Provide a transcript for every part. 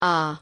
are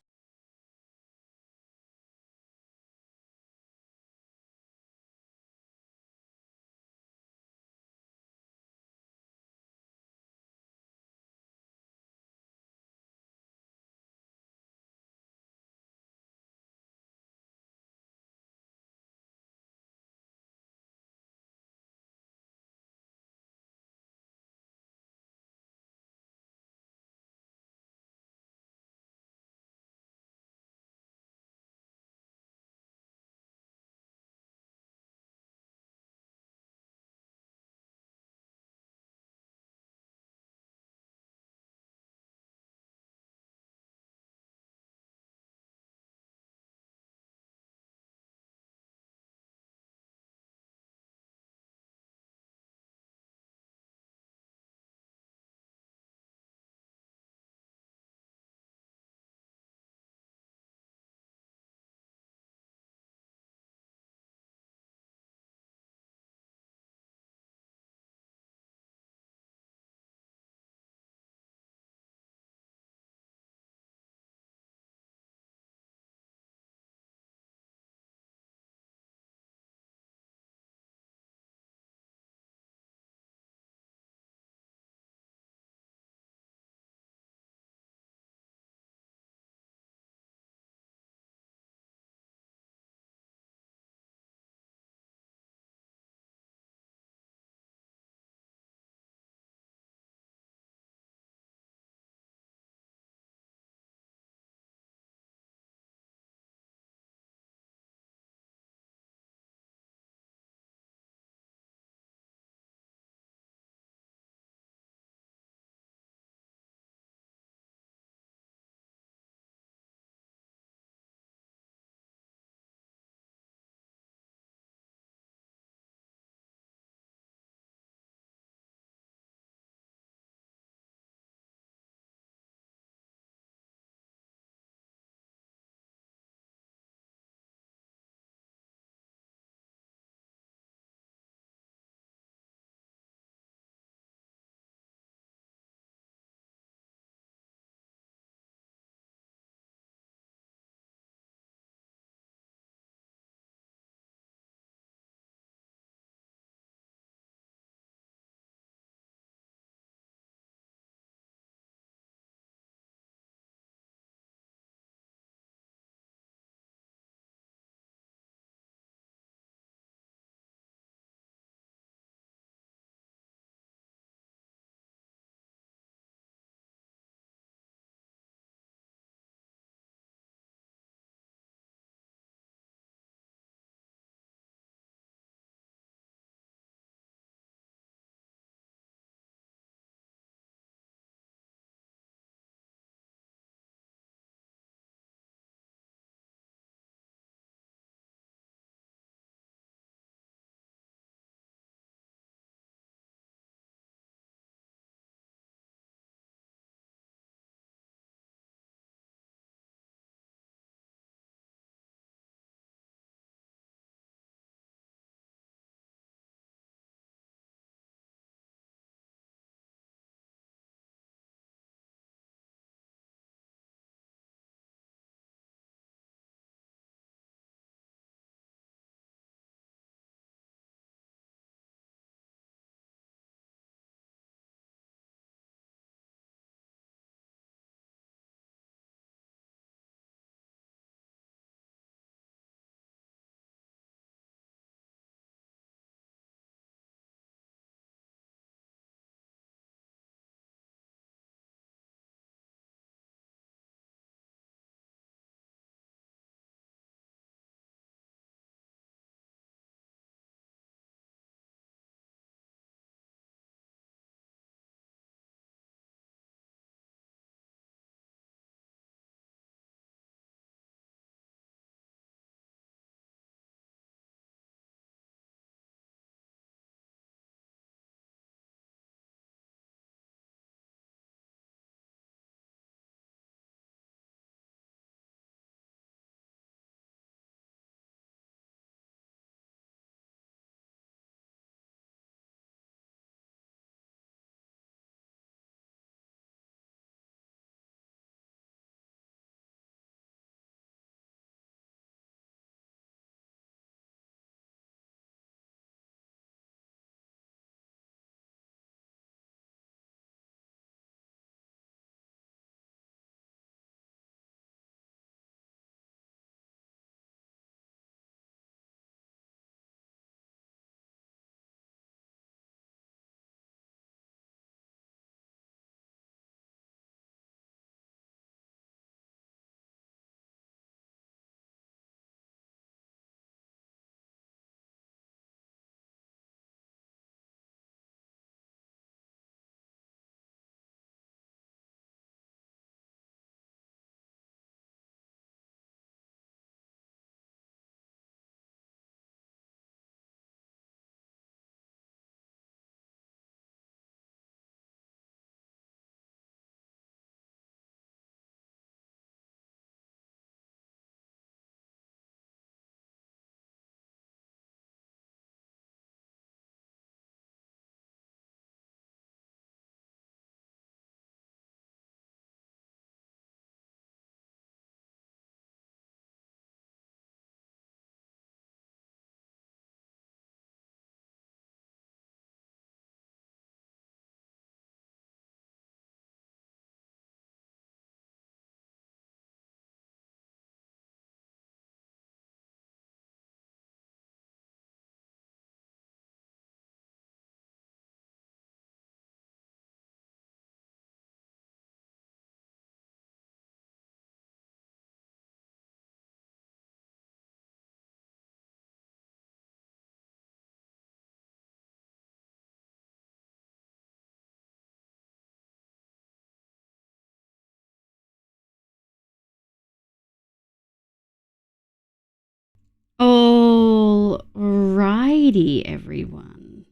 Alrighty, everyone.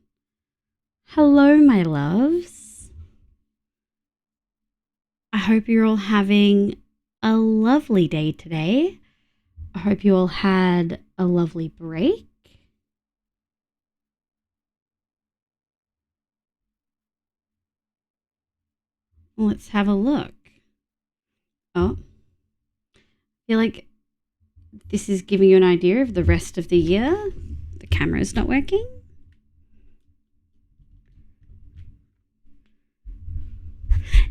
Hello, my loves. I hope you're all having a lovely day today. I hope you all had a lovely break. Let's have a look. Oh, I feel like this is giving you an idea of the rest of the year. The camera's not working.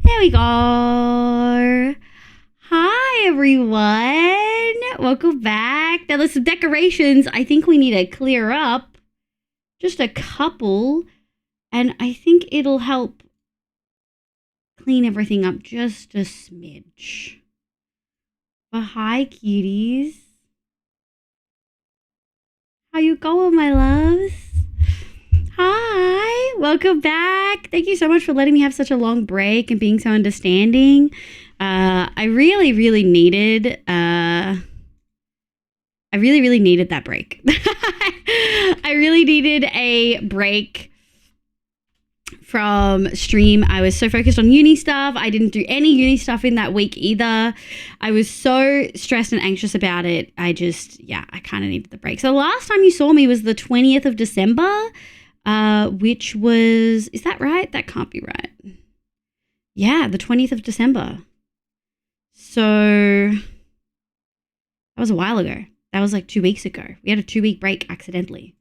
There we go. Hi, everyone. Welcome back. Now, there's some decorations I think we need to clear up. Just a couple. And I think it'll help clean everything up just a smidge. But hi, cuties. How you going, my loves? Hi, welcome back. Thank you so much for letting me have such a long break and being so understanding. I really needed that break. I really needed a break from stream. I was so focused on uni stuff. I didn't do any uni stuff in that week either. I was so stressed and anxious about it. I kind of needed the break. So the last time you saw me was the 20th of December, which was, is that right? That can't be right. Yeah, the 20th of December. So that was a while ago. That was like 2 weeks ago. We had a 2-week break accidentally.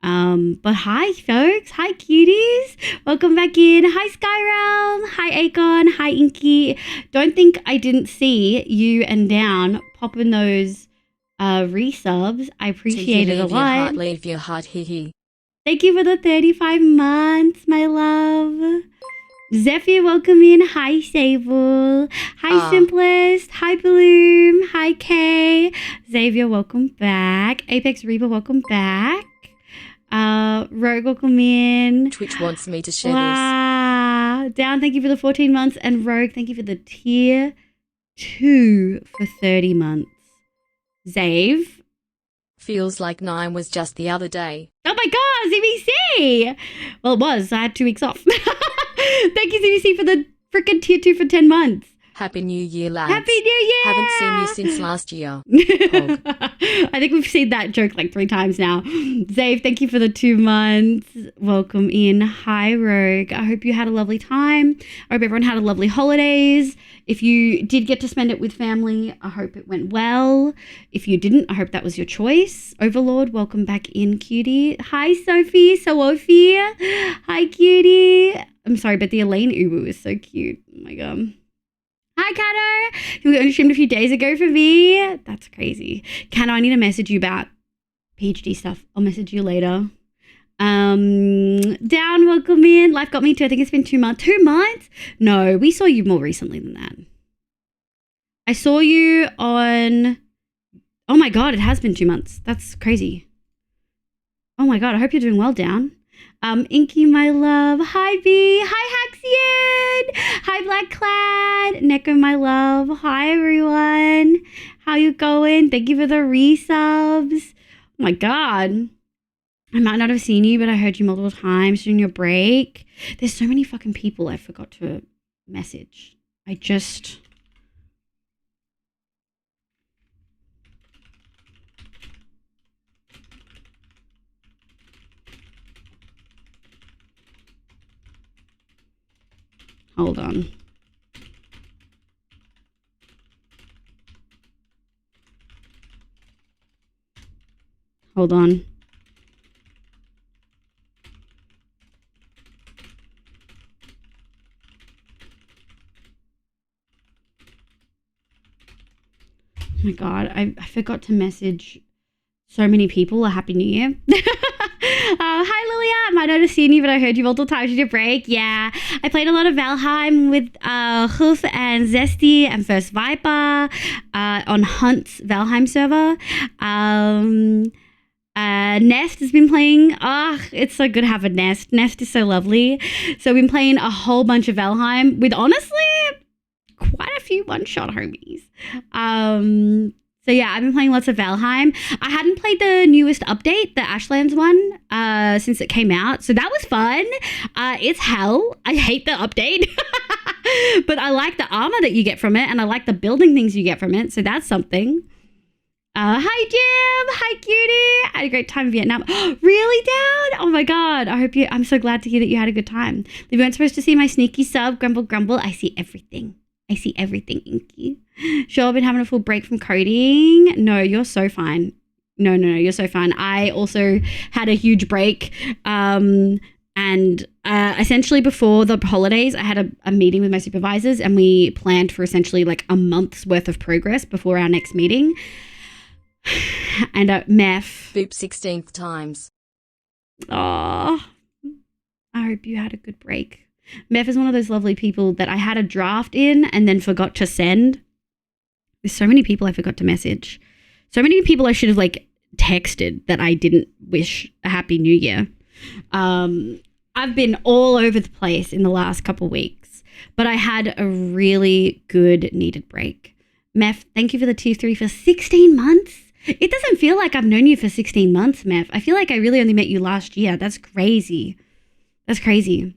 But hi, folks. Hi, cuties. Welcome back in. Hi, Skyrealm. Hi, Akon. Hi, Inky. Don't think I didn't see you and Down popping those resubs. I appreciate it a lot. Leave your heart, hee. Thank you for the 35 months, my love. Zephyr, welcome in. Hi, Sable. Hi, Simplest. Hi, Bloom. Hi, Kay. Xavier, welcome back. Apex Reaper, welcome back. Rogue, welcome in. Twitch wants me to share this. Down, thank you for the 14 months. And Rogue, thank you for the tier 2 for 30 months. Zave. Feels like 9 was just the other day. Oh my god, ZBC! Well, it was. I had 2 weeks off. Thank you, ZBC, for the freaking tier 2 for 10 months. Happy New Year, lads. Happy New Year! Haven't seen you since last year. I think we've seen that joke like 3 times now. Zave, thank you for the 2 months. Welcome in. Hi, Rogue. I hope you had a lovely time. I hope everyone had a lovely holidays. If you did get to spend it with family, I hope it went well. If you didn't, I hope that was your choice. Overlord, welcome back in, cutie. Hi, Sophie. Hi, cutie. I'm sorry, but the Elaine Ubu is so cute. Oh my god. Hi, Kano. You only streamed a few days ago for me. That's crazy. Kano, I need to message you about PhD stuff. I'll message you later. Down, welcome in. Life got me too. I think it's been 2 months. 2 months? No, we saw you more recently than that. I saw you on... Oh my god, it has been 2 months. That's crazy. Oh my god, I hope you're doing well, Down. Inky, my love. Hi, B. Hi, Haxian. Hi, Black Clad. Neko, my love. Hi, everyone. How you going? Thank you for the resubs. Oh my god. I might not have seen you, but I heard you multiple times during your break. There's so many fucking people I forgot to message. Hold on. Hold on. Oh my god, I forgot to message so many people a Happy New Year. Hi, Lilia. Might not have seen you, but I heard you multiple times in your break. Yeah, I played a lot of Valheim with Hoof and Zesty and First Viper on Hunt's Valheim server. Nest has been playing. It's so good to have a Nest. Nest is so lovely. So we've been playing a whole bunch of Valheim with honestly quite a few one-shot homies. So yeah, I've been playing lots of Valheim. I hadn't played the newest update, the Ashlands one, since it came out. So that was fun. It's hell. I hate the update. But I like the armor that you get from it, and I like the building things you get from it. So that's something. Hi, Jim. Hi, cutie. I had a great time in Vietnam. Really, Dad? Oh, my God. I'm so glad to hear that you had a good time. You weren't supposed to see my sneaky sub, Grumble Grumble. I see everything. I see everything, Inky. Sure, I've been having a full break from coding. No, you're so fine. No, you're so fine. I also had a huge break. And essentially before the holidays, I had a meeting with my supervisors, and we planned for essentially like a month's worth of progress before our next meeting. And Meth. Boop 16th times. Oh, I hope you had a good break. Meth is one of those lovely people that I had a draft in and then forgot to send. There's so many people I forgot to message. So many people I should have like texted that I didn't wish a happy new year. I've been all over the place in the last couple weeks, but I had a really good needed break. Meth, thank you for the tier 3 for 16 months. It doesn't feel like I've known you for 16 months, Meth. I feel like I really only met you last year. That's crazy. That's crazy.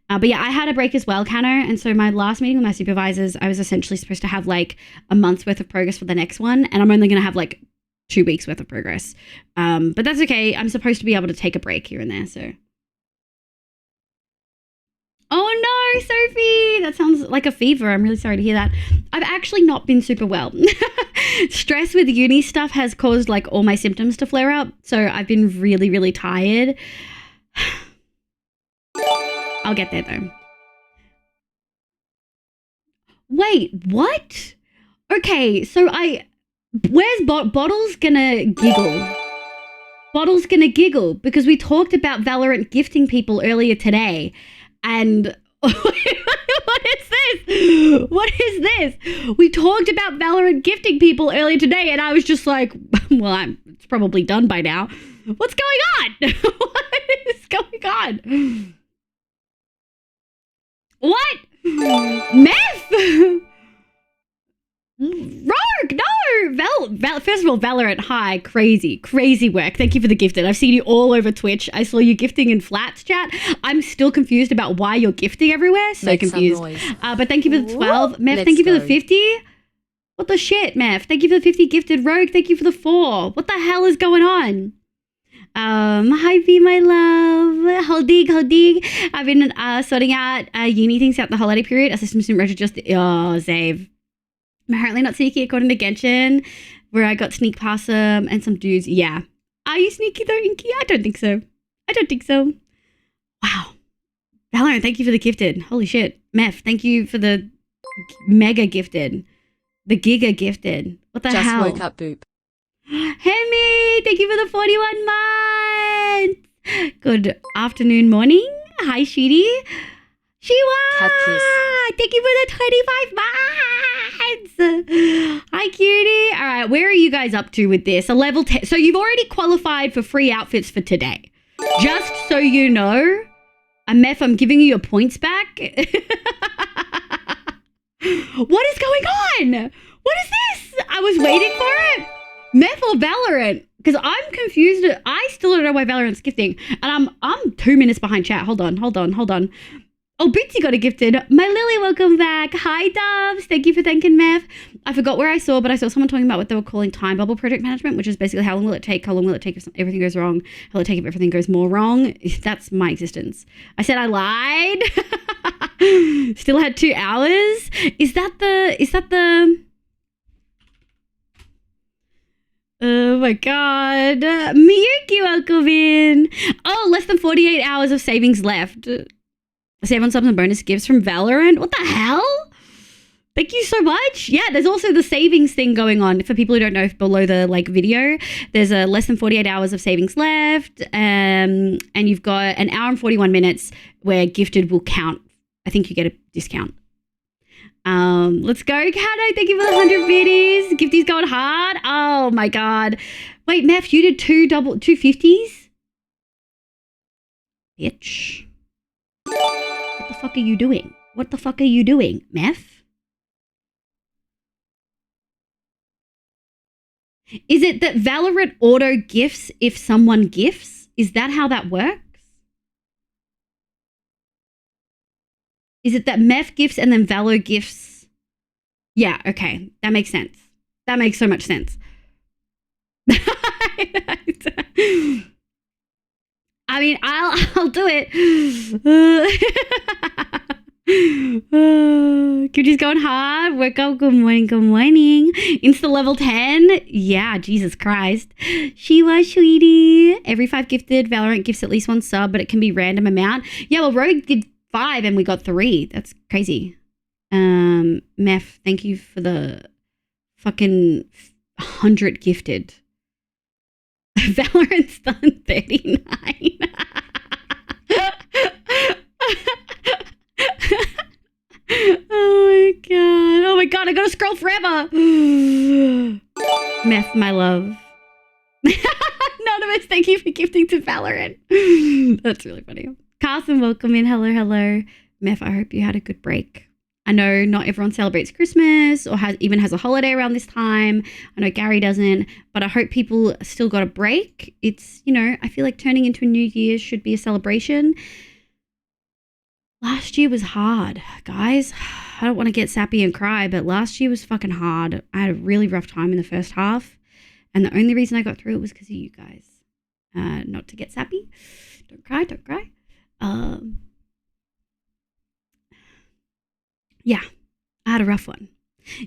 But yeah, I had a break as well, Cano. And so my last meeting with my supervisors, I was essentially supposed to have like a month's worth of progress for the next one. And I'm only going to have like 2 weeks worth of progress. But that's okay. I'm supposed to be able to take a break here and there. So. Oh no, Sophie, that sounds like a fever. I'm really sorry to hear that. I've actually not been super well. Stress with uni stuff has caused like all my symptoms to flare up. So I've been really, really tired. I'll get there though. Wait, what? Okay, so where's Bottle's gonna giggle? Bottle's gonna giggle because we talked about Valorant gifting people earlier today. And what is this? What is this? We talked about Valorant gifting people earlier today, and I was just like, well, it's probably done by now. What's going on? What is going on? What? Meth? Rogue, no! First of all, Valorant, hi, crazy work. Thank you for the gifted. I've seen you all over Twitch. I saw you gifting in Flats chat. I'm still confused about why you're gifting everywhere. So confused. But thank you for the 12. Meth, thank you for the 50. What the shit, Meth? Thank you for the 50 gifted. Rogue, thank you for the 4. What the hell is going on? Hi V, my love. Holding. I've been sorting out uni things out the holiday period. Assistant student Roger just Zave. I'm apparently not sneaky according to Genshin, where I got sneak past them and some dudes. Yeah. Are you sneaky though, Inky? I don't think so. Wow. Valorant, thank you for the gifted. Holy shit. Meth, thank you for the mega gifted. The giga gifted. What the hell? Just woke up, boop. Hemi, thank you for the 41 months. Good afternoon, morning. Hi, Shidi. Shiwa, Cat kiss. thank you for the 25 months. Hi, cutie. All right, where are you guys up to with this? A level 10. So you've already qualified for free outfits for today. Just so you know, Meth, I'm giving you your points back. What is going on? What is this? I was waiting for it. Meth or Valorant? Because I'm confused. I still don't know why Valorant's gifting. And I'm 2 minutes behind chat. Hold on. Oh, Bitsy got a gifted. My Lily, welcome back. Hi, Doves. Thank you for thanking Meth. I forgot where I saw, but I saw someone talking about what they were calling time bubble project management, which is basically how long will it take if everything goes wrong? How will it take if everything goes more wrong? That's my existence. I said I lied. Still had 2 hours. Is that the... Oh my god. Miyuki, welcome in. Oh, less than 48 hours of savings left. Save on subs and bonus gifts from Valorant. What the hell? Thank you so much. Yeah, there's also the savings thing going on. For people who don't know, below the video, there's a less than 48 hours of savings left. And you've got an hour and 41 minutes where gifted will count. I think you get a discount. Let's go, Kano. Thank you for the 100 biddies. Gifty's going hard. Oh my god. Wait, Meth, you did 2 50s? Bitch. What the fuck are you doing? Meth? Is it that Valorant auto gifts if someone gifts? Is that how that works? Is it that Meth gifts and then Valo gifts? Yeah, okay. That makes sense. That makes so much sense. I mean, I'll do it. Gucci's going hard. Wake up. Good morning. Good morning. Insta level 10. Yeah, Jesus Christ. She was sweetie. Every 5 gifted, Valorant gifts at least 1 sub, but it can be random amount. Yeah, well, Rogue did 5 and we got 3. That's crazy. Meth, thank you for the fucking 100 gifted. Valorant's done 39. Oh my god, I gotta scroll forever. Meth, my love. Anonymous, thank you for gifting to Valorant. That's really funny. Carson, welcome in. Hello. Meth, I hope you had a good break. I know not everyone celebrates Christmas or even has a holiday around this time. I know Gary doesn't, but I hope people still got a break. It's, I feel like turning into a new year should be a celebration. Last year was hard, guys. I don't want to get sappy and cry, but last year was fucking hard. I had a really rough time in the first half, and the only reason I got through it was because of you guys. Not to get sappy. Don't cry. Yeah, I had a rough one.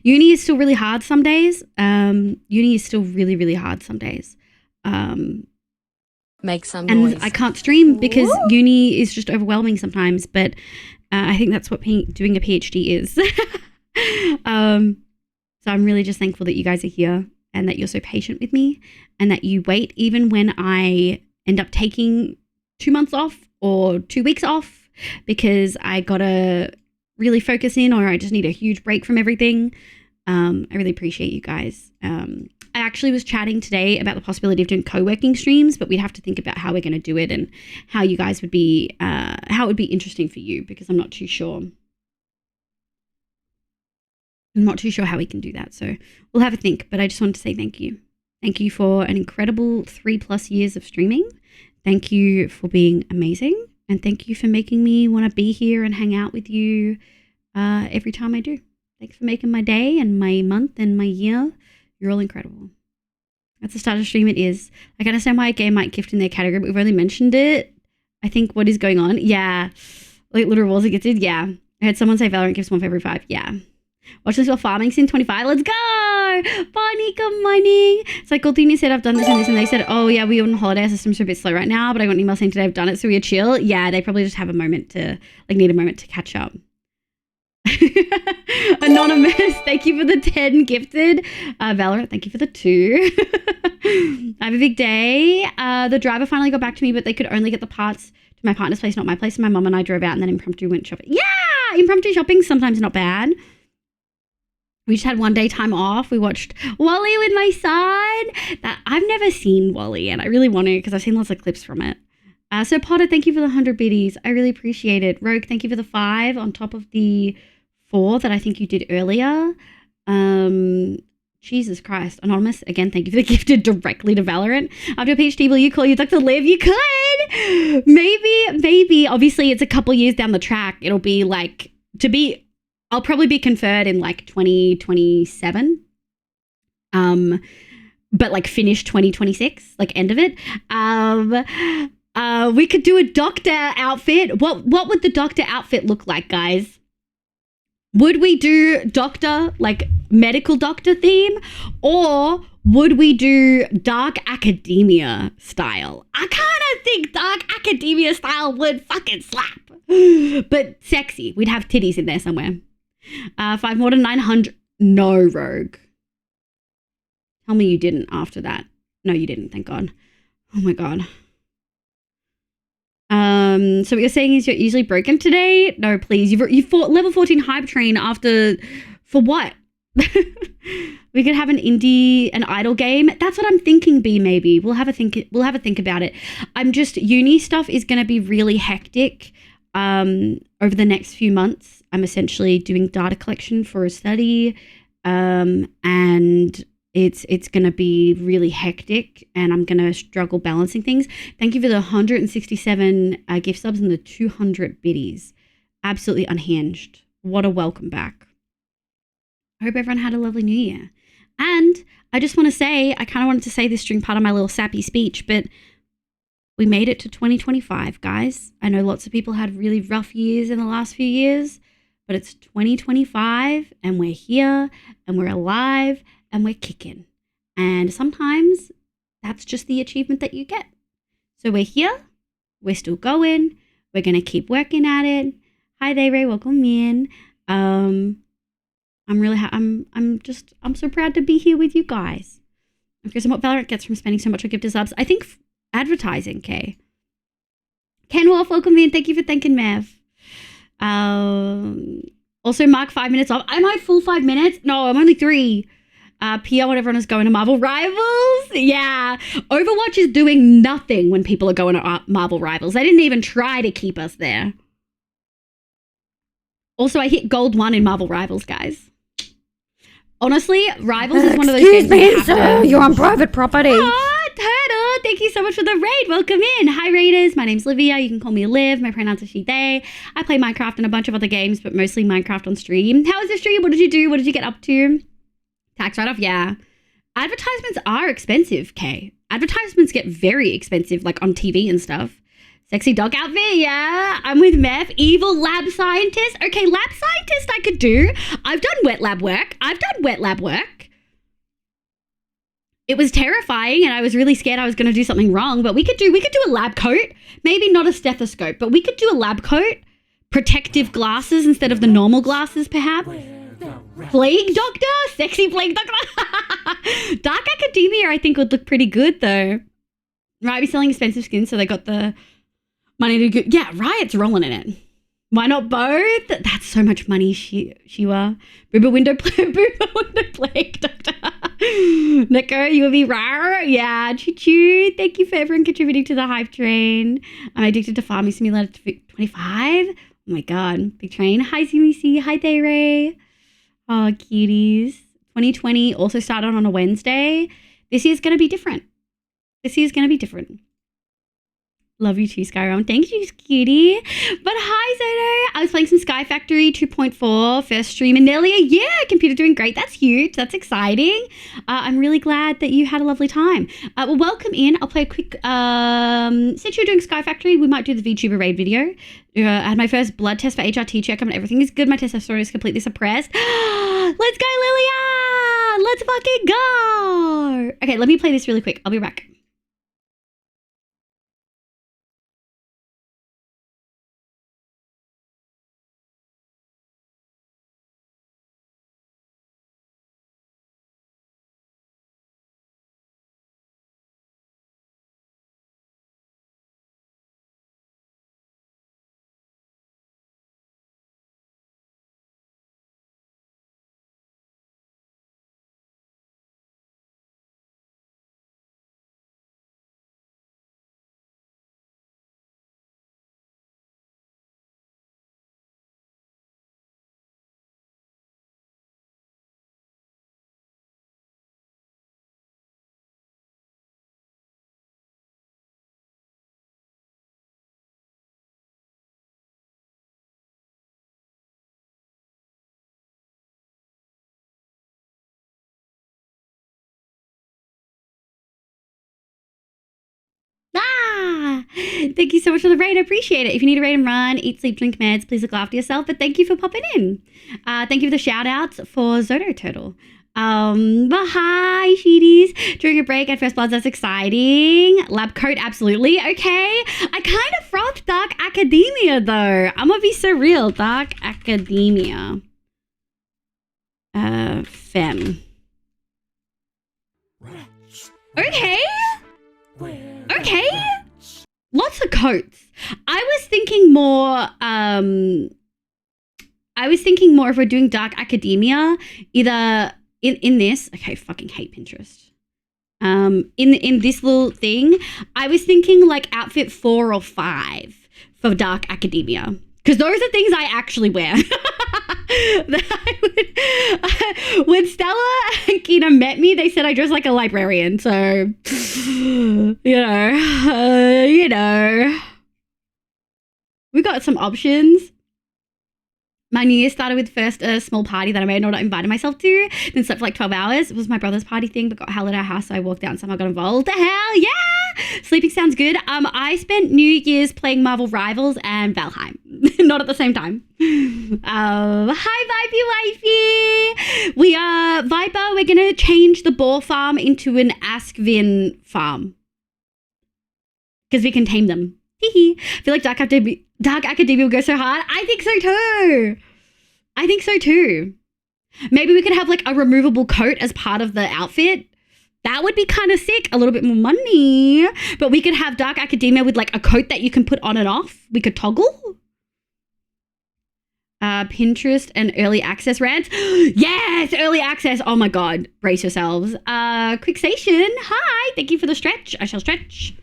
Uni is still really hard some days. Uni is still really, really hard some days. Make some noise. And I can't stream because uni is just overwhelming sometimes, but I think that's what doing a PhD is. So I'm really just thankful that you guys are here and that you're so patient with me and that you wait even when I end up taking 2 months off or 2 weeks off because I gotta really focus in or I just need a huge break from everything. I really appreciate you guys. I actually was chatting today about the possibility of doing co-working streams, but we'd have to think about how we're going to do it and how you guys would be, how it would be interesting for you because I'm not too sure. I'm not too sure how we can do that. So we'll have a think, but I just wanted to say thank you. Thank you for an incredible 3+ years of streaming. Thank you for being amazing. And thank you for making me want to be here and hang out with you every time I do. Thanks for making my day and my month and my year. You're all incredible. That's the start of stream it is. I can understand why a game might gift in their category, but we've only mentioned it. I think what is going on? Yeah. Like literal walls are gifted? Yeah. I heard someone say Valorant gives 1 for every 5. Yeah. Watch this while farming sin 25. Let's go! Bonnie, good morning. It's like, Goldini said I've done this and this, and they said, oh yeah, we're on holiday, our systems are a bit slow right now, but I got an email saying today I've done it, so we're chill. Yeah, they probably just have a moment to, need a moment to catch up. Anonymous, thank you for the 10 gifted. Valorant, thank you for the 2. I have a big day. The driver finally got back to me, but they could only get the parts to my partner's place, not my place. And my mom and I drove out and then impromptu went shopping. Yeah, impromptu shopping sometimes not bad. We just had 1 day time off. We watched Wally with my son. I've never seen Wally and I really want to because I've seen lots of clips from it. So Potter, thank you for the 100 biddies. I really appreciate it. Rogue, thank you for the 5 on top of the 4 that I think you did earlier. Jesus Christ. Anonymous, again, thank you for the gifted directly to Valorant. After a PhD, will you call you Dr. Liv? You could. Maybe. Obviously, it's a couple years down the track. It'll be like, I'll probably be conferred in like 2027. But like finish 2026, like end of it. We could do a doctor outfit. What would the doctor outfit look like, guys? Would we do doctor, like medical doctor theme? Or would we do dark academia style? I kind of think dark academia style would fucking slap. But sexy. We'd have titties in there somewhere. 5 more than 900. No, Rogue. Tell me you didn't after that. No, you didn't, thank God. Oh my God. So what you're saying is you're easily broken today? No, please. You fought level 14 hype train for what? We could have an idle game. That's what I'm thinking, B, maybe. We'll have a think about it. Uni stuff is going to be really hectic over the next few months. I'm essentially doing data collection for a study. And It's going to be really hectic and I'm going to struggle balancing things. Thank you for the 167 gift subs and the 200 biddies. Absolutely unhinged. What a welcome back. I hope everyone had a lovely new year. And I just want to say, I kind of wanted to say this during part of my little sappy speech, but we made it to 2025, guys. I know lots of people had really rough years in the last few years, but it's 2025 and we're here and we're alive and we're kicking. And sometimes that's just the achievement that you get. So we're here. We're still going. We're going to keep working at it. Hi there, Ray. Welcome in. I'm so proud to be here with you guys. I'm curious what Valorant gets from spending so much on gifted subs. I think advertising, Kay. Ken Wolf, welcome in. Thank you for thanking Mev. Also, Mark, 5 minutes off. Am I full 5 minutes? No, I'm only 3. PR when everyone is going to Marvel Rivals. Yeah. Overwatch is doing nothing when people are going to Marvel Rivals. They didn't even try to keep us there. Also, I hit gold 1 in Marvel Rivals, guys. Honestly, Rivals is one of those games Excuse me, sir. You're on private property. Oh, Turtle, thank you so much for the raid. Welcome in. Hi, Raiders. My name's Livia. You can call me Liv. My pronouns are she, they. I play Minecraft and a bunch of other games, but mostly Minecraft on stream. How was your stream? What did you do? What did you get up to? Tax write-off, yeah. Advertisements are expensive, Kay. Advertisements get very expensive, like on TV and stuff. Sexy dog outfit, yeah. I'm with Meth. Evil lab scientist. Okay, lab scientist I could do. I've done wet lab work. It was terrifying and I was really scared I was going to do something wrong, but we could do a lab coat. Maybe not a stethoscope, but we could do a lab coat. Protective glasses instead of the normal glasses, perhaps. Plague Doctor? Sexy Plague Doctor? Dark Academia, I think, would look pretty good, though. Might be selling expensive skins, so they got the money to go. Yeah, Riot's rolling in it. Why not both? That's so much money, Shiwa. Booba window Plague Doctor. Nico, you will be rare. Yeah, choo-choo. Thank you for everyone contributing to the hype train. I'm addicted to Farming Simulator 25. Oh my god, big train. Hi, CBC. Hi, there, Ray. Oh, cuties. 2020 also started on a Wednesday. This year's going to be different. Love you too, Skyrim. Thank you, cutie. But hi, Zodo. I was playing some Sky Factory 2.4, first stream in nearly a year. Computer doing great. That's huge. That's exciting. I'm really glad that you had a lovely time. Well, welcome in. I'll play a quick, since you're doing Sky Factory, we might do the VTuber raid video. I had my first blood test for HRT check and everything is good. My testosterone is completely suppressed. Let's go, Lillian. Let's fucking go. Okay, let me play this really quick. I'll be back. Thank you so much for the raid. I appreciate it. If you need a raid and run, eat, sleep, drink meds, please look after yourself. But thank you for popping in. Thank you for the shout outs for Zodo Turtle. But hi, sheeties. During a break at First Bloods, that's exciting. Lab coat, absolutely. Okay. I kind of frothed Dark Academia, though. I'm gonna be so real. Dark Academia. Fem. Okay. Okay. Lots of coats. I was thinking more if we're doing Dark Academia, either in this, okay, fucking hate Pinterest. In this little thing, I was thinking like outfit 4 or 5 for Dark Academia. Because those are things I actually wear. When Stella and Kina met me, they said I dress like a librarian. So, you know, we got some options. My New Year started with first a small party that I made and not invited myself to. Then slept for like 12 hours. It was my brother's party thing, but got hell at our house, so I walked out and somehow got involved. The hell, yeah! Sleeping sounds good. I spent New Year's playing Marvel Rivals and Valheim. Not at the same time. Hi, Vipey Wifey! We are, Viper, we're going to change the boar farm into an Askvin farm. Because we can tame them. I feel like Dark Academia will go so hard. I think so too. Maybe we could have like a removable coat as part of the outfit. That would be kind of sick. A little bit more money. But we could have Dark Academia with like a coat that you can put on and off. We could toggle. Pinterest and early access rant. Yes, early access. Oh my God. Brace yourselves. Quicksation. Hi. Thank you for the stretch. I shall stretch.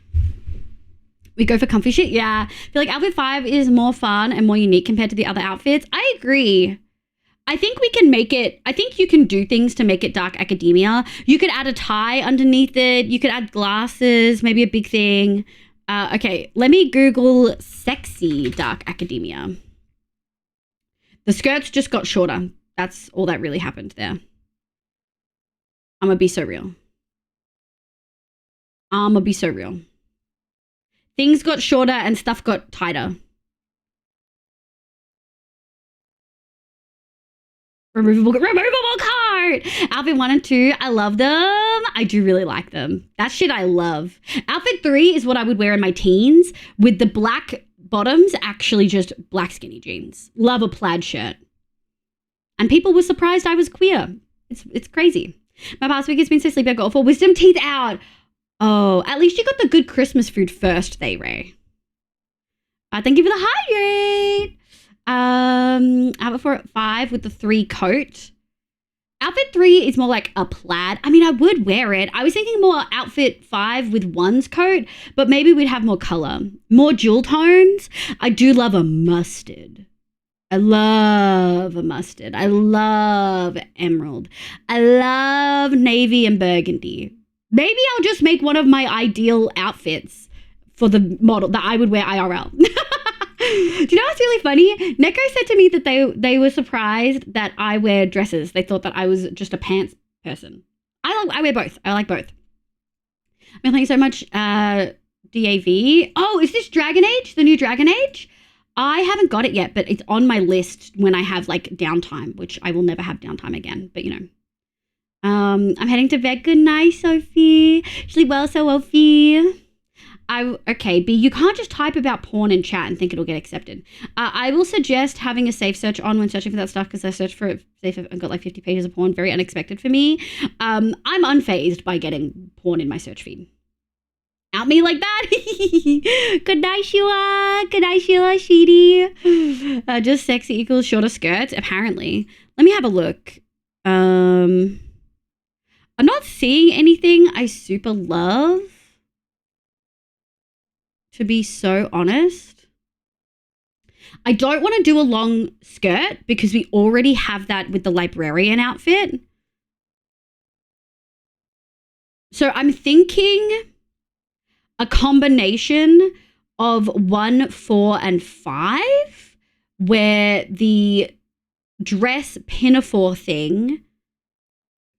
We go for comfy shit, yeah. I feel like outfit 5 is more fun and more unique compared to the other outfits. I agree. I think we can make it, I think you can do things to make it Dark Academia. You could add a tie underneath it. You could add glasses, maybe a big thing. Okay, let me Google sexy Dark Academia. The skirts just got shorter. That's all that really happened there. I'm gonna be so real. Things got shorter and stuff got tighter. Removable cart. Outfit 1 and 2, I love them. I do really like them. That shit I love. Outfit 3 is what I would wear in my teens with the black bottoms, actually just black skinny jeans. Love a plaid shirt. And people were surprised I was queer. It's crazy. My past week has been so sleepy. I got all 4 wisdom teeth out. Oh, at least you got the good Christmas food first, they Ray. Thank you for the high rate. Outfit 4 at 5 with the 3 coat. Outfit 3 is more like a plaid. I mean, I would wear it. I was thinking more outfit 5 with 1's coat, but maybe we'd have more color, more jewel tones. I do love a mustard. I love a mustard. I love emerald. I love navy and burgundy. Maybe I'll just make one of my ideal outfits for the model that I would wear IRL. Do you know what's really funny? Neko said to me that they were surprised that I wear dresses. They thought that I was just a pants person. I wear both. I like both. I mean, thank you so much, DAV. Oh, is this Dragon Age? The new Dragon Age? I haven't got it yet, but it's on my list when I have like downtime, which I will never have downtime again. But you know. I'm heading to bed. Good night, Sophie. Sleep well, Sophie. Okay, B, you can't just type about porn in chat and think it'll get accepted. I will suggest having a safe search on when searching for that stuff because I searched for it safe and got like 50 pages of porn. Very unexpected for me. I'm unfazed by getting porn in my search feed. Out me like that. Good night, Sheila. Good night, Sheila. Sheedy. Just sexy equals shorter skirts, apparently. Let me have a look. I'm not seeing anything I super love, to be so honest. I don't want to do a long skirt because we already have that with the librarian outfit. So I'm thinking a combination of 1, 4, and 5 where the dress pinafore thing,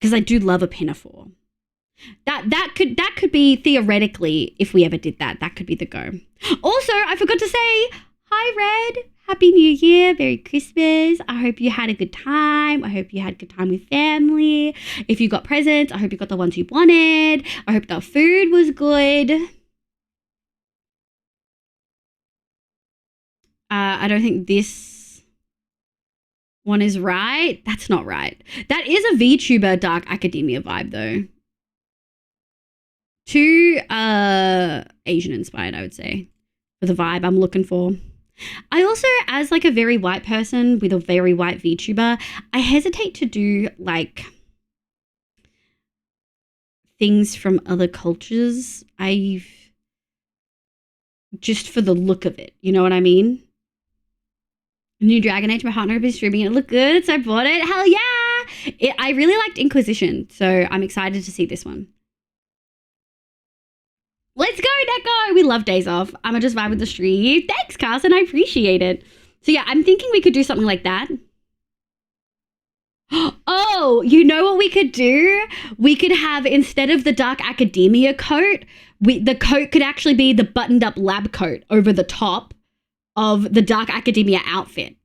because I do love a pinafore. That could be theoretically, if we ever did that could be the go. Also, I forgot to say, hi Red, Happy New Year, Merry Christmas. I hope you had a good time. I hope you had a good time with family. If you got presents, I hope you got the ones you wanted. I hope the food was good. I don't think this one is right. That's not right. That is a VTuber Dark Academia vibe though. Too Asian inspired, I would say, for the vibe I'm looking for. I also, as like a very white person with a very white VTuber, I hesitate to do like things from other cultures. Just for the look of it, you know what I mean? New Dragon Age, my partner has been streaming it. It looked good, so I bought it. Hell yeah! I really liked Inquisition, so I'm excited to see this one. Let's go, Neko! We love days off. I'ma just vibe with the stream. Thanks, Carson. I appreciate it. So yeah, I'm thinking we could do something like that. Oh, you know what we could do? We could have, instead of the Dark Academia coat, the coat could actually be the buttoned up lab coat over the top of the Dark Academia outfit.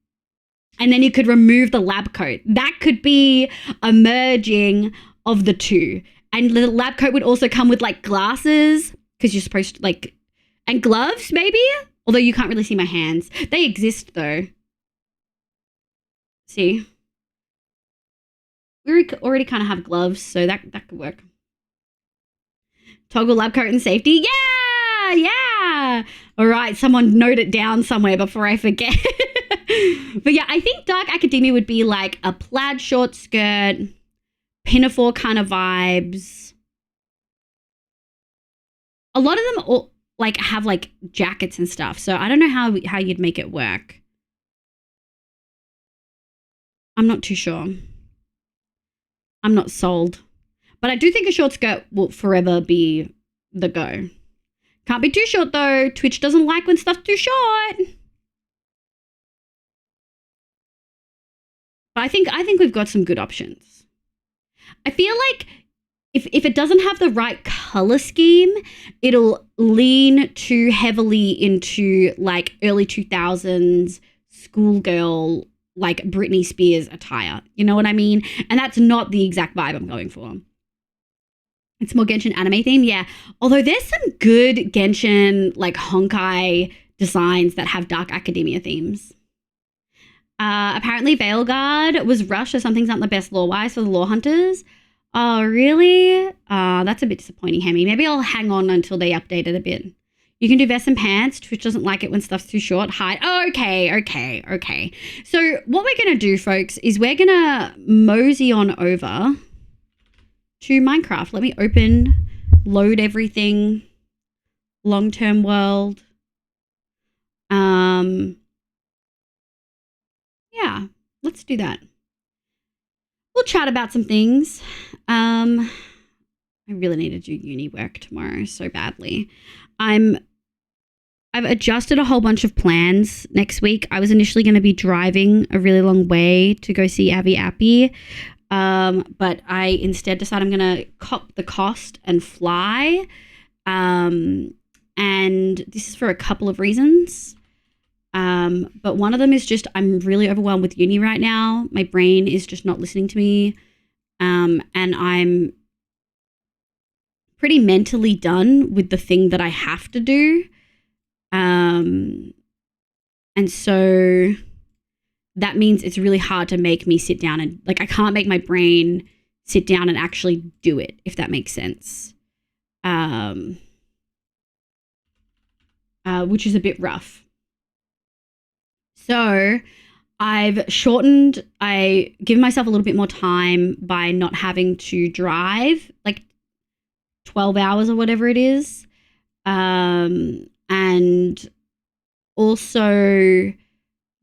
And then you could remove the lab coat. That could be a merging of the two. And the lab coat would also come with like glasses, because you're supposed to like, and gloves maybe? Although you can't really see my hands. They exist though. See? We already kind of have gloves, so that could work. Toggle lab coat and safety. Yeah. All right, someone note it down somewhere before I forget. But yeah, I think Dark Academia would be like a plaid short skirt, pinafore kind of vibes. A lot of them all like have like jackets and stuff, so I don't know how you'd make it work. I'm not too sure. I'm not sold. But I do think a short skirt will forever be the go. Can't be too short though. Twitch doesn't like when stuff's too short. But I think we've got some good options. I feel like if it doesn't have the right color scheme, it'll lean too heavily into like early 2000s schoolgirl, like Britney Spears attire. You know what I mean? And that's not the exact vibe I'm going for. It's more Genshin anime theme, yeah. Although there's some good Genshin, like Honkai designs that have Dark Academia themes. Apparently Veilguard was rushed or something's not the best lore-wise for the lore hunters. Oh, really? That's a bit disappointing, Hemi. Maybe I'll hang on until they update it a bit. You can do vest and pants. Twitch doesn't like it when stuff's too short. Hide. Oh, okay. So what we're going to do, folks, is we're going to mosey on over to Minecraft. Let me load everything. Long-term world. Yeah, let's do that. We'll chat about some things. I really need to do uni work tomorrow so badly. I've adjusted a whole bunch of plans next week. I was initially going to be driving a really long way to go see Avi Appy. But I instead decided I'm going to cop the cost and fly. And this is for a couple of reasons. But one of them is just I'm really overwhelmed with uni right now. My brain is just not listening to me. And I'm pretty mentally done with the thing that I have to do. And so that means it's really hard to make me sit down and like I can't make my brain sit down and actually do it, if that makes sense. Which is a bit rough. So I've given myself a little bit more time by not having to drive like 12 hours or whatever it is. And also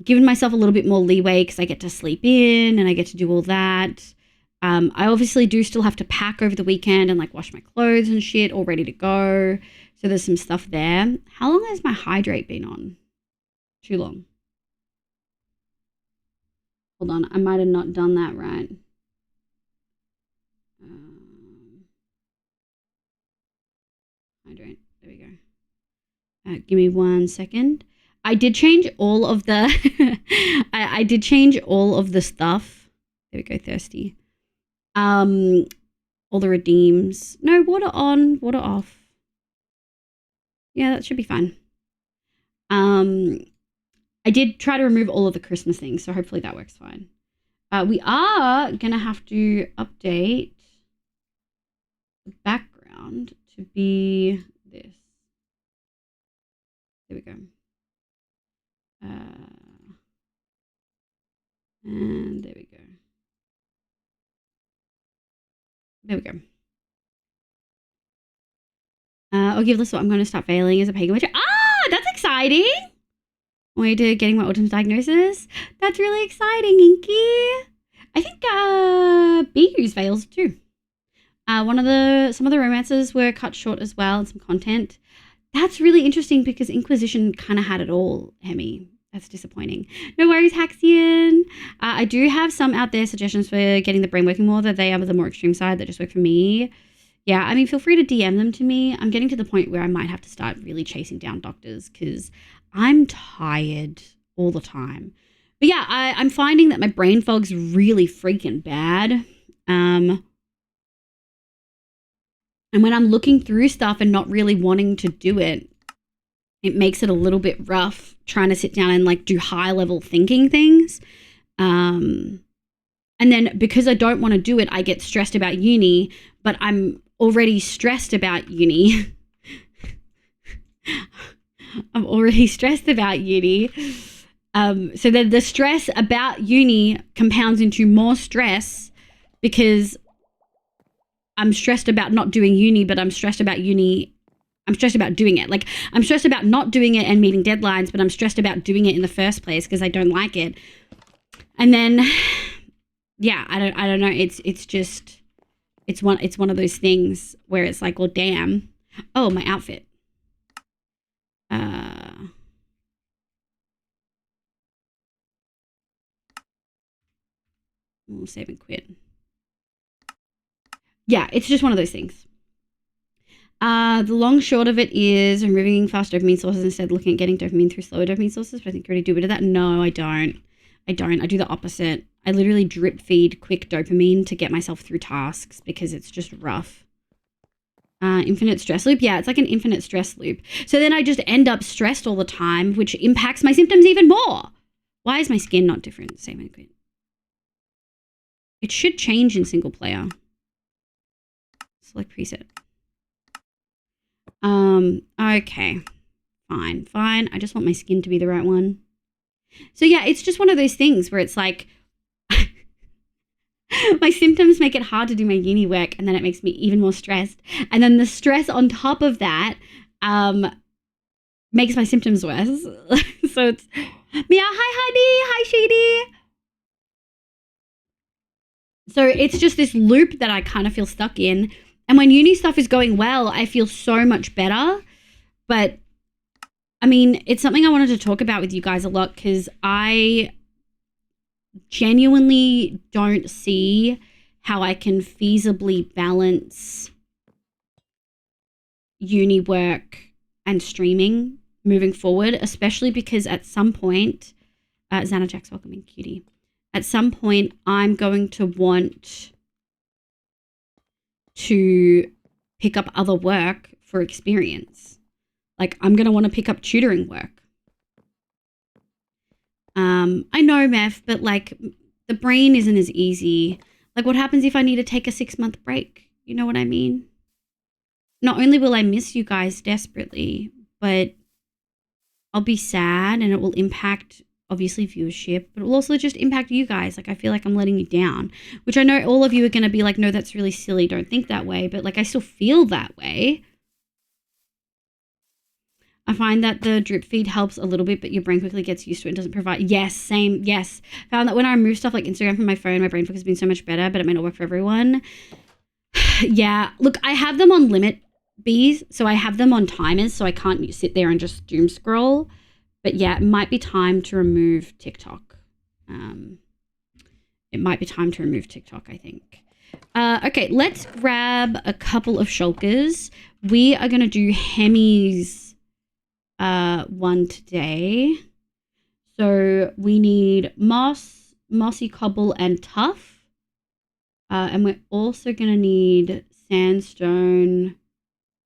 given myself a little bit more leeway because I get to sleep in and I get to do all that. I obviously do still have to pack over the weekend and like wash my clothes and shit all ready to go. So there's some stuff there. How long has my hydrate been on? Too long. Hold on, I might have not done that right. Hydrate, there we go. Give me 1 second. I did change all of the I did change all of the stuff. There we go, thirsty. All the redeems. No, water on, water off. Yeah, that should be fine. I did try to remove all of the Christmas things, so hopefully that works fine. We are gonna have to update the background to be this. There we go. And there we go. There we go. I'll give this what I'm going to start failing as a pagan witcher. Ah, that's exciting. way to getting my autism diagnosis. That's really exciting, Inky. I think BU's fails too. Some of the romances were cut short as well, and some content. That's really interesting because Inquisition kind of had it all, Hemi. That's disappointing. No worries, Haxian. I do have some out there suggestions for getting the brain working more, though they are the more extreme side that just work for me. Yeah, I mean, feel free to DM them to me. I'm getting to the point where I might have to start really chasing down doctors because I'm tired all the time. But yeah, I'm finding that my brain fog's really freaking bad. And when I'm looking through stuff and not really wanting to do it, it makes it a little bit rough trying to sit down and like do high level thinking things. And then because I don't want to do it, I get stressed about uni, but I'm already stressed about uni. I'm already stressed about uni. So then the stress about uni compounds into more stress because I'm stressed about not doing uni, but I'm stressed about uni. I'm stressed about doing it. Like, I'm stressed about not doing it and meeting deadlines, but I'm stressed about doing it in the first place because I don't like it. And then, yeah, I don't know. It's one of those things where it's like, well, damn. Oh, my outfit. We'll save and quit. Yeah, it's just one of those things. The long short of it is removing fast dopamine sources instead looking at getting dopamine through slower dopamine sources, but I think you already do a bit of that. No, I don't. I do the opposite. I literally drip feed quick dopamine to get myself through tasks because it's just rough. Infinite stress loop. Yeah, it's like an infinite stress loop. So then I just end up stressed all the time, which impacts my symptoms even more. Why is my skin not different? Same and quit. It should change in single player. Select preset. Okay. Fine. I just want my skin to be the right one. So yeah, it's just one of those things where it's like my symptoms make it hard to do my uni work, and then it makes me even more stressed. And then the stress on top of that makes my symptoms worse. So it's Mia, hi honey, hi Shady. So it's just this loop that I kind of feel stuck in. And when uni stuff is going well, I feel so much better. But I mean, it's something I wanted to talk about with you guys a lot because I genuinely don't see how I can feasibly balance uni work and streaming moving forward, especially because at some point, Xana Jack's welcoming cutie. At some point, I'm going to want to pick up other work for experience. Like, I'm going to want to pick up tutoring work. I know, Meth, but like the brain isn't as easy. Like, what happens if I need to take a 6-month break? You know what I mean? Not only will I miss you guys desperately, but I'll be sad and it will impact, obviously, viewership, but it will also just impact you guys. Like, I feel like I'm letting you down, which I know all of you are going to be like, no, that's really silly. Don't think that way. But like, I still feel that way. I find that the drip feed helps a little bit, but your brain quickly gets used to it and doesn't provide. Yes, same. Yes. Found that when I remove stuff like Instagram from my phone, my brain focus has been so much better, but it may not work for everyone. Yeah. Look, I have them on limit bees, so I have them on timers, so I can't sit there and just doom scroll. But yeah, it might be time to remove TikTok. It might be time to remove TikTok, I think. Okay, let's grab a couple of shulkers. We are going to do Hemi's one today. So we need moss, mossy cobble, and tuff. And we're also going to need sandstone,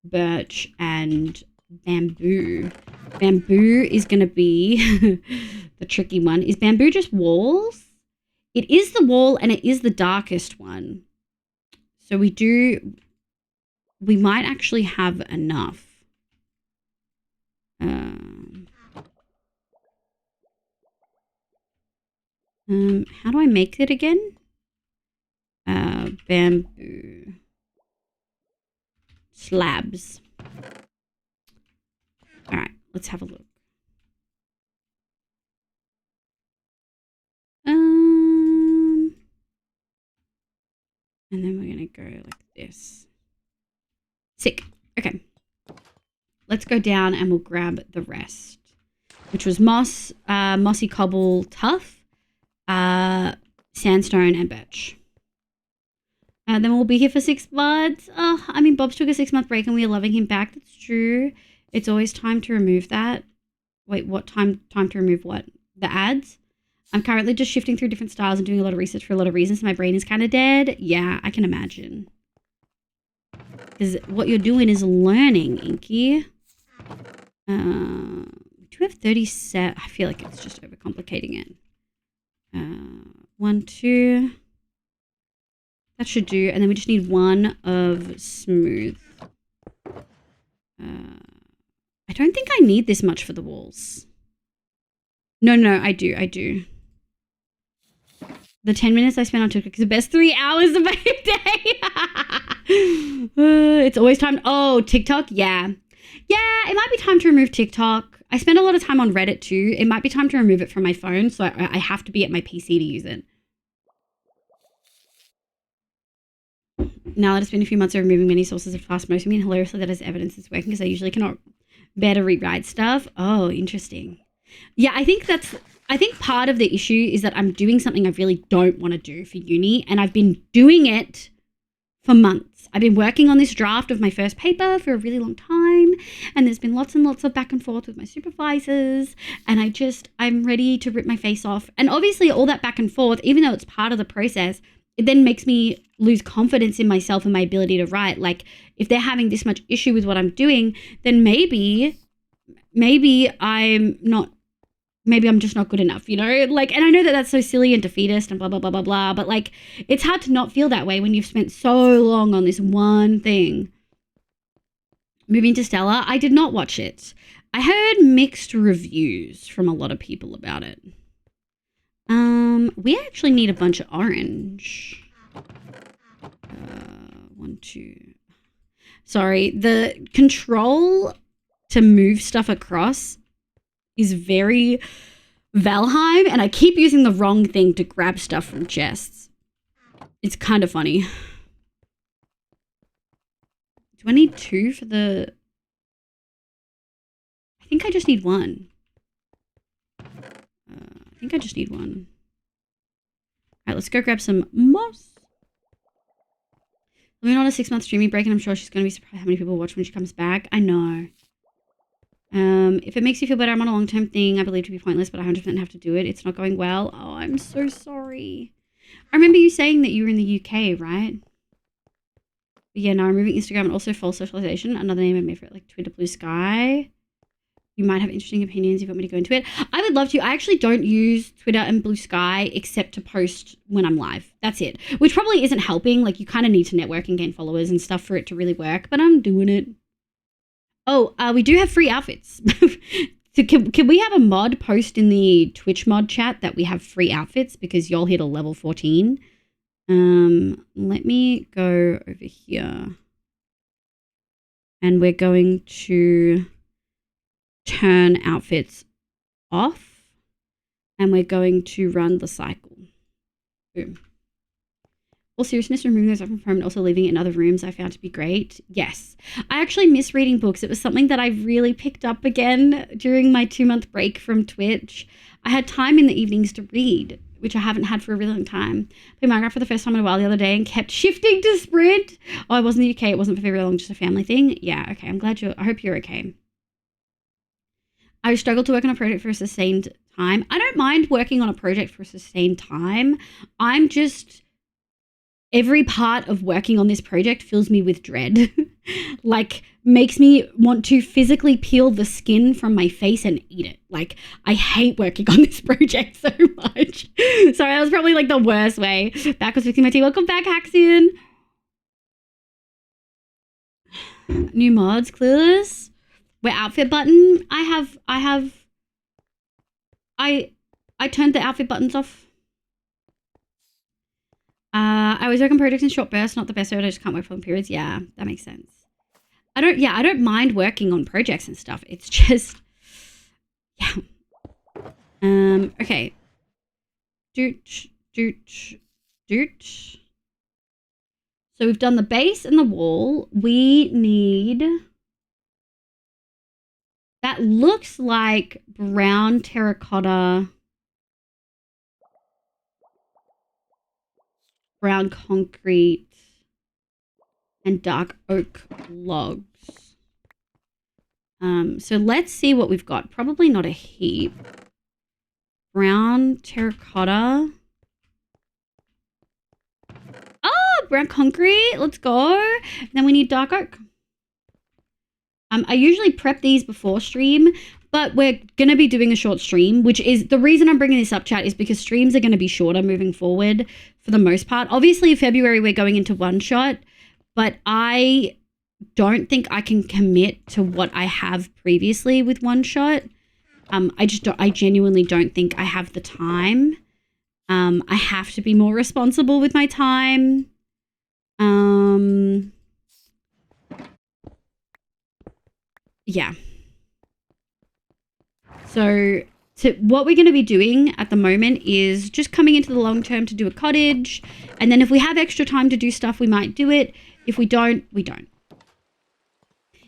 birch, and bamboo. Bamboo is going to be the tricky one. Is bamboo just walls? It is the wall and it is the darkest one. So we might actually have enough. How do I make it again? Bamboo. Slabs. All right, let's have a look. And then we're going to go like this. Sick. Okay. Let's go down and we'll grab the rest, which was moss, mossy cobble, tuff, sandstone, and birch. And then we'll be here for 6 months. Oh, I mean, Bob's took a 6-month break and we are loving him back. That's true. It's always time to remove that. Wait, what time to remove what? The ads? I'm currently just shifting through different styles and doing a lot of research for a lot of reasons. My brain is kind of dead. Yeah, I can imagine. Because what you're doing is learning, Inky. We do have 37. I feel like it's just overcomplicating it. 1, 2. That should do. And then we just need 1 of smooth. I don't think I need this much for the walls. No, I do. The 10 minutes I spent on TikTok is the best 3 hours of my day. It's always time. Oh, TikTok? Yeah. Yeah, it might be time to remove TikTok. I spend a lot of time on Reddit too. It might be time to remove it from my phone, so I have to be at my PC to use it. Now that it's been a few months of removing many sources of fast most of me, and hilariously that is evidence it's working because I usually cannot bear to rewrite stuff. Oh, interesting. Yeah, I think part of the issue is that I'm doing something I really don't want to do for uni, and I've been doing it for months. I've been working on this draft of my first paper for a really long time, and there's been lots and lots of back and forth with my supervisors, and I'm ready to rip my face off. And obviously all that back and forth, even though it's part of the process, it then makes me lose confidence in myself and my ability to write. Like, if they're having this much issue with what I'm doing, then maybe I'm just not good enough, you know? Like, and I know that that's so silly and defeatist and blah, blah, blah, blah, blah, but like, it's hard to not feel that way when you've spent so long on this one thing. Moving to Stella, I did not watch it. I heard mixed reviews from a lot of people about it. We actually need a bunch of orange. 1, 2. Sorry, the control to move stuff across is very Valheim, and I keep using the wrong thing to grab stuff from chests. It's kind of funny. Do I need 2 for the... I think I just need 1. I think I just need 1. Alright, let's go grab some moss. We're on a 6-month streaming break, and I'm sure she's going to be surprised how many people watch when she comes back. I know. If it makes you feel better, I'm on a long-term thing I believe to be pointless, but I 100% have to do it. It's not going well. Oh, I'm so sorry. I remember you saying that you were in the UK, right? But yeah, no, I'm removing Instagram and also false socialization. Another name I made for it, like Twitter Blue Sky. You might have interesting opinions if you want me to go into it. I would love to. I actually don't use Twitter and Blue Sky except to post when I'm live. That's it. Which probably isn't helping. Like, you kind of need to network and gain followers and stuff for it to really work, but I'm doing it. Oh, we do have free outfits. So can we have a mod post in the Twitch mod chat that we have free outfits because y'all hit a level 14? Let me go over here. And we're going to turn outfits off. And we're going to run the cycle. Boom. All seriousness, removing those from home and also leaving it in other rooms I found to be great. Yes. I actually miss reading books. It was something that I really picked up again during my 2-month break from Twitch. I had time in the evenings to read, which I haven't had for a really long time. I played Minecraft for the first time in a while the other day and kept shifting to sprint. Oh, I was in the UK. It wasn't for very long, just a family thing. Yeah, okay. I hope you're okay. I struggled to work on a project for a sustained time. I don't mind working on a project for a sustained time. I'm just... Every part of working on this project fills me with dread. Like, makes me want to physically peel the skin from my face and eat it. Like, I hate working on this project so much. Sorry, that was probably like the worst way. Back was fixing my tea. Welcome back, Haxian. New mods, clueless. Where outfit button? I turned the outfit buttons off. I always work on projects in short bursts, not the best, so I just can't work for long periods. Yeah, that makes sense. I don't mind working on projects and stuff. It's just, yeah. Okay. Doot. So we've done the base and the wall. We need... That looks like brown terracotta, brown concrete, and dark oak logs. So let's see what we've got. Probably not a heap. Brown terracotta. Oh, brown concrete. Let's go. Then we need dark oak. I usually prep these before stream, but we're going to be doing a short stream, which is the reason I'm bringing this up, chat, is because streams are going to be shorter moving forward for the most part. Obviously, in February, we're going into one shot, but I don't think I can commit to what I have previously with one shot. I genuinely don't think I have the time. I have to be more responsible with my time. Yeah. So what we're going to be doing at the moment is just coming into the long term to do a cottage. And then if we have extra time to do stuff, we might do it. If we don't, we don't.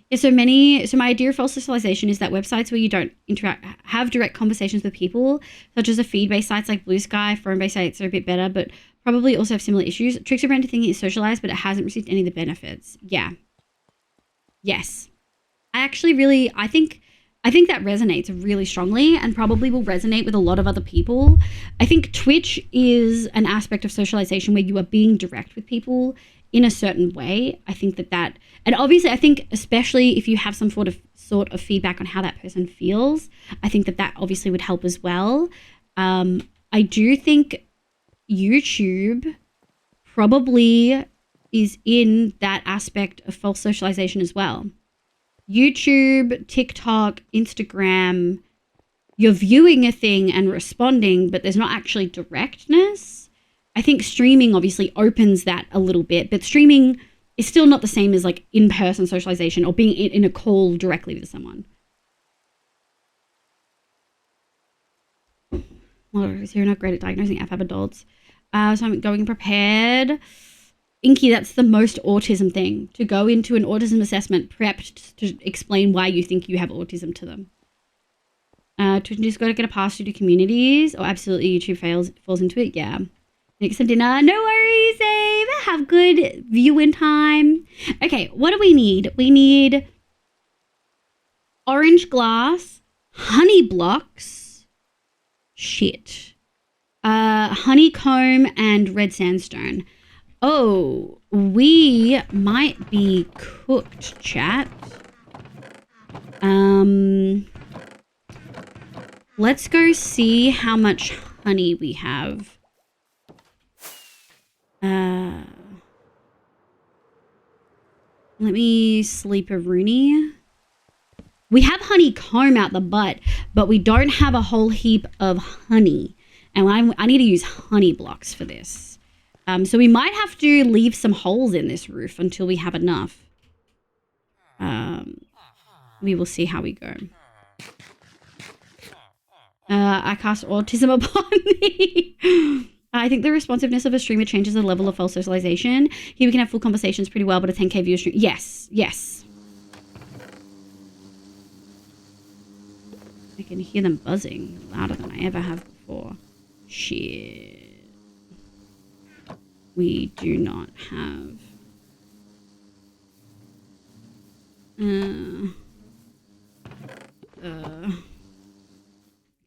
Yeah, so my idea of false socialization is that websites where you don't have direct conversations with people, such as a feed-based sites like Blue Sky, phone-based sites are a bit better, but probably also have similar issues. Tricks around thinking it's socialized, but it hasn't received any of the benefits. Yeah. Yes. I think that resonates really strongly and probably will resonate with a lot of other people. I think Twitch is an aspect of socialization where you are being direct with people in a certain way. I think that, and obviously I think especially if you have some sort of feedback on how that person feels, I think that obviously would help as well. I do think YouTube probably is in that aspect of false socialization as well. YouTube, TikTok, Instagram, you're viewing a thing and responding, but there's not actually directness. I think streaming obviously opens that a little bit, but streaming is still not the same as like in-person socialization or being in a call directly with someone. Well, you're not great at diagnosing AFAB adults. So I'm going prepared. Inky, that's the most autism thing, to go into an autism assessment prepped to explain why you think you have autism to them. To just go to get a pass to communities. Oh, absolutely, YouTube falls into it, yeah. Make some dinner. No worries, Abe. Have good viewing time. Okay, what do we need? We need orange glass, honey blocks, shit, honeycomb, and red sandstone. Oh, we might be cooked, chat. Let's go see how much honey we have. Let me sleep a Rooney. We have honeycomb out the butt, but we don't have a whole heap of honey. And I need to use honey blocks for this. So we might have to leave some holes in this roof until we have enough. We will see how we go. I cast autism upon me. I think the responsiveness of a streamer changes the level of false socialization. Here we can have full conversations pretty well, but a 10k viewer stream. Yes, yes. I can hear them buzzing louder than I ever have before. Shit. We do not have...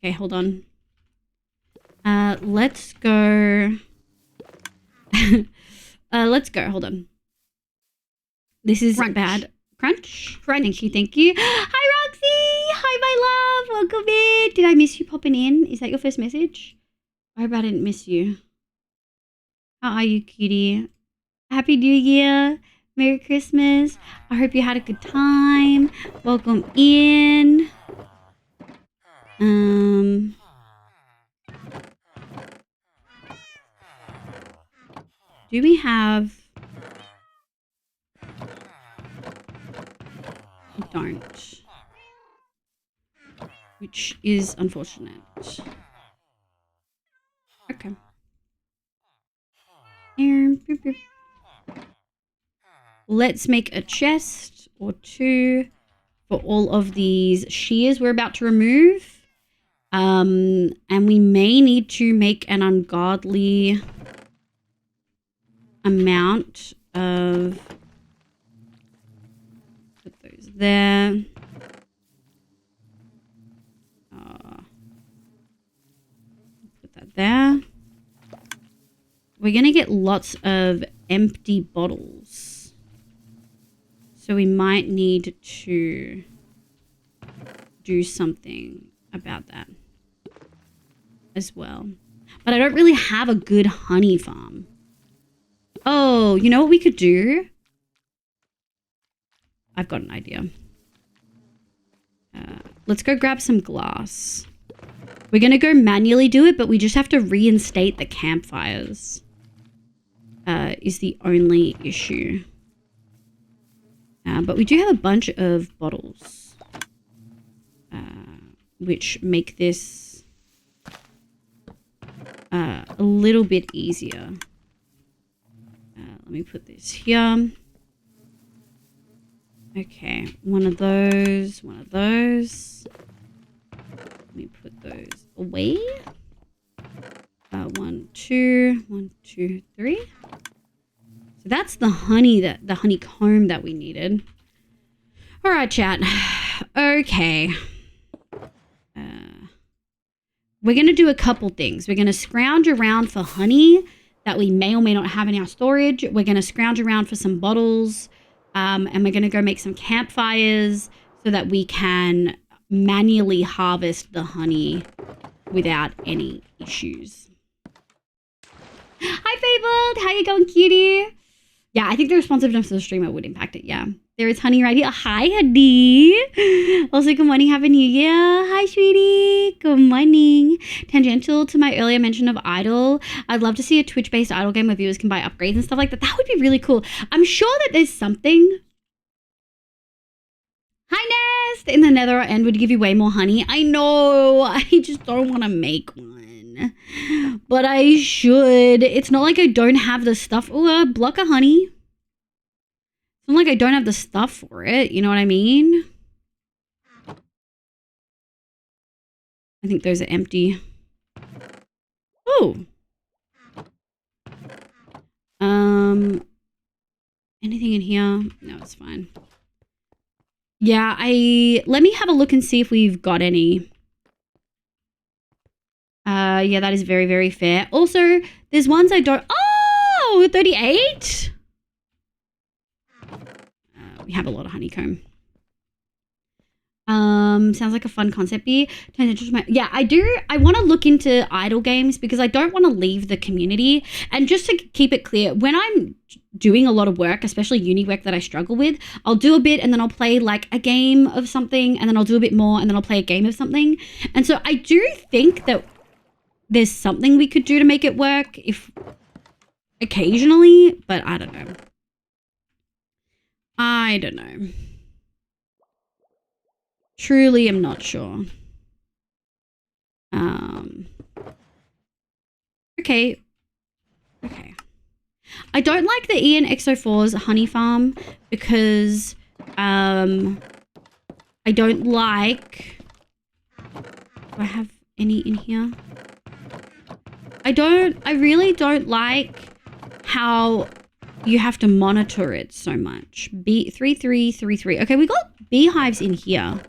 Okay, hold on. Let's go... let's go, hold on. This is bad. Crunch? Thank you. Hi, Roxy! Hi, my love! Welcome in! Did I miss you popping in? Is that your first message? I hope I didn't miss you. How are you, cutie? Happy New Year! Merry Christmas! I hope you had a good time. Welcome in. Do we have... We don't. Which is unfortunate. Okay. let's make a chest or two for all of these shears we're about to remove. And we may need to make an ungodly amount of, put those there. Put that there. We're going to get lots of empty bottles. So we might need to do something about that as well. But I don't really have a good honey farm. Oh, you know what we could do? I've got an idea. Let's go grab some glass. We're going to go manually do it, but we just have to reinstate the campfires. Is the only issue. But we do have a bunch of bottles. Which make this a little bit easier. Let me put this here. Okay, one of those. Let me put those away. 1, 2, 3. So that's the honeycomb that we needed. All right, chat. Okay. We're going to do a couple things. We're going to scrounge around for honey that we may or may not have in our storage. We're going to scrounge around for some bottles. And we're going to go make some campfires so that we can manually harvest the honey without any issues. Hi, Fabled. How you going, cutie? Yeah, I think the responsiveness of the streamer would impact it. Yeah. There is honey right here. Hi, honey. Also, good morning. Happy New Year. Hi, sweetie. Good morning. Tangential to my earlier mention of Idle, I'd love to see a Twitch-based Idle game where viewers can buy upgrades and stuff like that. That would be really cool. I'm sure that there's something. Hi, Nest. In the Nether End would give you way more honey. I know. I just don't want to make one. But I should. It's not like I don't have the stuff. Oh, a block of honey. It's not like I don't have the stuff for it. You know what I mean? I think those are empty. Oh. Anything in here? No, it's fine. Yeah, let me have a look and see if we've got any. Yeah, that is very, very fair. Also, there's ones I don't. Oh, 38. We have a lot of honeycomb. Sounds like a fun concept beer. Yeah, I do. I want to look into idle games because I don't want to leave the community. And just to keep it clear, when I'm doing a lot of work, especially uni work that I struggle with, I'll do a bit and then I'll play like a game of something and then I'll do a bit more and then I'll play a game of something. And so I do think that there's something we could do to make it work if occasionally, but I don't know. I don't know. Truly am not sure. Okay. I don't like the ENXO4's honey farm because I don't like. Do I have any in here? I really don't like how you have to monitor it so much. B3333. Okay, we got beehives in here.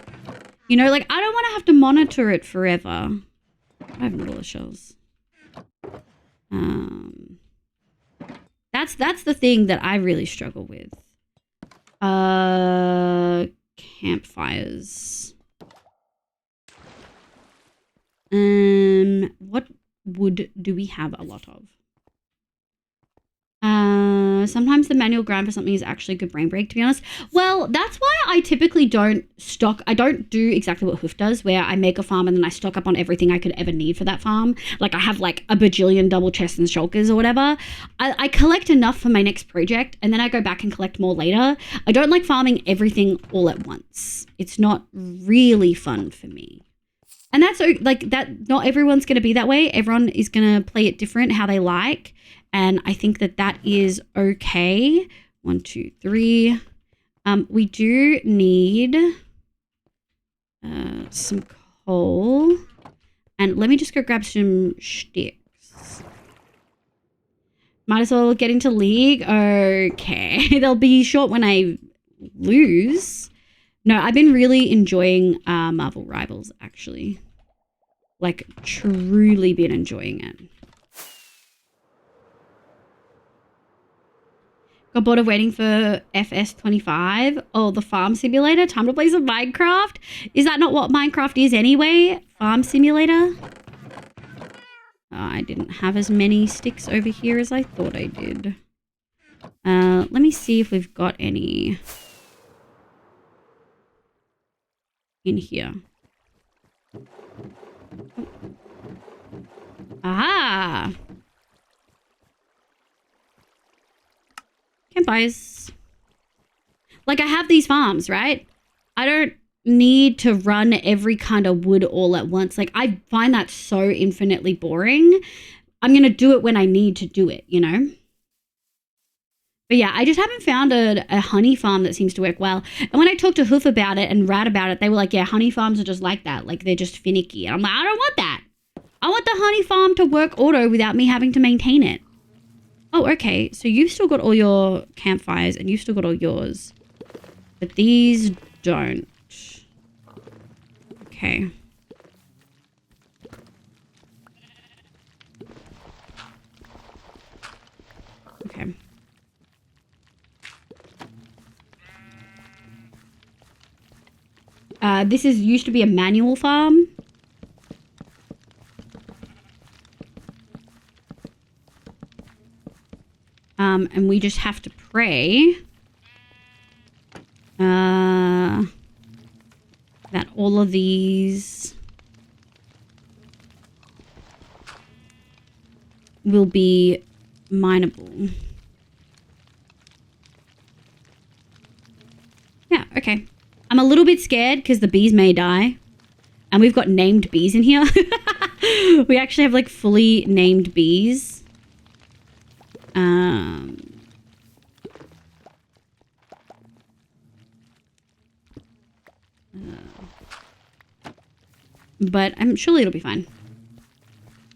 You know, like I don't want to have to monitor it forever. I have middle shells. That's the thing that I really struggle with. Campfires. What wood do we have a lot of? Sometimes the manual grind for something is actually a good brain break, to be honest. Well, that's why I typically don't do exactly what Hoof does, where I make a farm and then I stock up on everything I could ever need for that farm. Like I have like a bajillion double chests and shulkers or whatever. I collect enough for my next project and then I go back and collect more later. I don't like farming everything all at once. It's not really fun for me. And that's like that. Not everyone's going to be that way. Everyone is going to play it different, how they like. And I think that that is okay. 1, 2, 3. We do need some coal. And let me just go grab some sticks. Might as well get into League. Okay. They'll be short when I lose. No, I've been really enjoying Marvel Rivals, actually. Like, truly been enjoying it. Got bored of waiting for FS25. Oh, the farm simulator. Time to play some Minecraft. Is that not what Minecraft is anyway? Farm simulator? Oh, I didn't have as many sticks over here as I thought I did. Let me see if we've got any in here. Ah! Campfires. Like, I have these farms, right? I don't need to run every kind of wood all at once. Like, I find that so infinitely boring. I'm going to do it when I need to do it, you know? But yeah, I just haven't found a honey farm that seems to work well. And when I talked to Hoof about it and Rad about it, they were like, yeah, honey farms are just like that. Like, they're just finicky. And I'm like, I don't want that. I want the honey farm to work auto without me having to maintain it. Oh, okay. So you've still got all your campfires and you've still got all yours. But these don't. Okay. Okay. This used to be a manual farm. And we just have to pray that all of these will be mineable. Yeah, okay. I'm a little bit scared because the bees may die. And we've got named bees in here. We actually have like fully named bees. But I'm surely it'll be fine.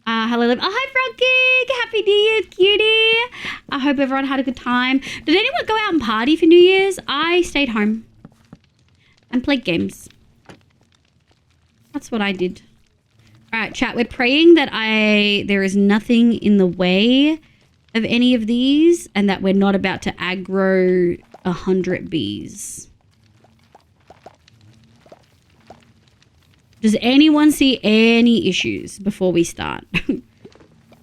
Hello, oh, hi, Froggy! Happy New Year, cutie! I hope everyone had a good time. Did anyone go out and party for New Year's? I stayed home and played games. That's what I did. All right, chat. We're praying that there is nothing in the way of any of these, and that we're not about to aggro 100 bees. Does anyone see any issues before we start?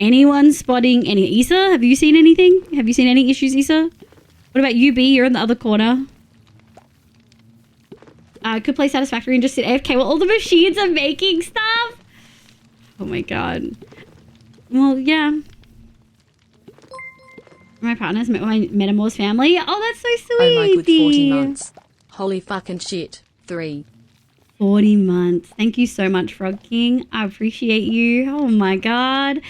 Anyone spotting any? Issa, have you seen anything? Have you seen any issues, Issa? What about you, B? You're in the other corner. Could play Satisfactory and just sit AFK while all the machines are making stuff? Oh my god. Well, yeah. My partner's met my Metamorph's family. Oh, that's so sweet. Oh my good 40 months. Holy fucking shit. 3. 40 months. Thank you so much, Frog King. I appreciate you. Oh my god.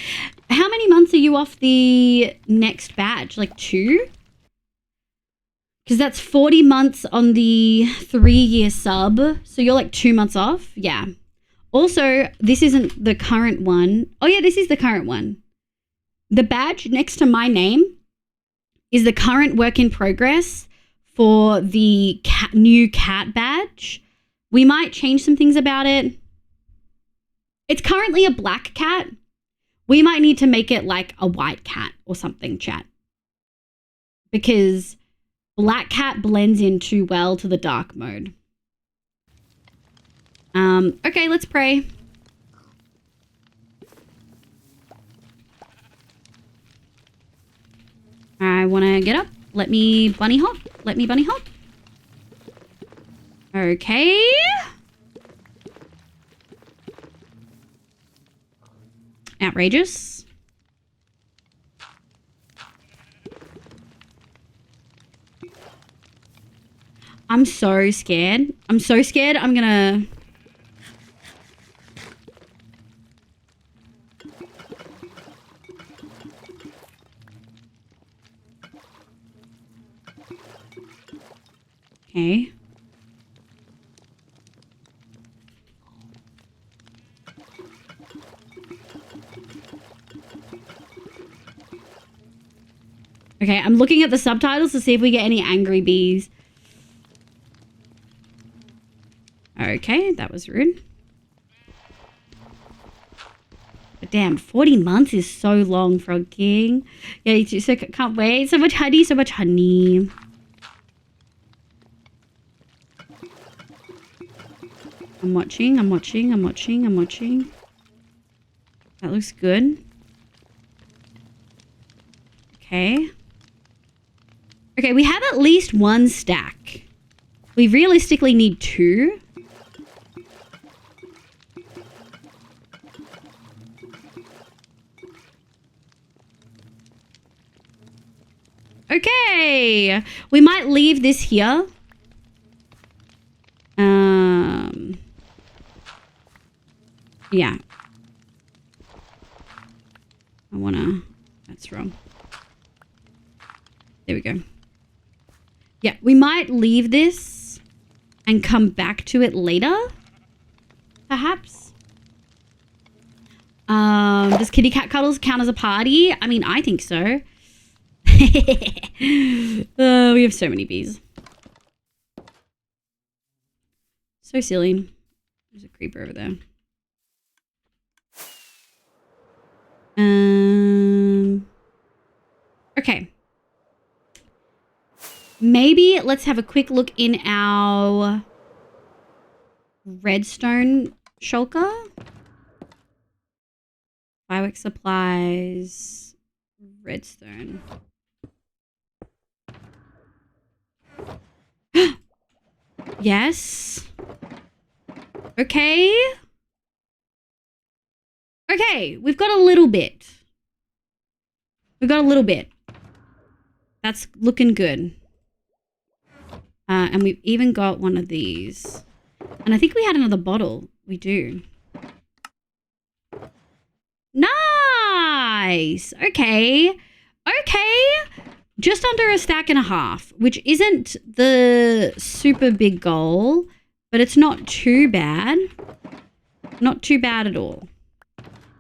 How many months are you off the next badge? Like 2? Because that's 40 months on the 3-year sub. So you're like 2 months off? Yeah. Also, this isn't the current one. Oh yeah, this is the current one. The badge next to my name is the current work in progress for the new cat badge. We might change some things about it. It's currently a black cat. We might need to make it like a white cat or something, chat. Because black cat blends in too well to the dark mode. Okay, let's pray. I want to get up. Let me bunny hop. Let me bunny hop. Okay. Outrageous. I'm so scared. I'm so scared. I'm gonna... Okay. Okay, I'm looking at the subtitles to see if we get any angry bees. Okay, that was rude. But damn, 40 months is so long for a king. Yeah, you too, so can't wait. So much honey, so much honey. I'm watching. That looks good. Okay. Okay, we have at least one stack. We realistically need 2. Okay. We might leave this here. Yeah. That's wrong. There we go. Yeah, we might leave this and come back to it later. Perhaps. Does kitty cat cuddles count as a party? I mean, I think so. We have so many bees. So silly. There's a creeper over there. Okay. Maybe let's have a quick look in our redstone shulker. Fireworks supplies. Redstone. Yes. Okay. Okay, we've got a little bit. That's looking good. And we've even got one of these. And I think we had another bottle. We do. Nice. Okay. Just under a stack and a half, which isn't the super big goal, but it's not too bad. Not too bad at all.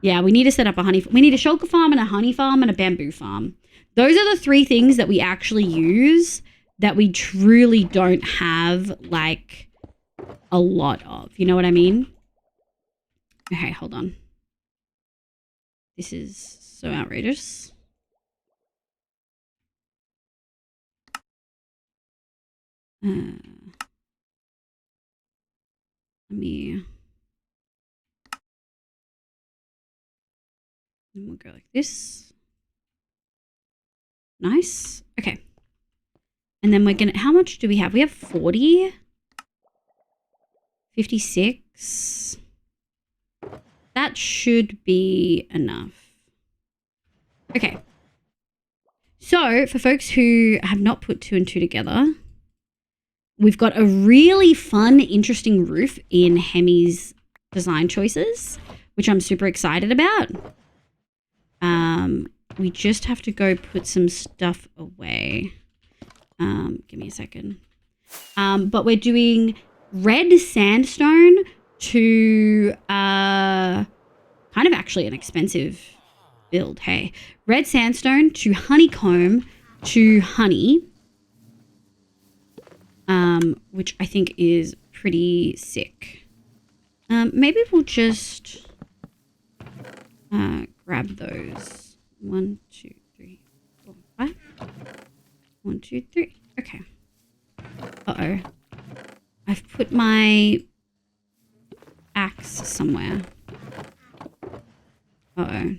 Yeah, we need to set up we need a shulker farm and a honey farm and a bamboo farm. Those are the 3 things that we actually use that we truly don't have, like, a lot of. You know what I mean? Okay, hold on. This is so outrageous. Let me... And we'll go like this. Nice. Okay. And then we're gonna... How much do we have? We have 40. 56. That should be enough. Okay. So, for folks who have not put 2 and 2 together, we've got a really fun, interesting roof in Hemi's design choices, which I'm super excited about. We just have to go put some stuff away. Give me a second. But we're doing red sandstone to kind of actually an expensive build, hey. Red sandstone to honeycomb to honey, which I think is pretty sick. Maybe we'll just grab those. 1, 2, 3, 4, 5. 1, 2, 3. Okay. Uh-oh. I've put my axe somewhere. Uh-oh.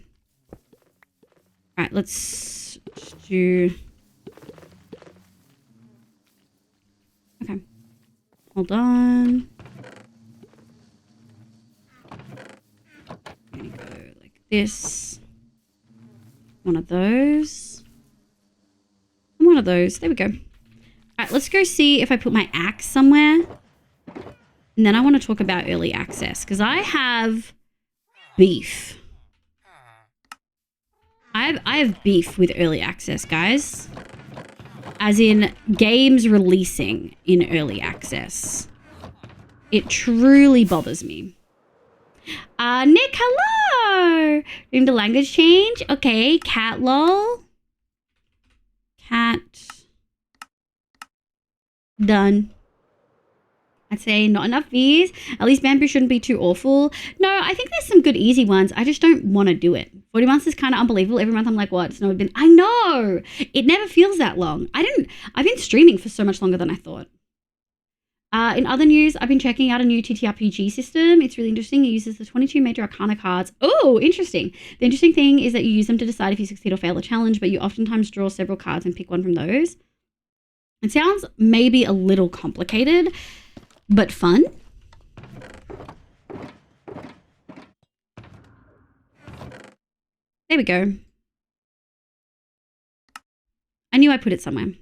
Alright, let's do... Okay. Hold on. I'm gonna go like this. One of those. And one of those. There we go. Alright, let's go see if I put my axe somewhere. And then I want to talk about early access, because I have beef. I have beef with early access, guys. as in games releasing in early access. It truly bothers me. Nick, hello! Doing the language change. Okay, cat lol. Cat. Done. I'd say not enough V's. At least bamboo shouldn't be too awful. No, I think there's some good easy ones. I just don't want to do it. 40 months is kind of unbelievable. Every month I'm like, what? It's never been. I know. It never feels that long. I've been streaming for so much longer than I thought. In other news, I've been checking out a new TTRPG system. It's really interesting. It uses the 22 major arcana cards. Oh, interesting. The interesting thing is that you use them to decide if you succeed or fail a challenge, but you oftentimes draw several cards and pick one from those. It sounds maybe a little complicated, but fun. There we go. I knew I put it somewhere.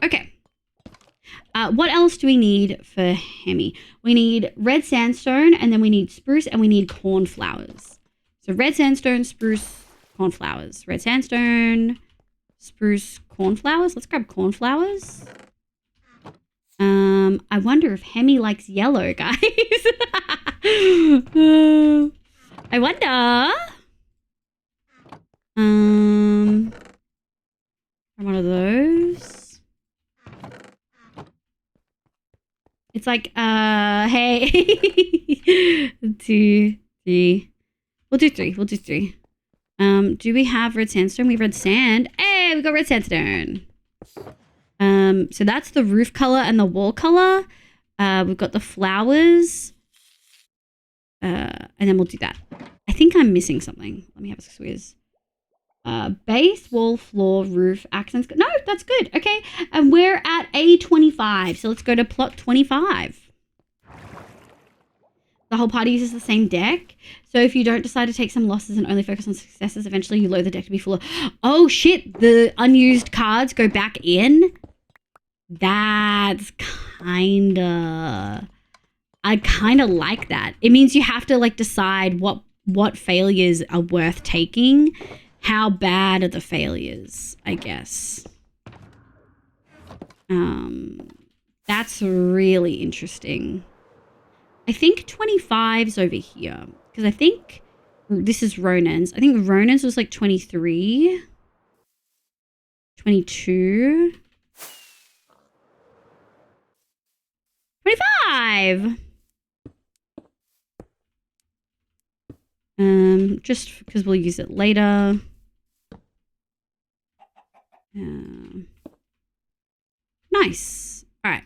Okay. What else do we need for Hemi? We need red sandstone, and then we need spruce, and we need cornflowers. So red sandstone, spruce, cornflowers. Red sandstone, spruce, cornflowers. Let's grab cornflowers. I wonder if Hemi likes yellow, guys. I wonder. One of those. It's like, hey. 2, 3. We'll do 3. We'll do 3. Do we have red sandstone? We have red sand. Hey, we got red sandstone. So that's the roof color and the wall color. We've got the flowers. And then we'll do that. I think I'm missing something. Let me have a squeeze. Base, wall, floor, roof, accents. No, that's good. Okay. And we're at A25. So let's go to plot 25. The whole party uses the same deck. So if you don't decide to take some losses and only focus on successes, eventually you load the deck to be full of... Oh, shit. The unused cards go back in. That's kinda... I kind of like that. It means you have to like decide what failures are worth taking. How bad are the failures, I guess. That's really interesting. I think 25's over here. Because I think this is Ronan's. I think Ronan's was like 23. 22. 25! Just because we'll use it later. Nice. All right.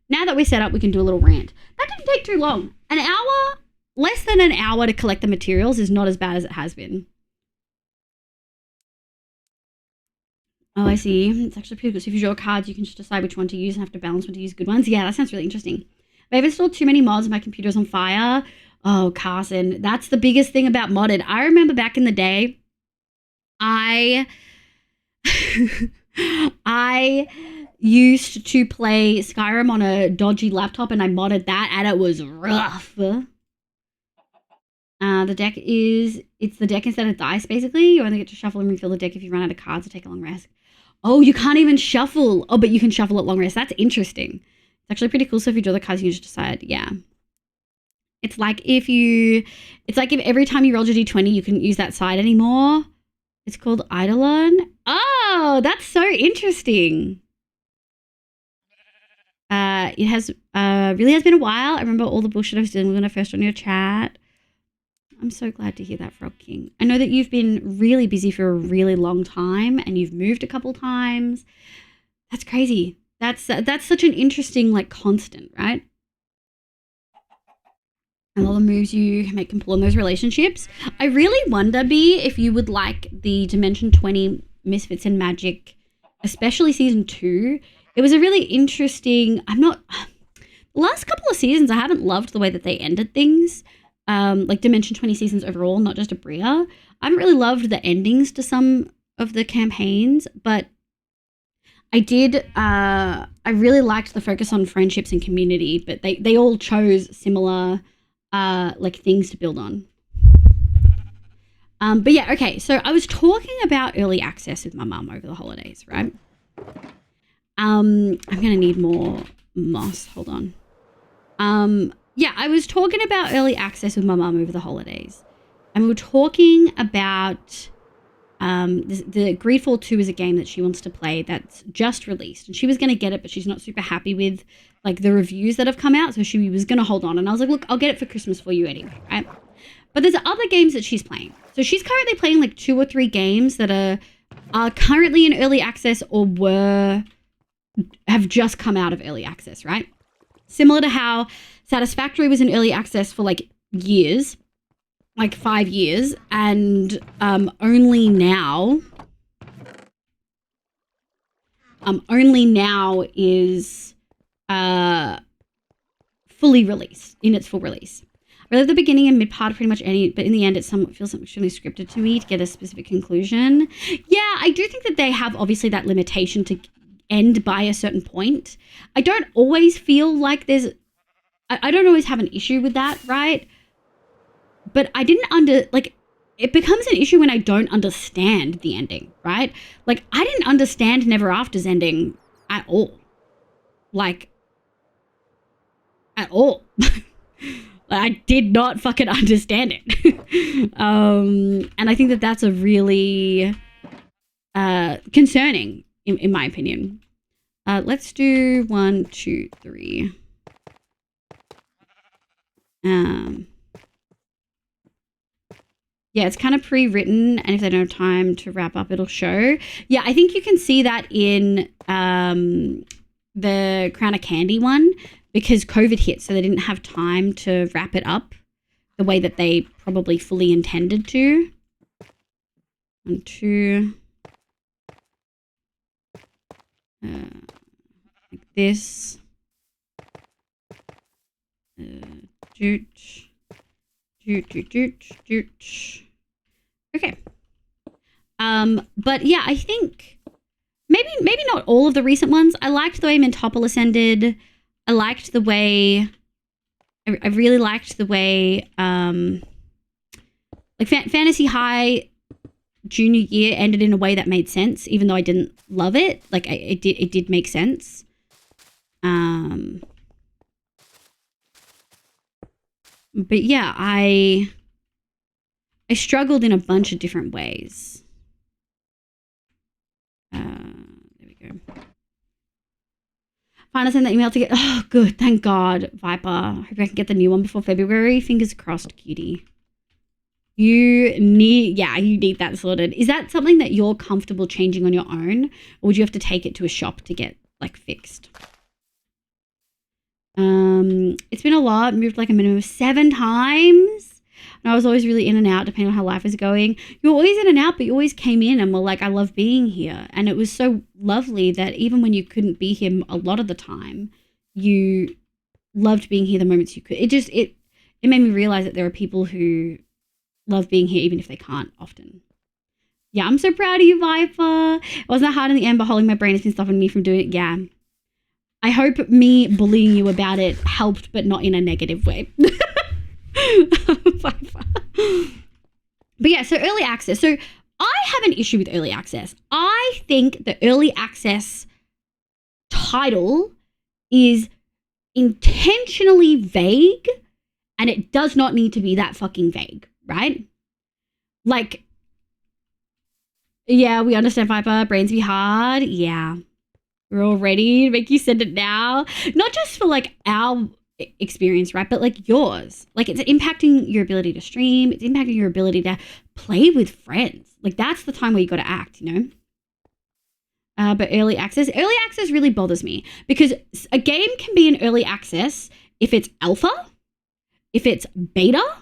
Now that we're set up, we can do a little rant. That didn't take too long. An hour, less than an hour to collect the materials is not as bad as it has been. Oh, I see. It's actually pretty good. So if you draw cards, you can just decide which one to use and have to balance when to use good ones. Yeah, that sounds really interesting. I've installed too many mods and my computer's on fire. Oh, Carson, that's the biggest thing about modded. I remember back in the day, I used to play Skyrim on a dodgy laptop and I modded that and it was rough. The deck it's the deck instead of dice, basically. You only get to shuffle and refill the deck if you run out of cards or take a long rest. Oh, you can't even shuffle. Oh, but you can shuffle at long rest. That's interesting. It's actually pretty cool. So if you draw the cards, you can just decide, yeah. It's like if every time you roll your d20, you couldn't use that side anymore. It's called Eidolon. Oh, that's so interesting. It has really has been a while. I remember all the bullshit I was doing when I first joined your chat. I'm so glad to hear that, Frog King. I know that you've been really busy for a really long time and you've moved a couple times. That's crazy. That's such an interesting like constant, right? And all the moves you make can pull in those relationships. I really wonder, B, if you would like the Dimension 20 Misfits and Magic, especially season 2. It was a really interesting... The last couple of seasons, I haven't loved the way that they ended things. Like Dimension 20 seasons overall, not just Abria. I haven't really loved the endings to some of the campaigns, but I did... I really liked the focus on friendships and community, but they all chose similar... like things to build on. But yeah, okay. So I was talking about early access with my mum over the holidays, right? I'm gonna need more moss. Hold on. Yeah, I was talking about early access with my mum over the holidays, and we were talking about the Greedfall 2 is a game that she wants to play that's just released, and she was gonna get it, but she's not super happy with like the reviews that have come out, so she was gonna hold on. And I was like, look, I'll get it for Christmas for you anyway, right? But there's other games that she's playing. So she's currently playing like 2 or 3 games that are currently in early access or have just come out of early access, right? Similar to how Satisfactory was in early access for like years, like 5 years, and only now is fully released, in its full release. I love the beginning and mid part of pretty much any, but in the end, it feels extremely scripted to me to get a specific conclusion. Yeah, I do think that they have obviously that limitation to end by a certain point. I don't always feel like I don't always have an issue with that, right? But I didn't it becomes an issue when I don't understand the ending, right? Like, I didn't understand Never After's ending at all. Like, at all. I did not fucking understand it. And I think that that's a really concerning, in my opinion. Let's do 1, 2, 3. Yeah, it's kind of pre-written, and if they don't have time to wrap up, it'll show. Yeah, I think you can see that in the Crown of Candy one, because COVID hit, so they didn't have time to wrap it up the way that they probably fully intended to. 1, 2. Like this. Doot. Okay. But yeah, I think maybe not all of the recent ones. I liked the way Mintopolis ended. I liked the way I really liked the way like Fantasy High junior year ended in a way that made sense, even though I didn't love it. Like it did make sense. But yeah, I struggled in a bunch of different ways. There we go. Finally sent that email to get. Oh, good. Thank God, Viper. Hope I can get the new one before February. Fingers crossed, cutie. You need that sorted. Is that something that you're comfortable changing on your own, or would you have to take it to a shop to get like fixed? It's been a lot. Moved like a minimum of 7 times. And I was always really in and out depending on how life was going. You were always in and out, but you always came in and were like, I love being here. And it was so lovely that even when you couldn't be here a lot of the time, you loved being here the moments you could. It made me realize that there are people who love being here even if they can't often. Yeah, I'm so proud of you, Viper. It wasn't that hard in the end, but holding my brain has been stopping me from doing it. Yeah. I hope me bullying you about it helped, but not in a negative way. But yeah, so early access. So I have an issue with early access. I think the early access title is intentionally vague, and it does not need to be that fucking vague, right? Like, yeah, we understand, Viper. Brains be hard. Yeah. We're all ready to make you send it now. Not just for like our experience, right? But like yours. Like it's impacting your ability to stream. It's impacting your ability to play with friends. Like that's the time where you got to act, you know? But early access really bothers me because a game can be in early access if it's alpha, if it's beta,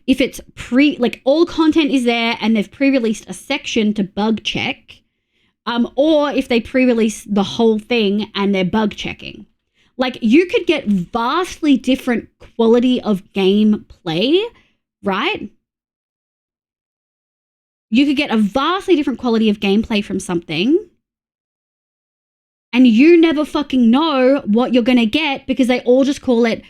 if it's like all content is there and they've pre-released a section to bug check. Or if they pre-release the whole thing and they're bug checking. Like you could get vastly different quality of gameplay, right? You could get a vastly different quality of gameplay from something and you never fucking know what you're going to get because they all just call it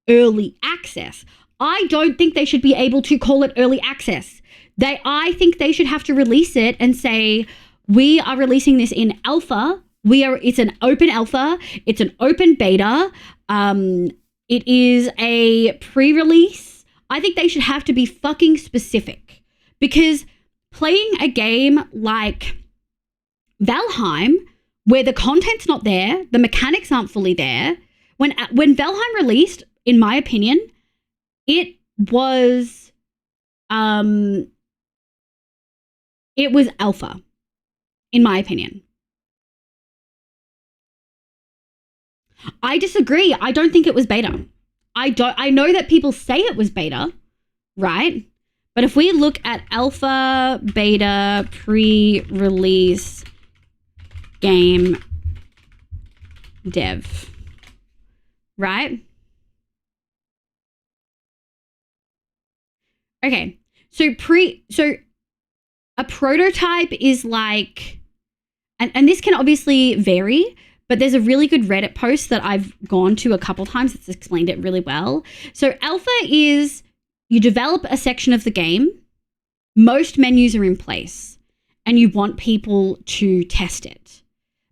early access. I don't think they should be able to call it early access. I think they should have to release it and say, we are releasing this in alpha. It's an open alpha. It's an open beta. It is a pre-release. I think they should have to be fucking specific, because playing a game like Valheim, where the content's not there, the mechanics aren't fully there. When Valheim released, in my opinion, it was alpha, in my opinion. I disagree. I don't think it was beta. I know that people say it was beta, right? But if we look at alpha, beta, pre-release game dev, right? Okay. So a prototype is like, and this can obviously vary, but there's a really good Reddit post that I've gone to a couple times that's explained it really well. So alpha is, you develop a section of the game, most menus are in place, and you want people to test it.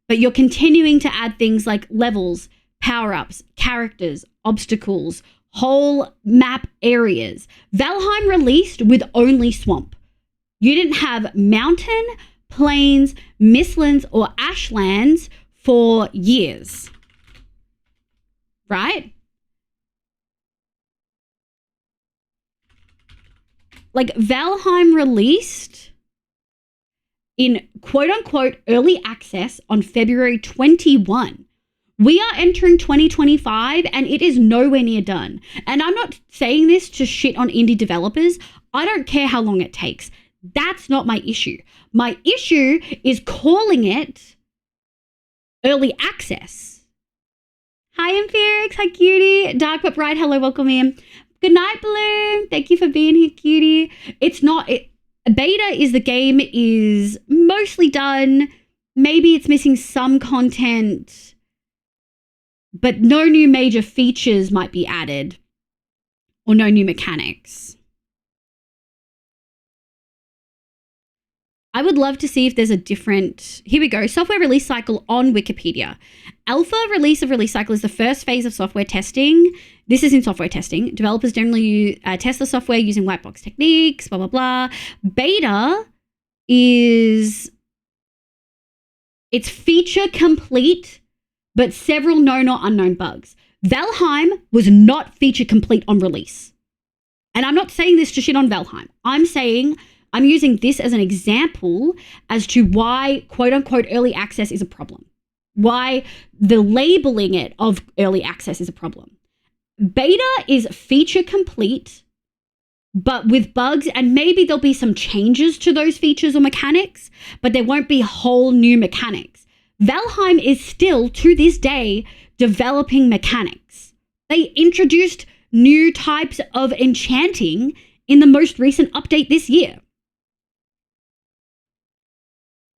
But you're continuing to add things like levels, power-ups, characters, obstacles, whole map areas. Valheim released with only swamp. You didn't have mountain, plains, mistlands, or ashlands for years, right? Like, Valheim released in quote-unquote early access on February 21. We are entering 2025 and it is nowhere near done. And I'm not saying this to shit on indie developers. I don't care how long it takes. That's not my issue. My issue is calling it early access. Hi, Empirix. Hi, cutie. Dark but bright. Hello, welcome in. Good night, Bloom. Thank you for being here, cutie. Beta is the game is mostly done. Maybe it's missing some content, but no new major features might be added or no new mechanics. I would love to see if there's a different, here we go, software release cycle on Wikipedia. Alpha release of release cycle is the first phase of software testing. This is in software testing. Developers generally test the software using white box techniques, blah, blah, blah. Beta is, it's feature complete, but several known or unknown bugs. Valheim was not feature complete on release. And I'm not saying this to shit on Valheim. I'm using this as an example as to why quote unquote early access is a problem. Why the labeling it of early access is a problem. Beta is feature complete, but with bugs, and maybe there'll be some changes to those features or mechanics, but there won't be whole new mechanics. Valheim is still, to this day, developing mechanics. They introduced new types of enchanting in the most recent update this year.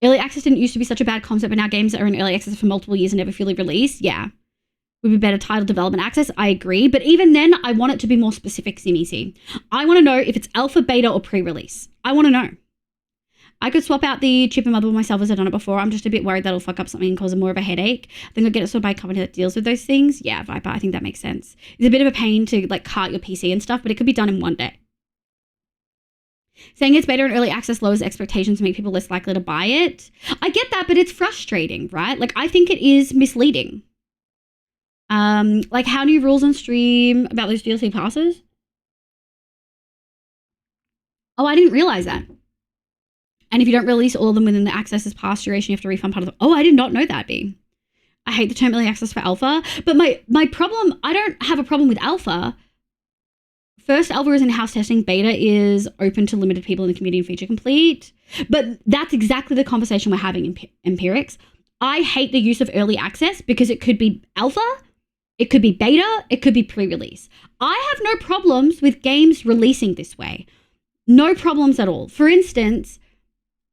Early access didn't used to be such a bad concept, but now games that are in early access for multiple years and never fully released, yeah, would be better title development access. I agree, but even then, I want it to be more specific, CMEC. I want to know if it's alpha, beta, or pre-release. I want to know. I could swap out the chip and motherboard myself as I've done it before. I'm just a bit worried that'll fuck up something and cause more of a headache. I think I'll get it sorted by a company that deals with those things. Yeah, Viper, I think that makes sense. It's a bit of a pain to like cart your PC and stuff, but it could be done in one day. Saying it's better in early access lowers expectations to make people less likely to buy it. I get that, but it's frustrating, right? Like, I think it is misleading. Like, how new rules on stream about those DLC passes? Oh, I didn't realize that. And if you don't release all of them within the access's pass duration, you have to refund part of the... Oh, I did not know that, B. I hate the term early access for alpha. But my problem... I don't have a problem with alpha. First, alpha is in-house testing. Beta is open to limited people in the community and feature complete. But that's exactly the conversation we're having in Empirix. I hate the use of early access because it could be alpha, it could be beta, it could be pre-release. I have no problems with games releasing this way. No problems at all. For instance,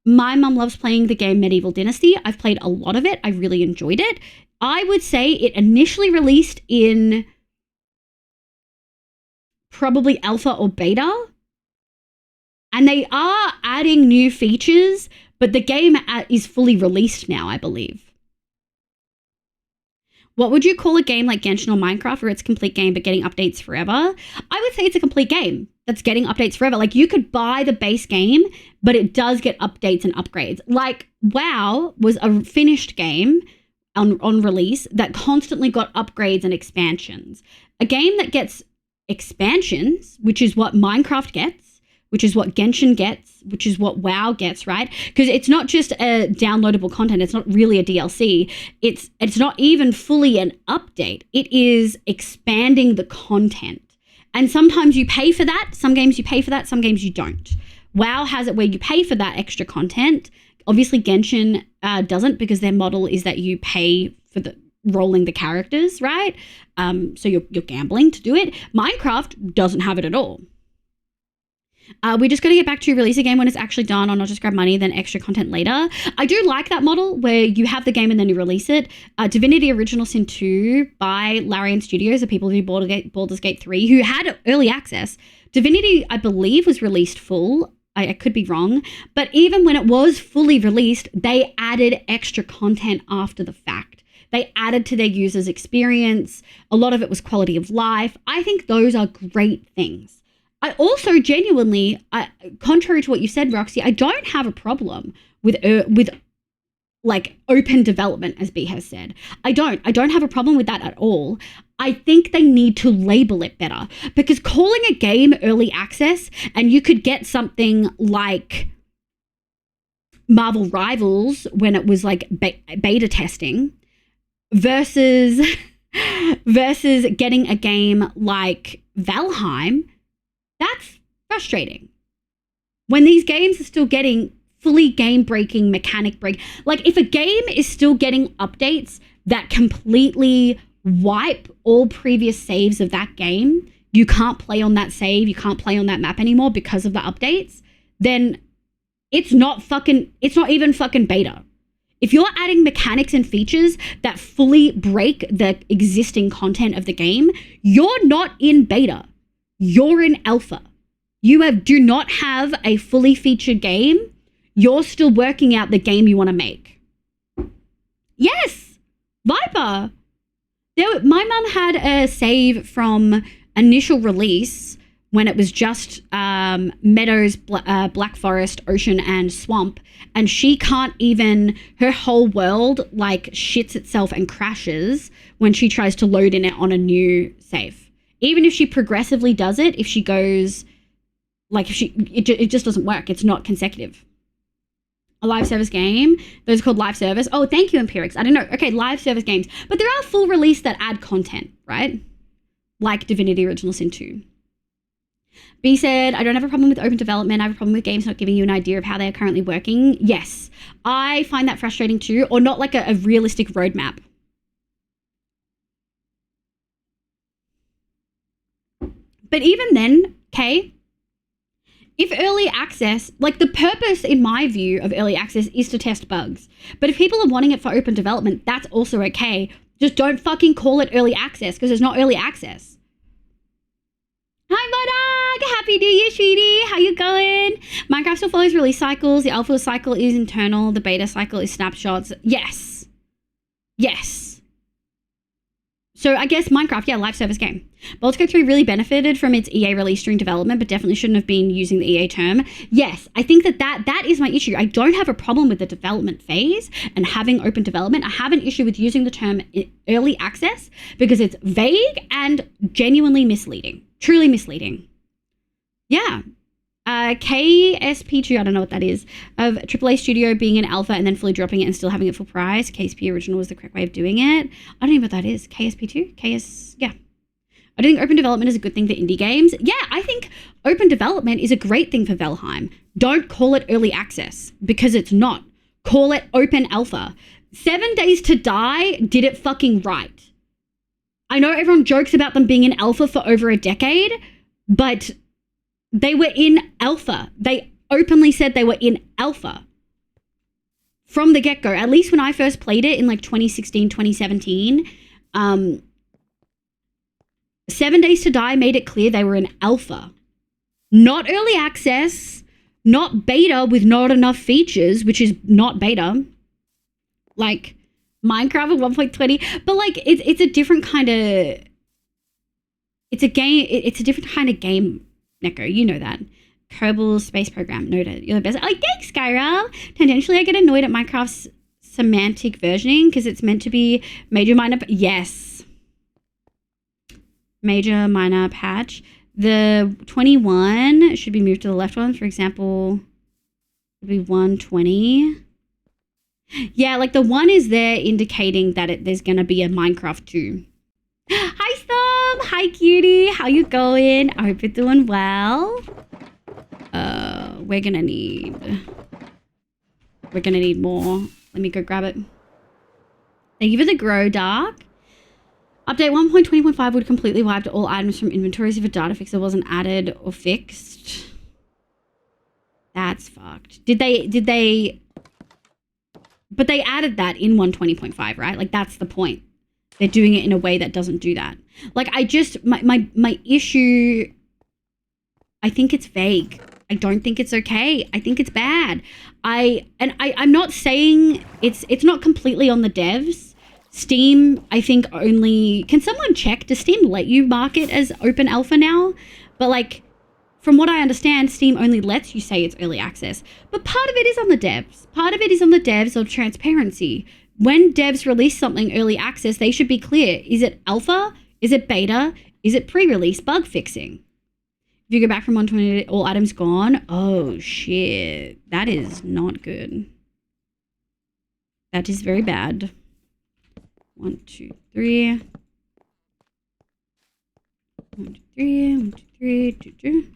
my mum loves playing the game Medieval Dynasty. I've played a lot of it. I really enjoyed it. I would say it initially released in probably alpha or beta. And they are adding new features, but the game is fully released now, I believe. What would you call a game like Genshin or Minecraft where it's a complete game but getting updates forever? I would say it's a complete game that's getting updates forever. Like, you could buy the base game, but it does get updates and upgrades. Like, WoW was a finished game on release that constantly got upgrades and expansions. A game that gets expansions, which is what Minecraft gets, which is what Genshin gets, which is what WoW gets, right? Because it's not just a downloadable content. It's not really a DLC. It's not even fully an update. It is expanding the content. And sometimes you pay for that. Some games you pay for that. Some games you don't. WoW has it where you pay for that extra content. Obviously, Genshin doesn't, because their model is that you pay for the rolling the characters, right? So you're gambling to do it. Minecraft doesn't have it at all. We just got to get back to release a game when it's actually done, or not just grab money, then extra content later. I do like that model where you have the game and then you release it. Divinity Original Sin 2 by Larian Studios, the people who do Baldur's Gate 3, who had early access. Divinity, I believe, was released full. I could be wrong. But even when it was fully released, they added extra content after the fact. They added to their users' experience. A lot of it was quality of life. I think those are great things. I also genuinely, contrary to what you said, Roxy, I don't have a problem with like open development, as B has said. I don't have a problem with that at all. I think they need to label it better, because calling a game early access, and you could get something like Marvel Rivals when it was like beta testing versus getting a game like Valheim. That's frustrating. When these games are still getting fully game-breaking, mechanic break. Like, if a game is still getting updates that completely wipe all previous saves of that game, you can't play on that save, you can't play on that map anymore because of the updates, then it's not even fucking beta. If you're adding mechanics and features that fully break the existing content of the game, you're not in beta. You're in alpha. You do not have a fully featured game. You're still working out the game you want to make. Yes, Viper. My mum had a save from initial release when it was just meadows, black forest, ocean, and swamp. And she can't even, her whole world like shits itself and crashes when she tries to load in it on a new save. Even if she progressively does it, if she goes, like, it just doesn't work. It's not consecutive. A live service game. Those are called live service. Oh, thank you, Empirix. I don't know. Okay, live service games. But there are full release that add content, right? Like Divinity Original Sin 2. B said, I don't have a problem with open development. I have a problem with games not giving you an idea of how they are currently working. Yes, I find that frustrating too. Or not like a realistic roadmap. But even then, okay, if early access, like the purpose in my view of early access is to test bugs. But if people are wanting it for open development, that's also okay. Just don't fucking call it early access, because it's not early access. Hi, Modag! Happy New Year, sweetie! How you going? Minecraft still follows release cycles. The alpha cycle is internal. The beta cycle is snapshots. Yes. Yes. So I guess Minecraft, yeah, live service game. Baldur's Gate 3 really benefited from its EA release during development, but definitely shouldn't have been using the EA term. Yes, I think that is my issue. I don't have a problem with the development phase and having open development. I have an issue with using the term early access because it's vague and genuinely misleading. Truly misleading. Yeah. KSP2, I don't know what that is, of AAA Studio being an alpha and then fully dropping it and still having it full price. KSP Original was the correct way of doing it. I don't know what that is. KSP2? Yeah. I don't think open development is a good thing for indie games. Yeah, I think open development is a great thing for Valheim. Don't call it early access, because it's not. Call it open alpha. 7 Days to Die did it fucking right. I know everyone jokes about them being in alpha for over a decade, but they were in alpha. They openly said they were in alpha from the get-go. At least when I first played it in like 2016, 2017, 7 Days to Die made it clear they were in alpha. Not early access, not beta with not enough features, which is not beta. Like Minecraft at 1.20, but like it's a different kind of, it's a game, it's a different kind of game, Neko, you know that. Kerbal Space Program, noted. You're the best. Oh, thanks, Skyra. Tangentially, I get annoyed at Minecraft's semantic versioning because it's meant to be major, minor, yes. Major, minor, patch. The 21 should be moved to the left one. For example, it would be 120. Yeah, like the 1 is there indicating that there's going to be a Minecraft 2. Hi, Storm. Hi, cutie. How you going? I hope you're doing well. We're going to need more. Let me go grab it. Thank you for the grow, Dark. Update 1.20.5 would completely wipe all items from inventories if a data fixer wasn't added or fixed. That's fucked. But they added that in 120.5, right? Like that's the point. They're doing it in a way that doesn't do that. Like my issue, I think it's vague. I don't think it's okay. I think it's bad. I'm not saying it's not completely on the devs. Steam, I think only, can someone check, does Steam let you mark it as open alpha now? But like, from what I understand, Steam only lets you say it's early access. But part of it is on the devs. Part of it is on the devs of transparency. When devs release something early access, they should be clear. Is it alpha? Is it beta? Is it pre-release bug fixing? If you go back from 120, all items gone. Oh, shit. That is not good. That is very bad. 1, 2, 3. 1, 2, 3. 1, 2, 3. 2, 2.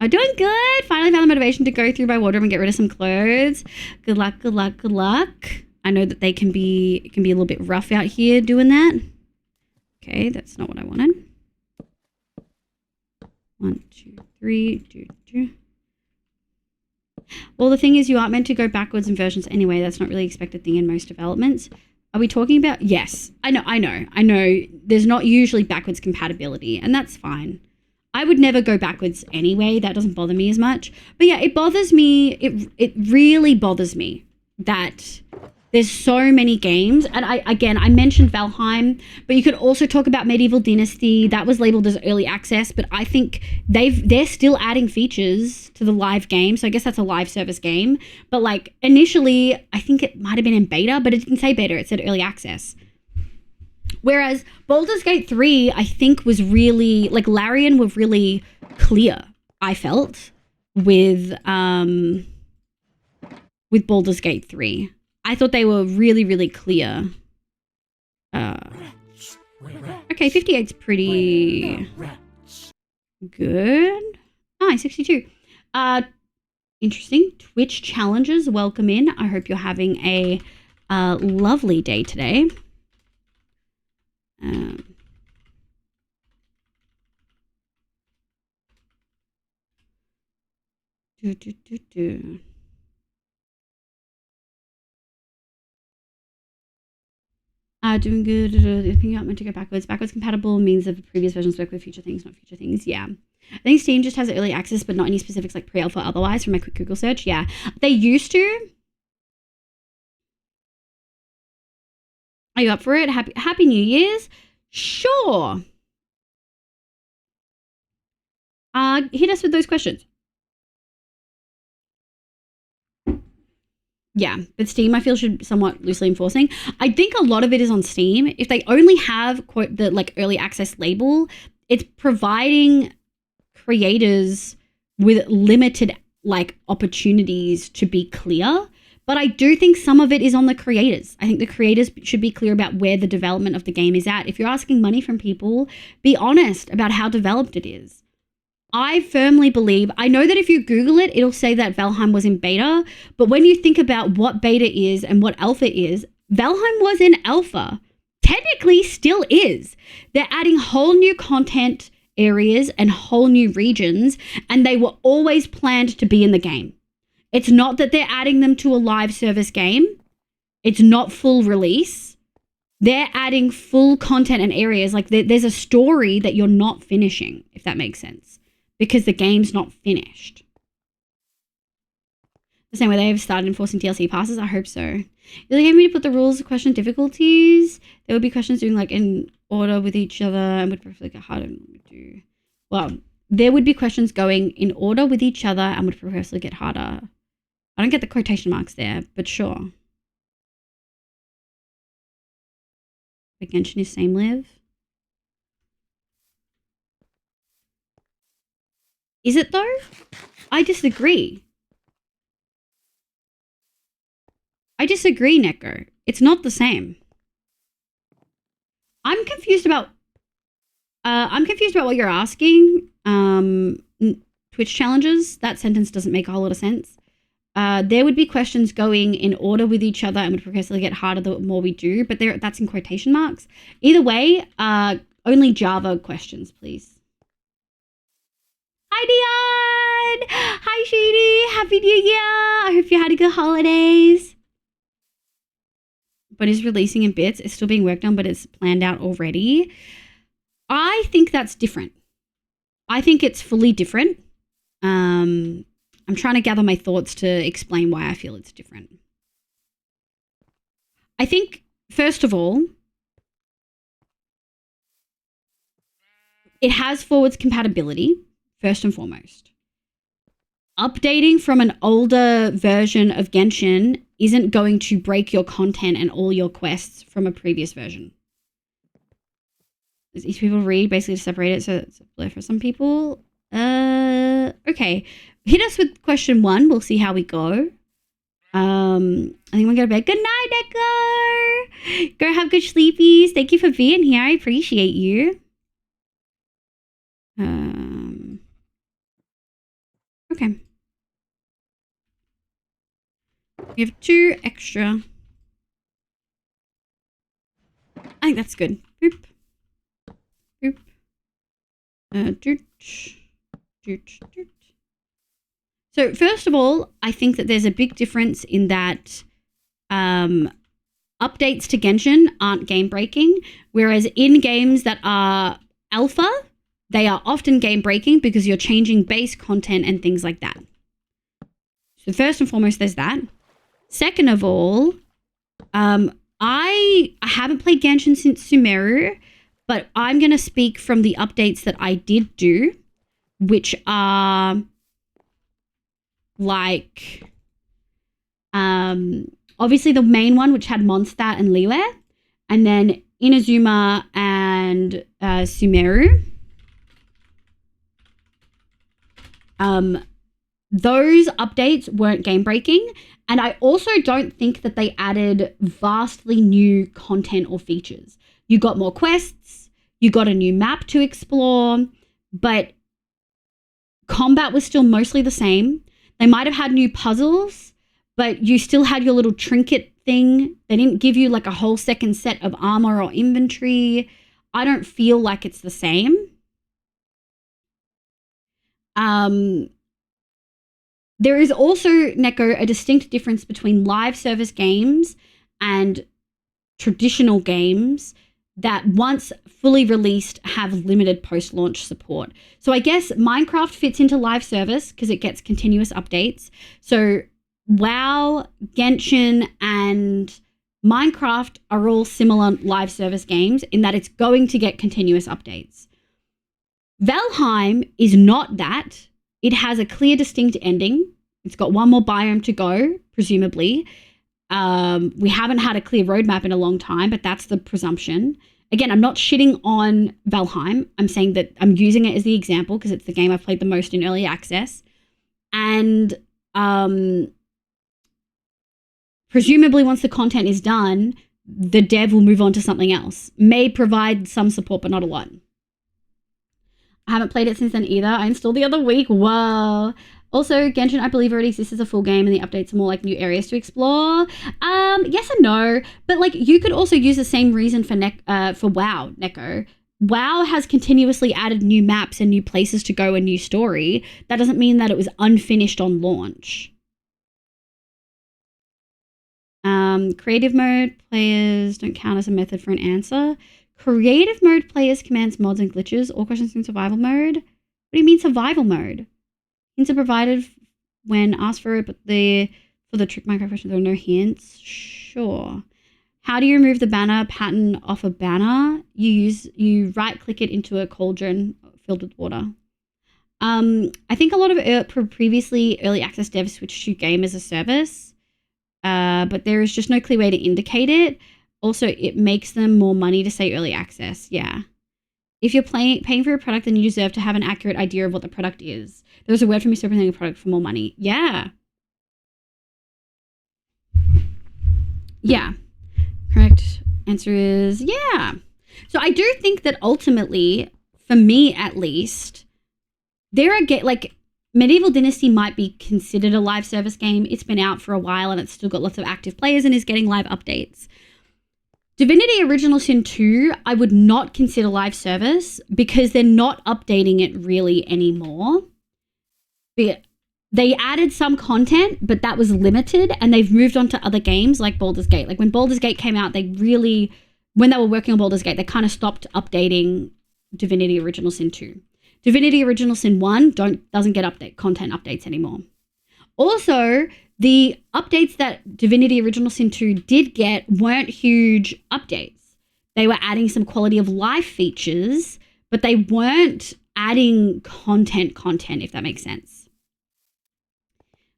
I'm doing good. Finally found the motivation to go through my wardrobe and get rid of some clothes. Good luck, good luck, good luck. I know that it can be a little bit rough out here doing that. Okay, that's not what I wanted. 1, 2, 3. 2, 2. Well, the thing is, you aren't meant to go backwards in versions anyway. That's not really expected thing in most developments. Are we talking about? Yes, I know. There's not usually backwards compatibility, and that's fine. I would never go backwards anyway. That doesn't bother me as much. But yeah, it bothers me. It really bothers me that there's so many games. And I mentioned Valheim, but you could also talk about Medieval Dynasty. That was labeled as early access, but I think they're still adding features to the live game. So I guess that's a live service game. But like initially, I think it might have been in beta, but it didn't say beta. It said early access. Whereas Baldur's Gate 3, I think was really, like Larian were really clear, I felt, with Baldur's Gate 3. I thought they were really, really clear. Okay, 58's pretty good. Nice, 62. Interesting. Twitch challenges, welcome in. I hope you're having a lovely day today. Doing good. I think I'm meant to go backwards. Backwards compatible means that the previous versions work with future things, not future things. Yeah. I think Steam just has early access, but not any specifics like pre-alpha otherwise from my quick Google search. Yeah. They used to. Are you up for it? Happy New Year's. Sure. Hit us with those questions. Yeah, but Steam, I feel, should somewhat loosely enforcing. I think a lot of it is on Steam. If they only have, quote, the like early access label, it's providing creators with limited like opportunities to be clear. But I do think some of it is on the creators. I think the creators should be clear about where the development of the game is at. If you're asking money from people, be honest about how developed it is. I firmly believe, I know that if you Google it, it'll say that Valheim was in beta, but when you think about what beta is and what alpha is, Valheim was in alpha. Technically still is. They're adding whole new content areas and whole new regions, and they were always planned to be in the game. It's not that they're adding them to a live service game. It's not full release. They're adding full content and areas. Like there's a story that you're not finishing, if that makes sense. Because the game's not finished. The same way they have started enforcing DLC passes? I hope so. They gave me to put the rules of question difficulties. There would be questions doing like in order with each other and would preferably get harder than we do. Well, there would be questions going in order with each other and would progressively get harder. I don't get the quotation marks there, but sure. But Genshin is same live. Is it though? I disagree. Neko. It's not the same. I'm confused about what you're asking. Twitch challenges. That sentence doesn't make a whole lot of sense. There would be questions going in order with each other and would progressively get harder the more we do, but that's in quotation marks. Either way, only Java questions, please. Hi, Dion! Hi, Shady! Happy New Year! I hope you had a good holidays. But is releasing in bits. It's still being worked on, but it's planned out already. I think that's different. I think it's fully different. I'm trying to gather my thoughts to explain why I feel it's different. I think, first of all, it has forwards compatibility, first and foremost. Updating from an older version of Genshin isn't going to break your content and all your quests from a previous version. Each people read basically to separate it so it's a blur for some people. Okay. Hit us with question 1. We'll see how we go. I think we'll go to bed. Good night, Echo. Go have good sleepies. Thank you for being here. I appreciate you. Okay. We have 2 extra. I think that's good. Boop. Boop. Doot. Doot. Doot. So first of all, I think that there's a big difference in that updates to Genshin aren't game breaking, whereas in games that are alpha, they are often game breaking because you're changing base content and things like that. So first and foremost, there's that. Second of all, I haven't played Genshin since Sumeru, but I'm going to speak from the updates that I did do, which are like, obviously the main one, which had Mondstadt and Liyue, and then Inazuma and Sumeru. Those updates weren't game breaking, and I also don't think that they added vastly new content or features. You got more quests, you got a new map to explore, but combat was still mostly the same. They might have had new puzzles, but you still had your little trinket thing. They didn't give you like a whole second set of armor or inventory. I don't feel like it's the same. There is also, Neko, a distinct difference between live service games and traditional games that once fully released have limited post-launch support. So I guess Minecraft fits into live service because it gets continuous updates. So WoW, Genshin, and Minecraft are all similar live service games in that it's going to get continuous updates. Valheim is not that. It has a clear, distinct ending. It's got one more biome to go, presumably. We haven't had a clear roadmap in a long time, but that's the presumption. Again, I'm not shitting on Valheim. I'm saying that I'm using it as the example because it's the game I've played the most in early access. And presumably once the content is done, the dev will move on to something else. May provide some support, but not a lot. I haven't played it since then either. I installed the other week. Whoa. Also, Genshin, I believe, already exists as a full game and the updates are more like new areas to explore. Yes and no. But like you could also use the same reason for WoW, Neko. WoW has continuously added new maps and new places to go and new story. That doesn't mean that it was unfinished on launch. Creative mode players don't count as a method for an answer. Creative mode players commands mods and glitches. All questions in survival mode. What do you mean survival mode? Hints are provided when asked for it, but the For the trick Minecraft question, there are no hints. Sure. How do you remove the banner pattern off a banner? You right click it into a cauldron filled with water. I think a lot of previously early access devs switched to game as a service, but there is just no clear way to indicate it. Also, it makes them more money to say early access. Yeah. If you're paying for a product, then you deserve to have an accurate idea of what the product is. There's a word for misrepresenting a product for more money. Yeah. Yeah. Correct answer is yeah. So I do think that ultimately, for me at least, there are like Medieval Dynasty might be considered a live service game. It's been out for a while and it's still got lots of active players and is getting live updates. Divinity Original Sin 2, I would not consider live service because they're not updating it really anymore. They added some content, but that was limited, and they've moved on to other games like Baldur's Gate. Like when Baldur's Gate came out, when they were working on Baldur's Gate, they kind of stopped updating Divinity Original Sin 2. Divinity Original Sin 1 doesn't get content updates anymore. Also, the updates that Divinity Original Sin 2 did get weren't huge updates. They were adding some quality of life features, but they weren't adding content, if that makes sense.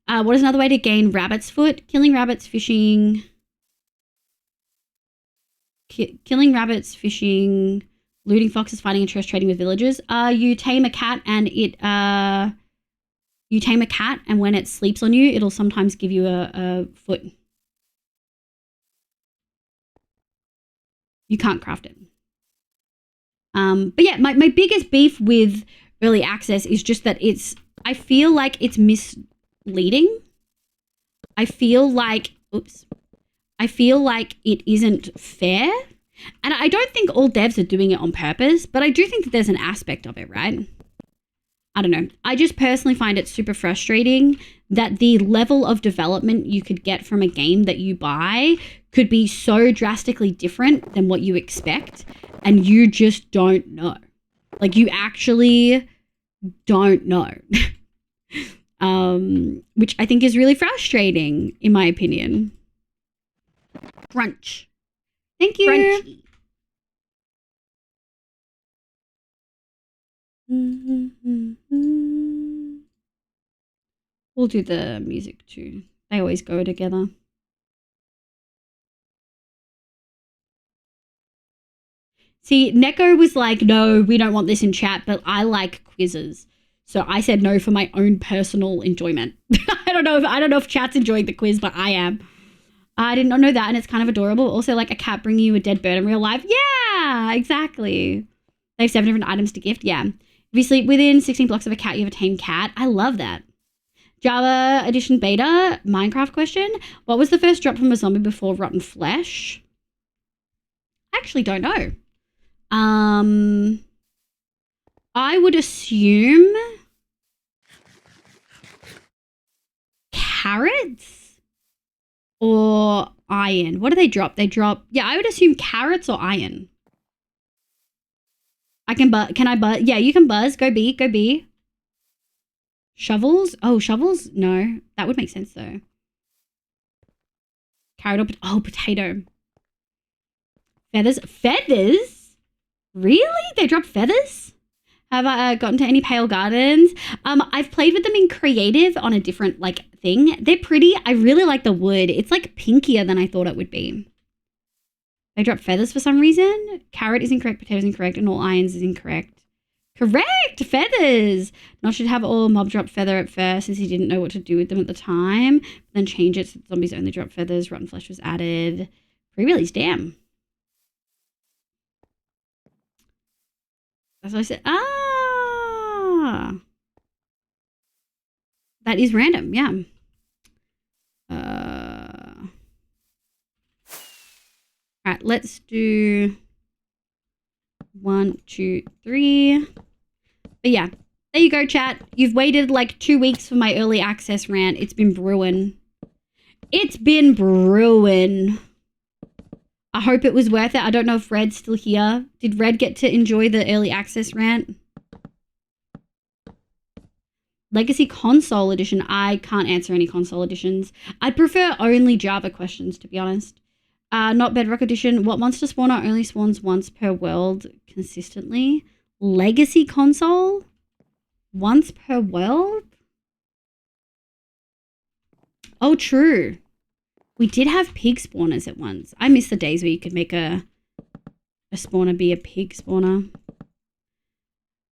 What is another way to gain rabbit's foot? Killing rabbits, fishing, looting foxes, finding interest, trading with villagers. You tame a cat and when it sleeps on you, it'll sometimes give you a foot. You can't craft it. But yeah, my biggest beef with early access is just that I feel like it's misleading. I feel like it isn't fair. And I don't think all devs are doing it on purpose, but I do think that there's an aspect of it, right? I don't know. I just personally find it super frustrating that the level of development you could get from a game that you buy could be so drastically different than what you expect, and you just don't know. Like, you actually don't know. Which I think is really frustrating, in my opinion. Crunch. Thank you. Crunchy. We'll do the music too. They always go together. See, Neko was like, no, we don't want this in chat, but I like quizzes. So I said no for my own personal enjoyment. I don't know if chat's enjoying the quiz, but I am. I did not know that, and it's kind of adorable. Also, like a cat bringing you a dead bird in real life. Yeah, exactly. They have 7 different items to gift. Yeah. If you sleep within 16 blocks of a cat, you have a tame cat. I love that. Java Edition Beta, Minecraft question. What was the first drop from a zombie before rotten flesh? I actually don't know. I would assume carrots or iron. What do they drop? Yeah, I would assume carrots or iron. Can I buzz? Yeah, you can buzz. Go B. Shovels? Oh, shovels? No. That would make sense though. Carrot or potato. Feathers? Really? They drop feathers? Have I gotten to any Pale Gardens? I've played with them in creative on a different thing. They're pretty. I really like the wood. It's pinkier than I thought it would be. They drop feathers for some reason. Carrot is incorrect, potato is incorrect, and all irons is incorrect. Correct! Feathers! Not should have all mob drop feather at first since he didn't know what to do with them at the time. Then change it so zombies only drop feathers. Rotten flesh was added. Pre-release, damn. That's what I said. That is random, yeah. Alright, let's do 1, 2, 3. But yeah, there you go, chat. You've waited 2 weeks for my early access rant. It's been brewing. I hope it was worth it. I don't know if Red's still here. Did Red get to enjoy the early access rant? Legacy Console Edition. I can't answer any console editions. I'd prefer only Java questions, to be honest. Not Bedrock Edition. What monster spawner only spawns once per world consistently? Legacy Console? Once per world? Oh, true. We did have pig spawners at once. I miss the days where you could make a spawner be a pig spawner.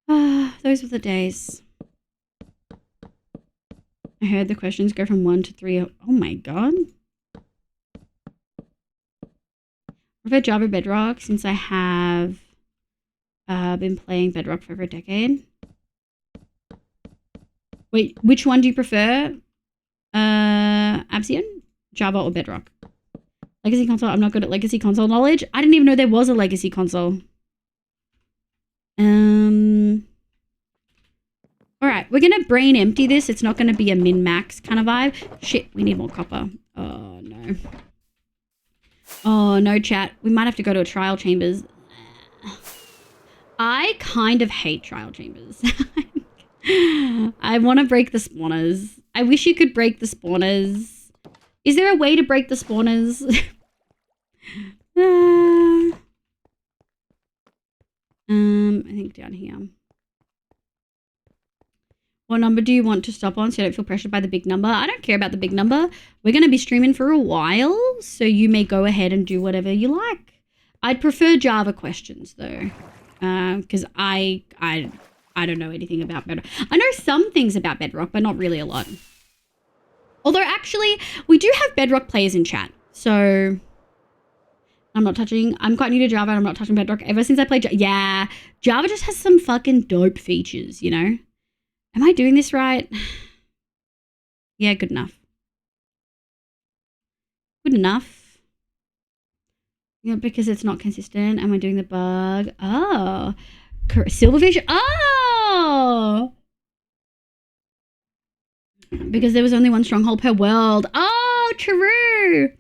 Those were the days. I heard the questions go from 1 to 3. Oh my god. I've heard Java Bedrock since I have been playing Bedrock for over a decade. Wait, which one do you prefer? Absian? Java or Bedrock? Legacy console. I'm not good at legacy console knowledge. I didn't even know there was a legacy console. All right, we're going to brain empty this. It's not going to be a min-max kind of vibe. Shit, we need more copper. Oh, no. Oh, no, chat. We might have to go to a trial chambers. I kind of hate trial chambers. I want to break the spawners. I wish you could break the spawners. Is there a way to break the spawners? I think down here. What number do you want to stop on so you don't feel pressured by the big number? I don't care about the big number. We're going to be streaming for a while, so you may go ahead and do whatever you like. I'd prefer Java questions, though, because I don't know anything about Bedrock. I know some things about Bedrock, but not really a lot. Although, actually, we do have Bedrock players in chat, so I'm quite new to Java, and I'm not touching Bedrock ever since I played Java. Yeah, Java just has some fucking dope features, you know? Am I doing this right? Yeah, good enough. Good enough. Yeah, because it's not consistent. Am I doing the bug? Oh. Silverfish. Oh! Because there was only one stronghold per world. Oh, true.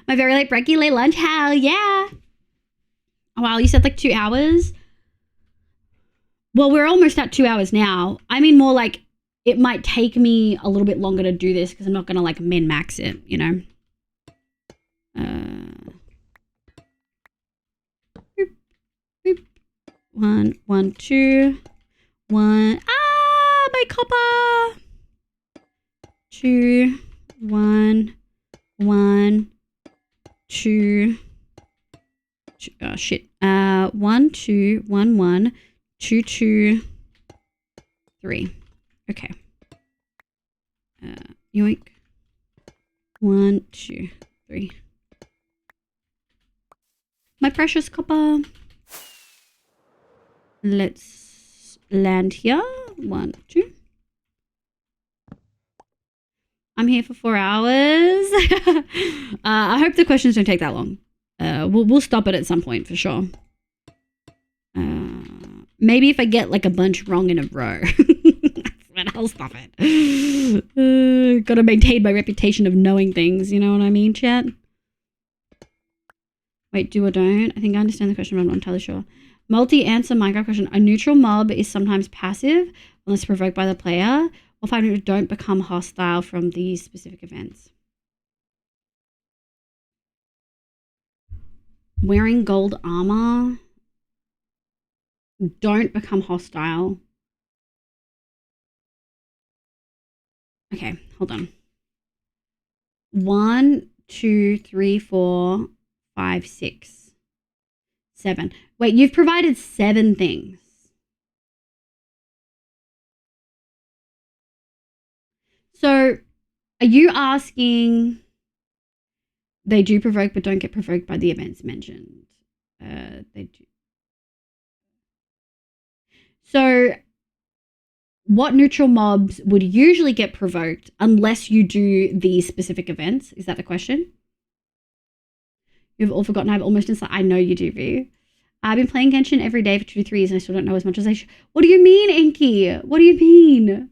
My very late brekkie, late lunch. Hell yeah. Oh, wow, you said like 2 hours? Well, we're almost at 2 hours now. I mean more like it might take me a little bit longer to do this because I'm not going to like min-max it, you know? Boop, boop. 1, 1, 2, 1. Ah, my copper. 2, 1, 1, 2. Oh, shit. 1, 2, 1, 1. 2, 2, 3. Okay. Yoink. 1, 2, 3. My precious copper. Let's land here. 1, 2. I'm here for 4 hours. I hope the questions don't take that long. We'll stop it at some point for sure. Maybe if I get like a bunch wrong in a row. That's when I'll stop it. Gotta maintain my reputation of knowing things, you know what I mean, chat? Wait, do or don't? I think I understand the question, but I'm not entirely sure. Multi-answer Minecraft question. A neutral mob is sometimes passive unless provoked by the player, or 500 don't become hostile from these specific events. Wearing gold armor. Don't become hostile. Okay, hold on. 1, 2, 3, 4, 5, 6, 7. Wait, you've provided 7 things. So, are you asking they do provoke but don't get provoked by the events mentioned? They do. So, what neutral mobs would usually get provoked unless you do these specific events? Is that the question? You've all forgotten. I've almost inside. I know you do, V. I've been playing Genshin every day for 2 to 3 years and I still don't know as much as I should. What do you mean, Enki? What do you mean?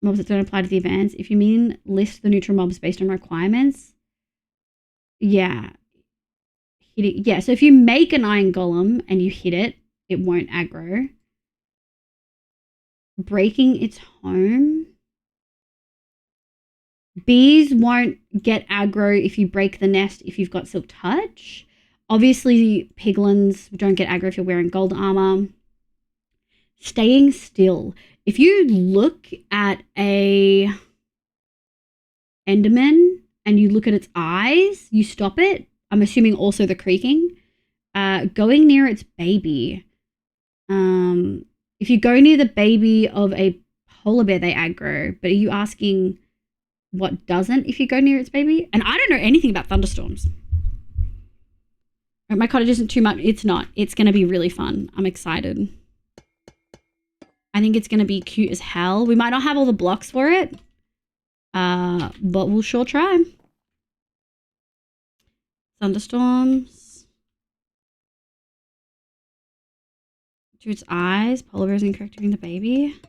Mobs that don't apply to the events. If you mean list the neutral mobs based on requirements. Yeah. Yeah, so if you make an iron golem and you hit it, it won't aggro. breaking its home. Bees won't get aggro if you break the nest if you've got silk touch. Obviously, piglins don't get aggro if you're wearing gold armor. Staying still. If you look at a Enderman and you look at its eyes, you stop it. I'm assuming also the creaking. Going near its baby. If you go near the baby of a polar bear, they aggro. But are you asking what doesn't if you go near its baby? And I don't know anything about thunderstorms. My cottage isn't too much. It's not. It's going to be really fun. I'm excited. I think it's going to be cute as hell. We might not have all the blocks for it, but we'll sure try. Thunderstorms. To its eyes. Polar bears incorrecting the baby.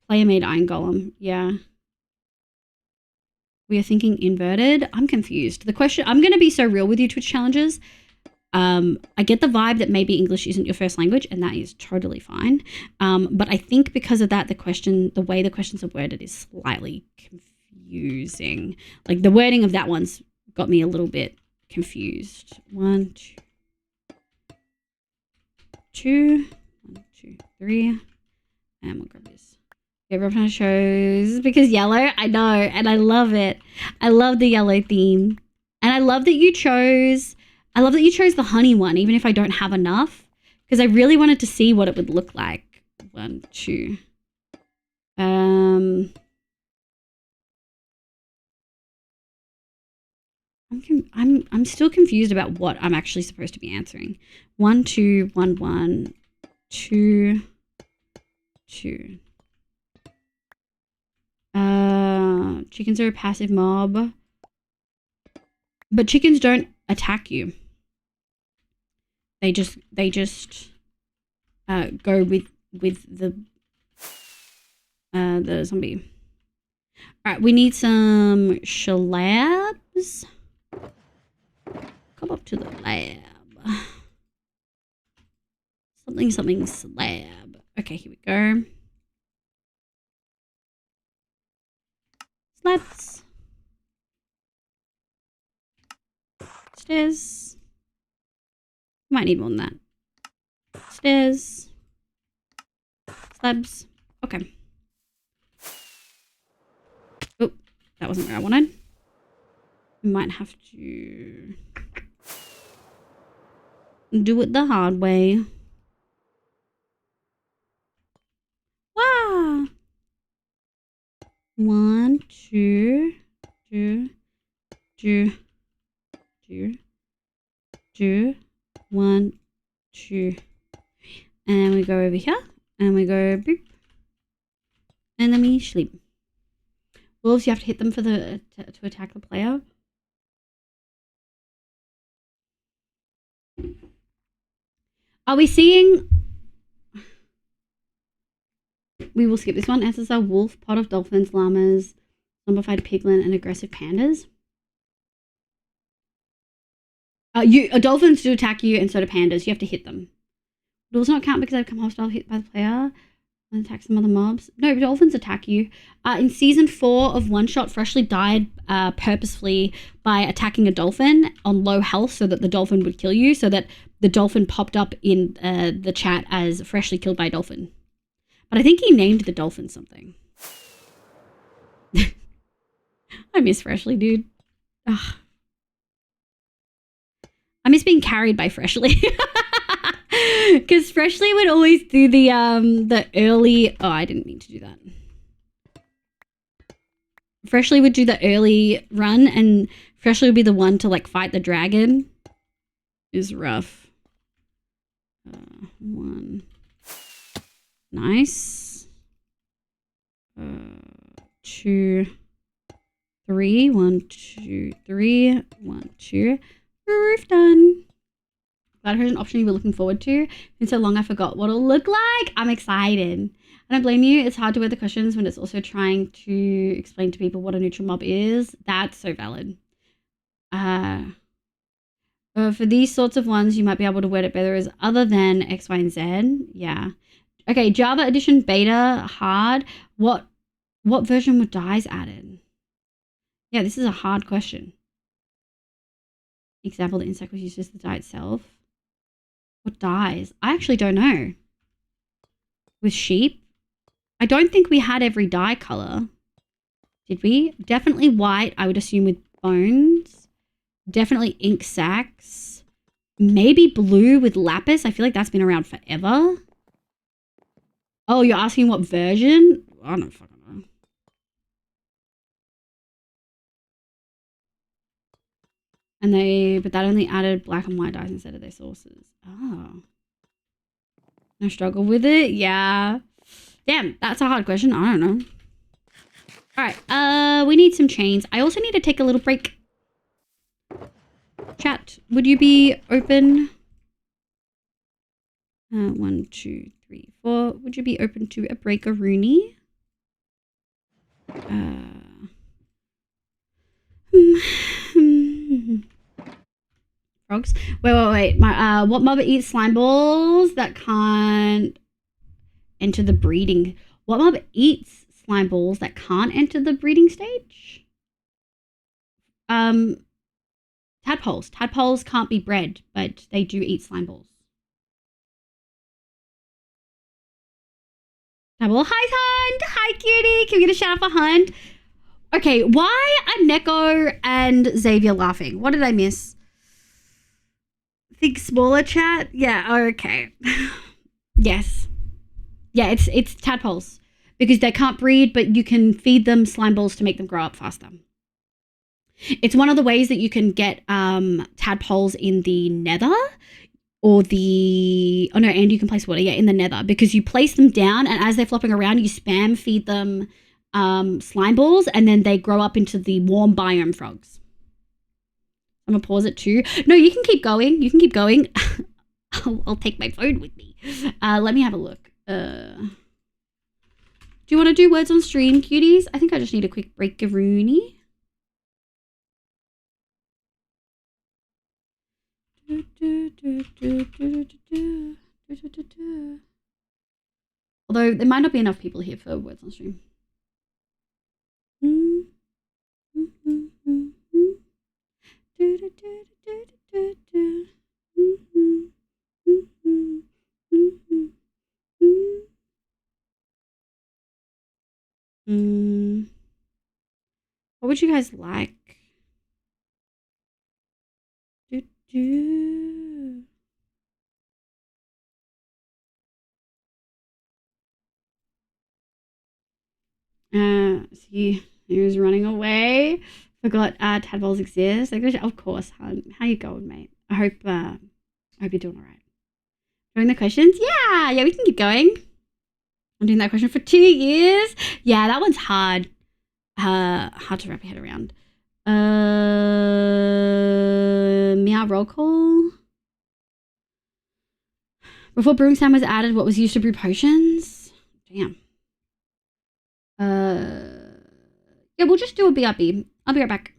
Player made iron golem. Yeah. We are thinking inverted. I'm confused. The question, I'm going to be so real with you, Twitch challengers. I get the vibe that maybe English isn't your first language, and that is totally fine. But I think because of that, the way the questions are worded is slightly confusing. Like the wording of that one's got me a little bit confused. 1, 2, 1, 2, 3, and we'll grab this. Everyone shows because yellow. I know, and I love it. I love the yellow theme, and I love that you chose. I love that you chose the honey one, even if I don't have enough, because I really wanted to see what it would look like. 1, 2. I'm still confused about what I'm actually supposed to be answering. 1, 2, 1, 1, 2, 2. Chickens are a passive mob, but chickens don't attack you. They just go with the zombie. All right, we need some shalabs. Come up to the lab. Something slab. Okay, here we go. Slabs. Stairs. Might need more than that. Stairs. Slabs. Okay. Oh, that wasn't what I wanted. Might have to do it the hard way. Wow. 1, 2, 2, 2, 2, 2, 1, 2. And we go over here. And we go boop. And then we sleep. Wolves, you have to hit them for to attack the player. Are we seeing... We will skip this one. SSR wolf, pot of dolphins, llamas, zombified piglin, and aggressive pandas. Dolphins do attack you, and so do pandas. You have to hit them. Does not count because they've become hostile hit by the player and attack some other mobs. No, dolphins attack you. In season 4 of One Shot, Freshly died purposefully by attacking a dolphin on low health so that the dolphin would kill you, so that the dolphin popped up in the chat as Freshly killed by a dolphin. But I think he named the dolphin something. I miss Freshly, dude. Ugh. I miss being carried by Freshly. Because Freshly would always do the early... Oh, I didn't mean to do that. Freshly would do the early run, and Freshly would be the one to, like, fight the dragon. Is rough. 1... Nice. 2, 3. 1, 2, 3. 1, 2. Roof done. Glad I heard an option you were looking forward to. Been so long I forgot what it'll look like. I'm excited. I don't blame you. It's hard to word the questions when it's also trying to explain to people what a neutral mob is. That's so valid. For these sorts of ones, you might be able to word it better as other than X, Y, and Z. Yeah. Okay, Java Edition Beta hard. What version were dyes added? Yeah, this is a hard question. Example, the insect was used as the dye itself. What dyes? I actually don't know. With sheep? I don't think we had every dye color. Did we? Definitely white, I would assume, with bones. Definitely ink sacs. Maybe blue with lapis. I feel like that's been around forever. Oh, you're asking what version? I don't fucking know. But that only added black and white dyes instead of their sources. Oh. No struggle with it? Yeah. Damn, that's a hard question. I don't know. All right, we need some chains. I also need to take a little break. Chat, would you be open? 1, 2, 3, 4. Would you be open to a break-a-rooney? Frogs. Wait. What mob eats slime balls that can't enter the breeding? What mob eats slime balls that can't enter the breeding stage? Tadpoles. Tadpoles can't be bred, but they do eat slime balls. Tadpole. Hi, Hunt. Hi, cutie. Can we get a shout out for Hunt? Okay, why are Neko and Xavier laughing? What did I miss? Think smaller, chat? Yeah, okay. Yes. Yeah, it's tadpoles. Because they can't breed, but you can feed them slime balls to make them grow up faster. It's one of the ways that you can get tadpoles in the nether and you can place water, in the nether, because you place them down and as they're flopping around, you spam feed them slime balls and then they grow up into the warm biome frogs. I'm gonna pause it too. No, you can keep going. I'll take my phone with me. Let me have a look. Do you want to do words on stream, cuties? I think I just need a quick break-a-rooney. Although there might not be enough people here for words on stream. What would you guys like? See, he was running away. Forgot tadpoles exist. Of course, hon. How you going, mate? I hope you're doing all right. Doing the questions? Yeah, we can keep going. I'm doing that question for 2 years. Yeah, that one's hard. Hard to wrap your head around. Meow roll call. Before brewing sand was added, what was used to brew potions? Damn. Yeah, we'll just do a BRB. I'll be right back.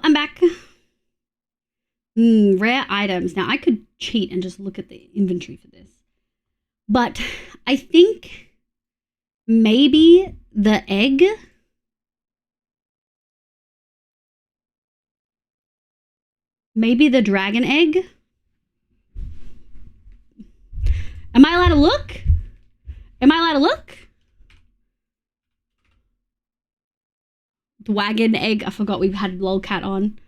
I'm back. Rare items. Now, I could cheat and just look at the inventory for this. But I think maybe the egg. Maybe the dragon egg. Am I allowed to look? Am I allowed to look? The wagon egg. I forgot we had lolcat on.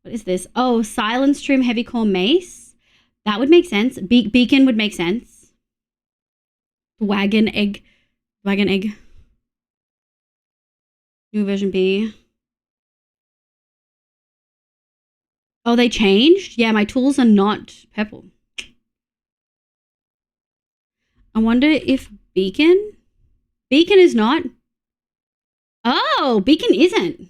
What is this? Oh, silence trim heavy core mace. That would make sense. Beacon would make sense. Wagon egg. Wagon egg. New version B. Oh, they changed? Yeah, my tools are not purple. I wonder if Beacon? Beacon is not. Oh, Beacon isn't.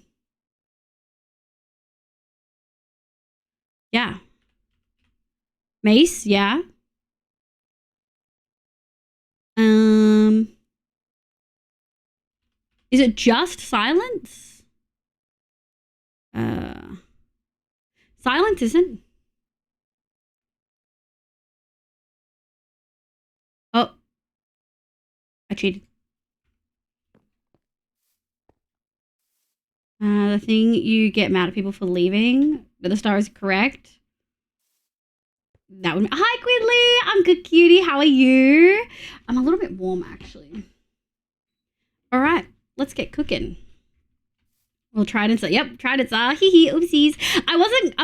Yeah. Mace, yeah. Is it just silence? Silence isn't. Oh. I cheated. The thing you get mad at people for leaving, but the star is correct. That would. Hi, Quidley. I'm good, cutie. How are you? I'm a little bit warm, actually. All right, let's get cooking. We'll try it and say, yep, tried it. Hee hee, oopsies. I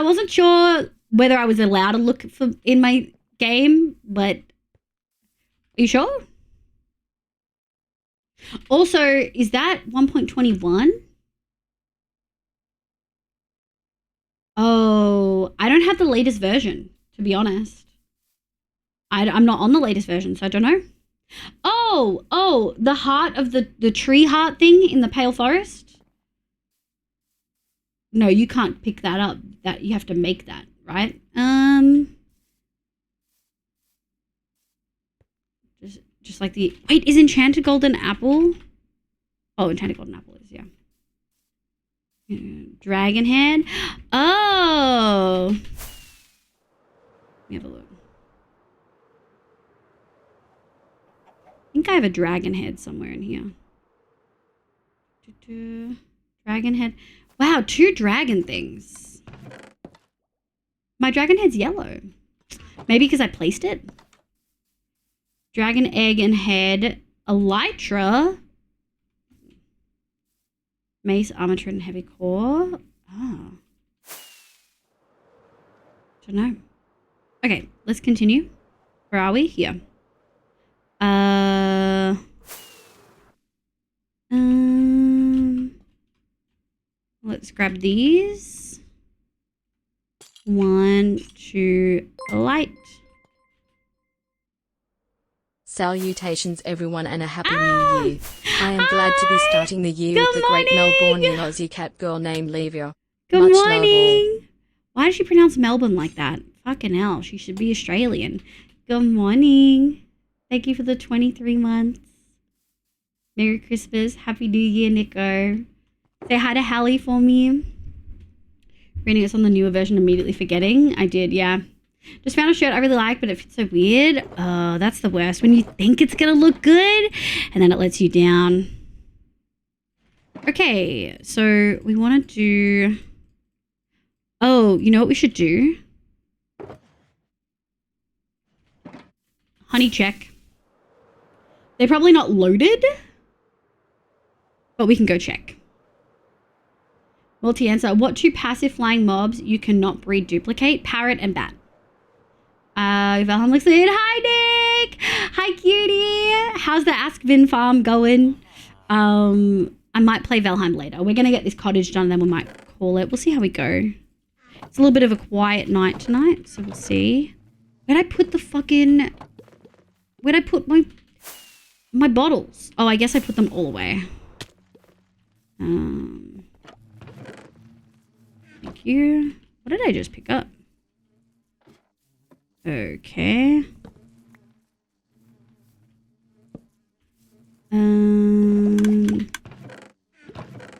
wasn't sure whether I was allowed to look for in my game, but are you sure? Also, is that 1.21? Oh, I don't have the latest version, to be honest. I'm not on the latest version, so I don't know. Oh, the heart of the tree heart thing in the Pale Forest? No, you can't pick that up. That you have to make that, right? Just like the wait, is Enchanted Golden Apple? Oh, Enchanted Golden Apple is, yeah. Dragon Head. Oh. Let me have a look. I think I have a dragon head somewhere in here. Dragon head. Wow, 2 dragon things. My dragon head's yellow. Maybe because I placed it. Dragon egg and head. Elytra. Mace, armature, and heavy core. Oh. Don't know. Okay, let's continue. Where are we? Here. Let's grab these. 1, 2, light. Salutations everyone and a happy new year. I am glad to be starting the year with the great Melbourneian Aussie cat girl named Levia. Good Much morning. love all. Why does she pronounce Melbourne like that? Fucking hell, she should be Australian. Good morning. Thank you for the 23 months. Merry Christmas. Happy New Year, Nico. Say hi to Hallie for me. Reading us on the newer version, immediately forgetting. I did, yeah. Just found a shirt I really like, but it fits so weird. Oh, that's the worst. When you think it's going to look good, and then it lets you down. Okay, so we want to do... Oh, you know what we should do? Honey check. They're probably not loaded, but we can go check. Multi-answer. What 2 passive flying mobs you cannot breed duplicate? Parrot and bat. Valheim looks in. Hi, Nick. Hi, cutie. How's the Askvin farm going? I might play Valheim later. We're going to get this cottage done, and then we might call it. We'll see how we go. It's a little bit of a quiet night tonight, so we'll see. Where'd I put the fucking... Where'd I put my bottles? Oh, I guess I put them all away. Thank you. What did I just pick up? Okay.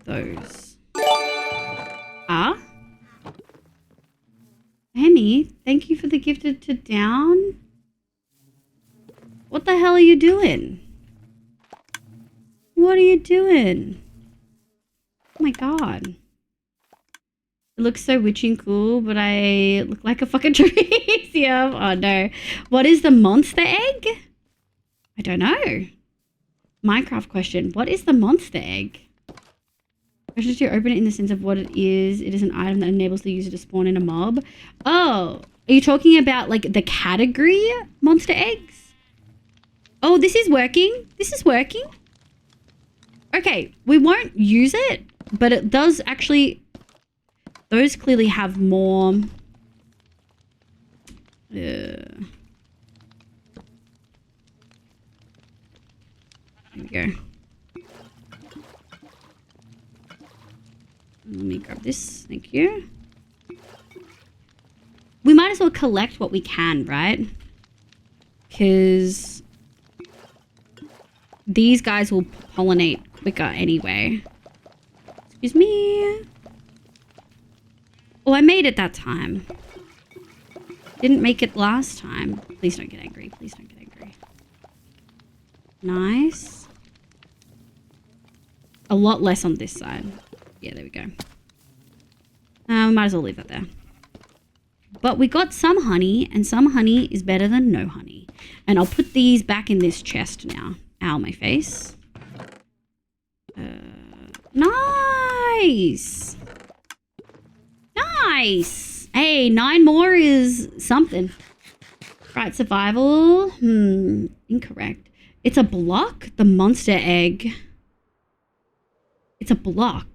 Those. Ah? Amy, thank you for the gifted to down. What the hell are you doing? What are you doing? Oh my god. It looks so witchy and cool, but I look like a fucking trapeze. Oh no. What is the monster egg? I don't know. Minecraft question. What is the monster egg? Question to open it in the sense of what it is. It is an item that enables the user to spawn in a mob. Oh, are you talking about like the category monster eggs? Oh, this is working. This is working. Okay, we won't use it, but it does actually... Those clearly have more... There we go. Let me grab this. Thank you. We might as well collect what we can, right? Because these guys will pollinate quicker anyway. Excuse me. Oh, I made it that time. Didn't make it last time. Please don't get angry. Please don't get angry. Nice. A lot less on this side. Yeah, there we go. Might as well leave that there. But we got some honey, and some honey is better than no honey. And I'll put these back in this chest now. Ow, my face. Nice! Nice! Hey, 9 more is something. Right, survival. Incorrect. It's a block? The monster egg. It's a block.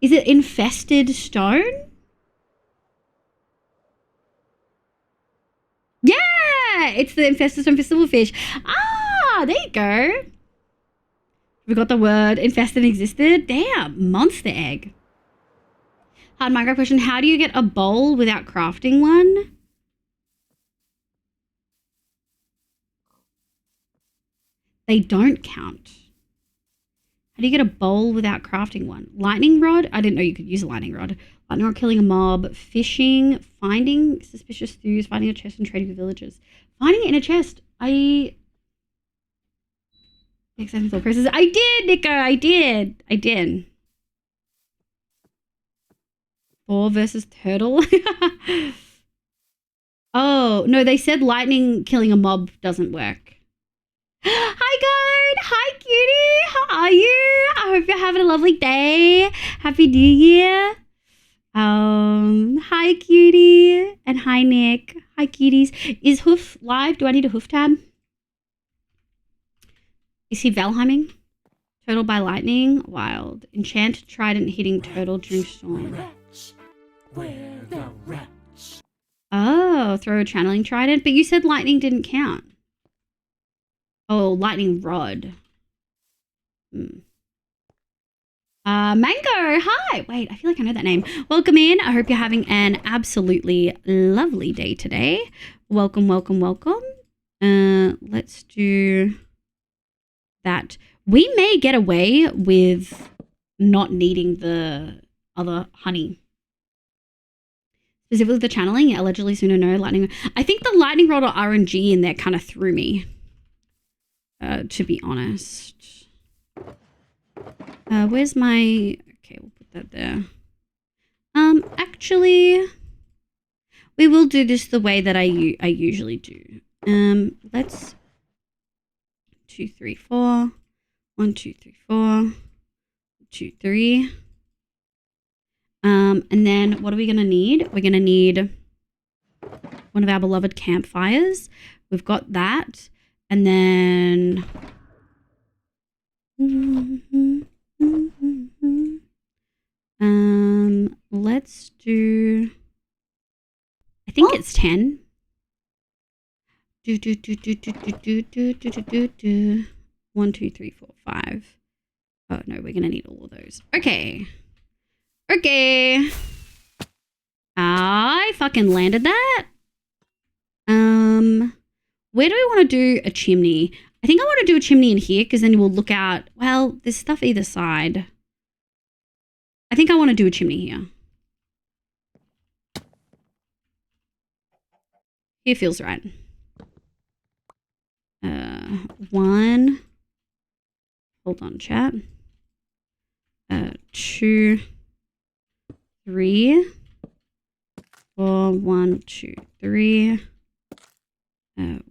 Is it infested stone? Yeah! It's the infested stone festival fish. Ah, there you go. We got the word infested existed. Damn, monster egg. Hard Minecraft question. How do you get a bowl without crafting one? They don't count. How do you get a bowl without crafting one? Lightning rod? I didn't know you could use a lightning rod. Lightning rod, killing a mob, fishing, finding suspicious stews, finding a chest and trading with villagers. Finding it in a chest. I did, Nico. I did. Boar versus turtle. Oh, no, they said lightning killing a mob doesn't work. Hi, Goat. Hi, cutie. How are you? I hope you're having a lovely day. Happy New Year. Hi, cutie. And hi, Nick. Hi, cuties. Is Hoof live? Do I need a Hoof tab? Is he Valheiming? Turtle by lightning. Wild. Enchant trident hitting turtle during storm. Where the rats? Oh, throw a channeling trident. But you said lightning didn't count. Oh, lightning rod. Mango, hi. Wait, I feel like I know that name. Welcome in. I hope you're having an absolutely lovely day today. Welcome, welcome, welcome. Let's do that. We may get away with not needing the other honey. Specifically the channeling, allegedly soon or no lightning. I think the lightning rod or RNG in there kind of threw me. To be honest. Where's my... Okay, we'll put that there. Actually, we will do this the way that I usually do. Let's... 2, 3, 4. 1, 2, 3, 4. 2, 3. And then what are we going to need? We're going to need one of our beloved campfires. We've got that. And then let's do, I think it's 10. 1, 2, 3, 4, 5. Oh no, we're gonna need all of those. Okay. I fucking landed that. Where do we want to do a chimney? I think I want to do a chimney in here because then we'll look out. Well, there's stuff either side. I think I want to do a chimney here. Here feels right. 1. Hold on, chat. 2, 3, 4. 1, 2, 3.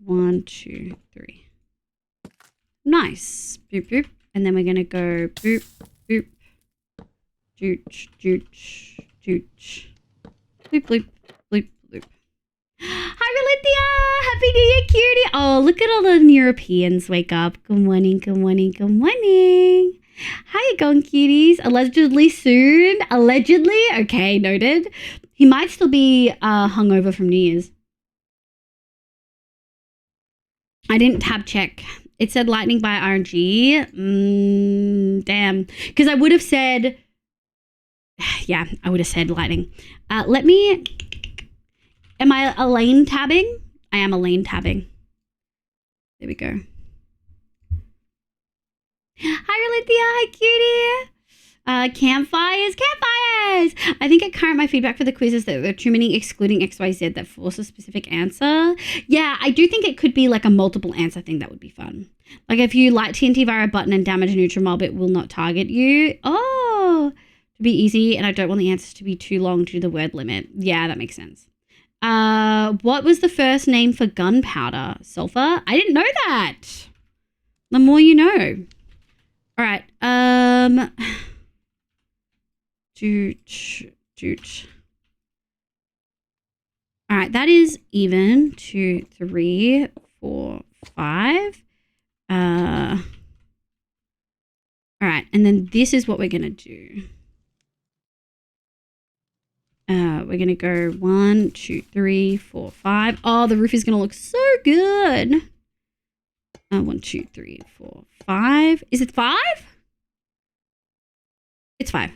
1, 2, 3. Nice. Boop, boop. And then we're going to go boop, boop. Dooch, dooch, dooch. Bloop, bloop, bloop, bloop. Hi, Relithia! Happy New Year, cutie! Oh, look at all the Europeans wake up. Good morning, good morning, good morning. How you going, cuties? Allegedly soon? Allegedly? Okay, noted. He might still be hungover from New Year's. I didn't tab check. It said lightning by RNG. Damn. Because I would have said... Yeah, I would have said lightning. Let me... Am I a lane tabbing? I am a lane tabbing. There we go. Hi, Relithia. Hi, cutie. Campfires. I think at current my feedback for the quiz is that there are too many excluding XYZ that force a specific answer. Yeah, I do think it could be like a multiple answer thing. That would be fun. Like if you light TNT via a button and damage a neutral mob, it will not target you. Oh, to be easy, and I don't want the answers to be too long due to the word limit. Yeah, that makes sense. What was the first name for gunpowder? Sulfur? I didn't know that. The more you know. All right. Dooch. All right, that is even. 2, 3, 4, 5. All right, and then this is what we're gonna do. We're gonna go 1, 2, 3, 4, 5. Oh, the roof is gonna look so good. 1, 2, 3, 4, 5. Is it 5? It's 5.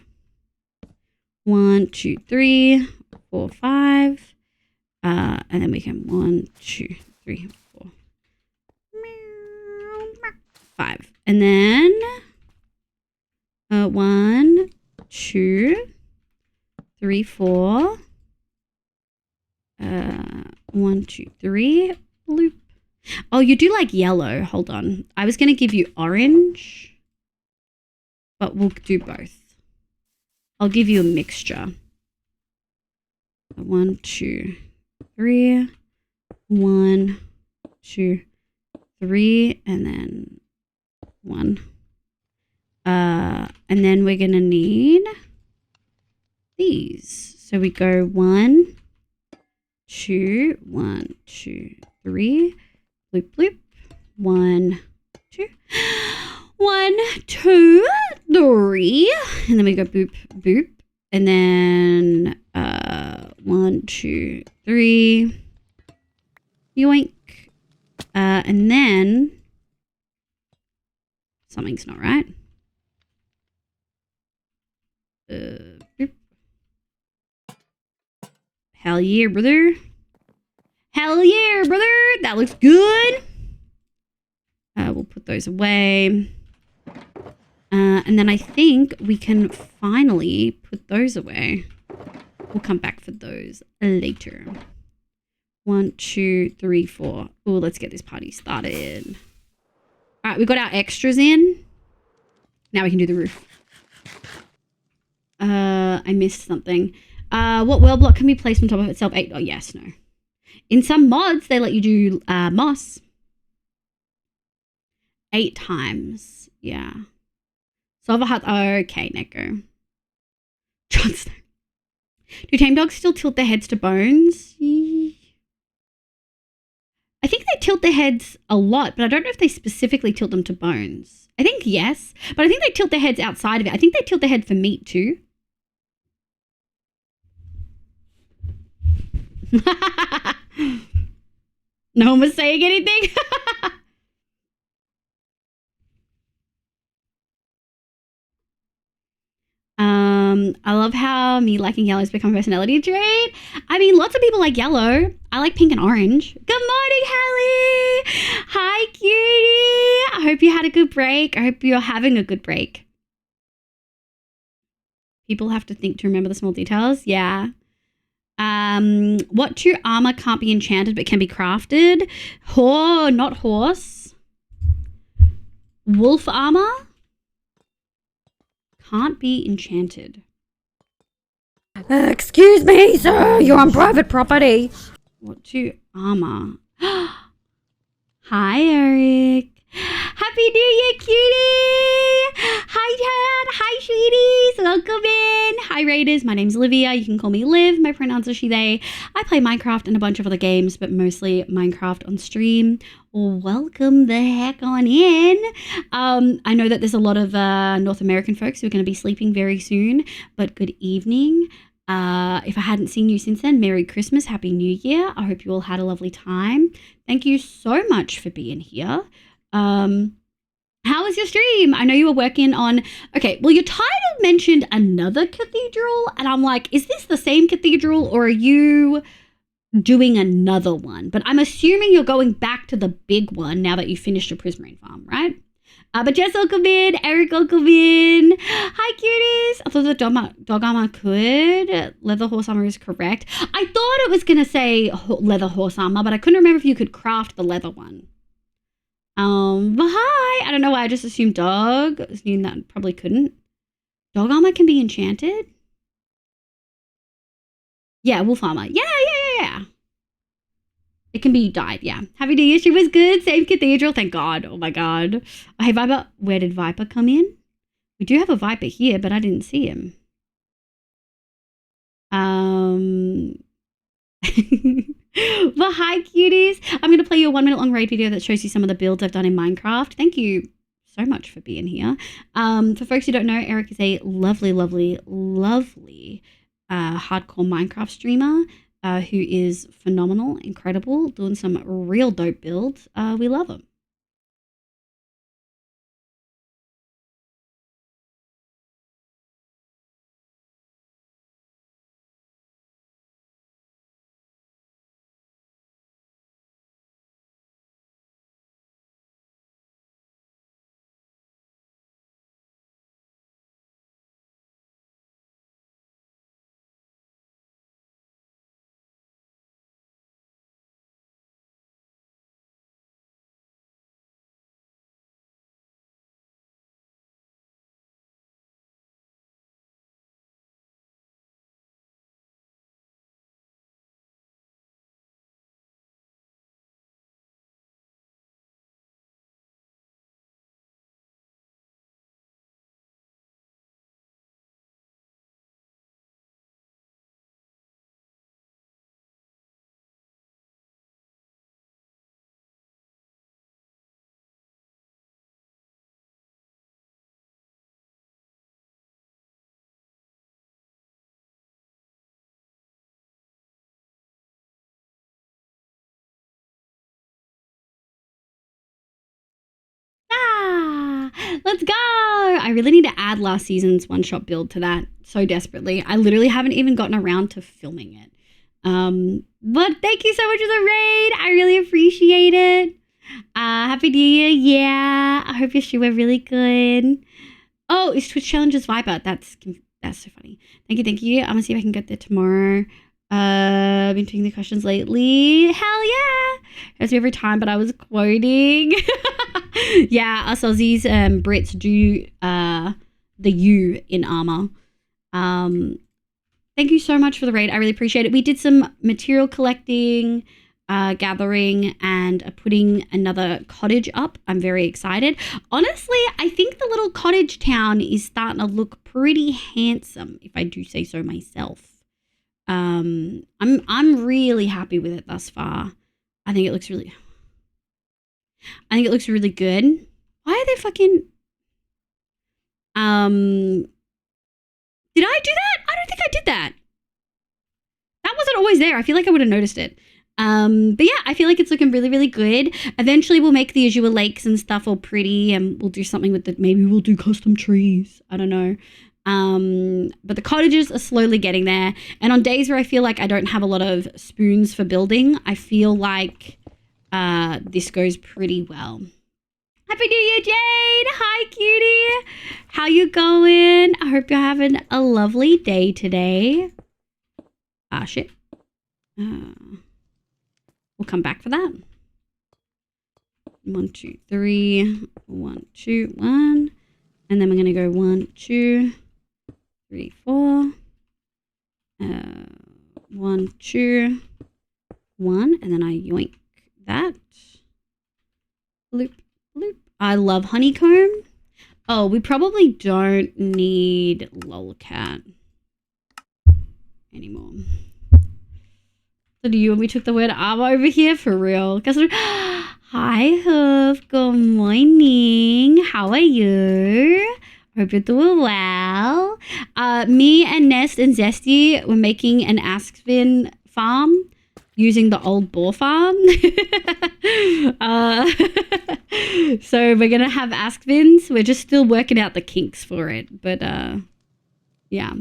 1, 2, 3, 4, 5. And then we can 1, 2, 3, 4, 5. And then 1, 2, 3, 4. 1, 2, 3. Bloop. Oh, you do like yellow. Hold on. I was gonna give you orange, but we'll do both. I'll give you a mixture. 1, 2, 3. 1, 2, 3, and then 1. And then we're gonna need these. So we go 1, 2, 1, 2, 3. Bloop, bloop. 1, 2. 1, 2, 3. And then we go boop, boop. And then 1, 2, 3. Yoink. And then something's not right. Boop. Hell yeah, brother. Hell yeah, brother. That looks good. We'll put those away. And then I think we can finally put those away. We'll come back for those later. 1, 2, 3, 4. Oh, let's get this party started. All right, we got our extras in. Now we can do the roof. I missed something. What well block can be placed on top of itself? 8. Oh, yes, no. In some mods, they let you do moss. 8 times. Yeah. Solve a hut. Okay, Neko. Johnstone. Do tame dogs still tilt their heads to bones? I think they tilt their heads a lot, but I don't know if they specifically tilt them to bones. I think yes, but I think they tilt their heads outside of it. I think they tilt their head for meat too. No one was saying anything. I love how me liking yellow has become a personality trait. I mean, lots of people like yellow. I like pink and orange. Good morning, Hallie. Hi, cutie. I hope you had a good break. I hope you're having a good break. People have to think to remember the small details. Yeah. What 2 armor can't be enchanted but can be crafted? Not horse. Wolf armor can't be enchanted. Excuse me, sir. You're on private property. What 2 armor? Hi, Eric. Happy New Year, cutie! Hi, Dad. Hi, sweeties. Welcome in. Hi, Raiders. My name's Olivia. You can call me Liv. My pronouns are she, they. I play Minecraft and a bunch of other games, but mostly Minecraft on stream. Welcome the heck on in. I know that there's a lot of North American folks who are going to be sleeping very soon, but good evening. If I hadn't seen you since then, Merry Christmas, Happy New Year. I hope you all had a lovely time. Thank you so much for being here. How was your stream? I know you were working on... Okay, well, your title mentioned another cathedral, and I'm like, is this the same cathedral, or are you doing another one? But I'm assuming you're going back to the big one now that you finished your Prismarine farm, right? But Jess, welcome in. Eric, welcome in. Hi, cuties. I thought the dog armor could. Leather horse armor is correct. I thought it was going to say leather horse armor, but I couldn't remember if you could craft the leather one. But hi. I don't know why I just assumed dog. I assumed that probably couldn't. Dog armor can be enchanted? Yeah, wolf armor. Yeah. It can be dyed, yeah. Happy New Year. She was good. Same cathedral. Thank God. Oh my God. Oh, hey, Viper. Where did Viper come in? We do have a Viper here, but I didn't see him. But hi, cuties. I'm going to play you a 1-minute long raid video that shows you some of the builds I've done in Minecraft. Thank you so much for being here. For folks who don't know, Eric is a lovely hardcore Minecraft streamer who is phenomenal, incredible, doing some real dope builds. We love him. Let's go. I really need to add last season's one-shot build to that so desperately. I literally haven't even gotten around to filming it. But thank you so much for the raid. I really appreciate it. Happy New Year. Yeah. I hope your stream went really good. Oh, it's Twitch Challenges Viper. That's so funny. Thank you. I'm gonna see if I can get there tomorrow. I've been taking the questions lately. Hell yeah. That's me every time, but I was quoting. Yeah, us Aussies, Brits do the U in armor. Thank you so much for the raid. I really appreciate it. We did some material collecting, gathering, and putting another cottage up. I'm very excited. Honestly, I think the little cottage town is starting to look pretty handsome, if I do say so myself. I'm really happy with it thus far. I think it looks really good. Why are they fucking... Did I do that? I don't think I did that. That wasn't always there. I feel like I would have noticed it. But yeah, I feel like it's looking really, really good. Eventually we'll make the Azure lakes and stuff all pretty, and we'll do something with maybe we'll do custom trees. I don't know. But the cottages are slowly getting there. And on days where I feel like I don't have a lot of spoons for building, I feel like this goes pretty well. Happy New Year, Jade! Hi, cutie! How you going? I hope you're having a lovely day today. Ah, shit. We'll come back for that. 1, 2, 3. 1, 2, 1. And then we're going to go 1, 2, 3, 4. 1, 2, 1. And then I yoink that. Bloop, bloop. I love honeycomb. Oh, we probably don't need lolcat anymore. So do you when we took the word armor over here? For real. Hi, Hoof. Good morning. How are you? Hope you're doing well. Me and Nest and Zesty were making an Askvin farm using the old boar farm. So we're going to have Askvins. We're just still working out the kinks for it. But yeah.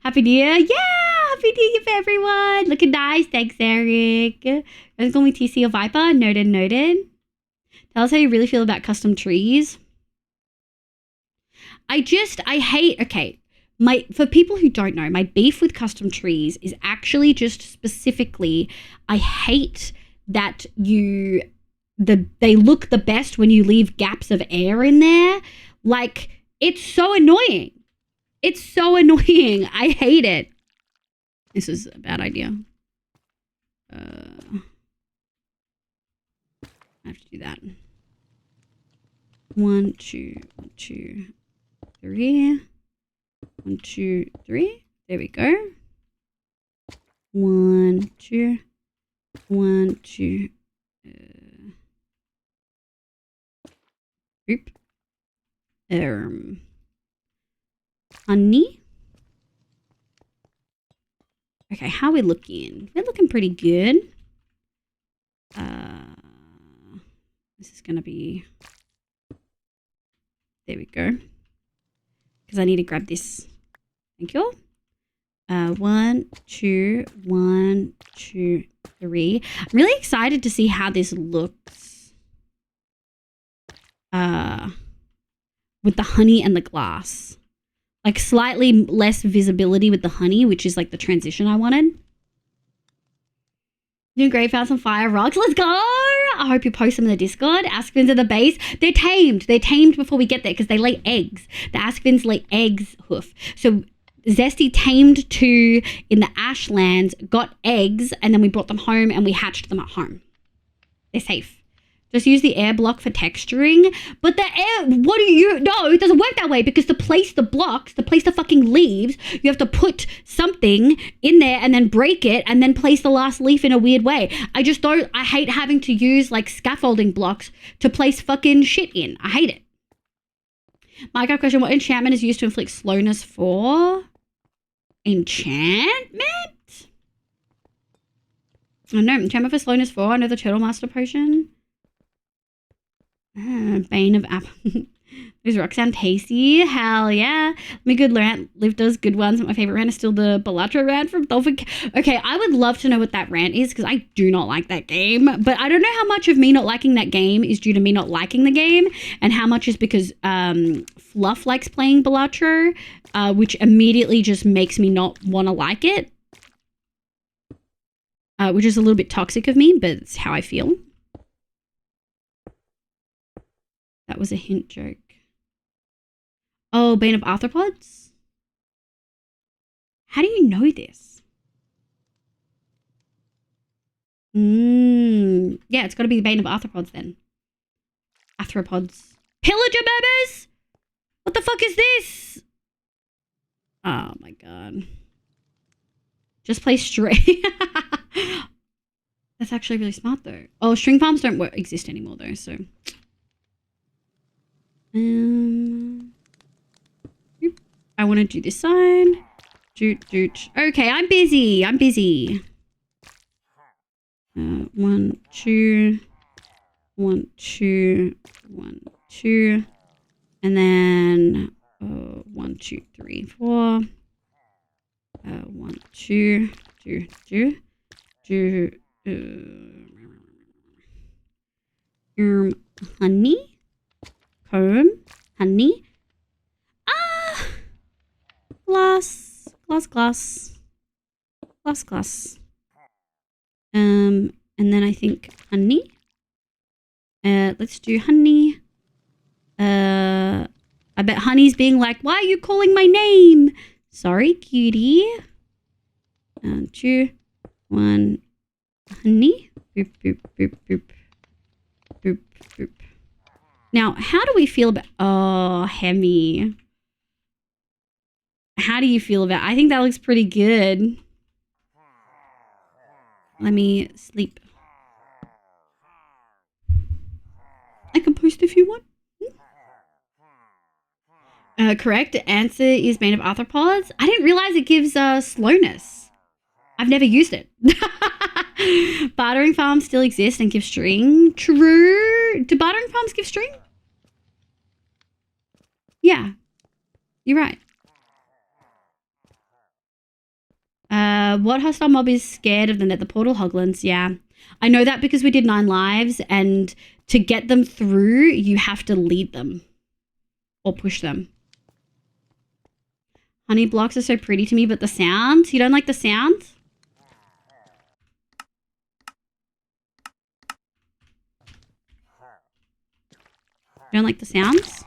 Happy New Year. Yeah, Happy New Year for everyone. Looking nice. Thanks, Eric. Guys, call me TC or Viper. Noted, noted. Tell us how you really feel about custom trees. I hate, okay. For people who don't know, my beef with custom trees is actually just specifically, I hate that they look the best when you leave gaps of air in there. Like, it's so annoying. It's so annoying. I hate it. This is a bad idea. I have to do that. 1, 2, 1, 2, 3. 1, 2, 3. There we go. 1, 2. 1, 2. Oop. Honey. Okay, how are we looking? We're looking pretty good. This is gonna be. There we go. Because I need to grab this. Thank you. 1, 2, 1, 2, 3. I'm really excited to see how this looks. With the honey and the glass. Like slightly less visibility with the honey, which is like the transition I wanted. New Grave found some fire rocks. Let's go! I hope you post them in the Discord. Askvins are the base. They're tamed. They're tamed before we get there because they lay eggs. The Askvins lay eggs, Hoof. So Zesty tamed 2 in the Ashlands, got eggs, and then we brought them home and we hatched them at home. They're safe. Just use the air block for texturing. But the air, no, it doesn't work that way because to place the blocks, to place the fucking leaves, you have to put something in there and then break it and then place the last leaf in a weird way. I hate having to use like scaffolding blocks to place fucking shit in. I hate it. Micro question, what enchantment is used to inflict slowness for? Enchantment? I don't know, enchantment for slowness 4. I know the Turtle Master Potion. Bane of Apple. Those rocks sound tasty. Hell yeah. Me good rant. Liv does good ones. My favorite rant is still the Balatro rant from Dolphin. Okay, I would love to know what that rant is because I do not like that game. But I don't know how much of me not liking that game is due to me not liking the game and how much is because Fluff likes playing Balatro, which immediately just makes me not want to like it. Which is a little bit toxic of me, but it's how I feel. That was a hint joke. Oh, Bane of Arthropods? How do you know this? Yeah, it's got to be the Bane of Arthropods then. Arthropods. Pillager members? What the fuck is this? Oh my god. Just play straight. That's actually really smart though. Oh, string farms don't exist anymore though, so... I want to do this side. Okay, I'm busy. 1, 2, 1, 2, 1, 2, and then 1, 1, 2, 3, 4. 1, 2, honey, comb, honey. Glass. And then I think honey. Let's do honey. I bet honey's being like, why are you calling my name? Sorry, cutie. 2, 1, honey. Boop, boop, boop, boop. Boop, boop. Now, how do we feel about... Oh, Hemi. How do you feel about... I think that looks pretty good. Let me sleep. I can post if you want. Correct. Answer is made of arthropods. I didn't realize it gives slowness. I've never used it. Bartering farms still exist and give string. True. Do bartering farms give string? Yeah. You're right. What hostile mob is scared of the nether portal? Hoglins. Yeah. I know that because we did 9 lives, and to get them through, you have to lead them. Or push them. Honey blocks are so pretty to me, but the sound? You don't like the sound? You don't like the sounds?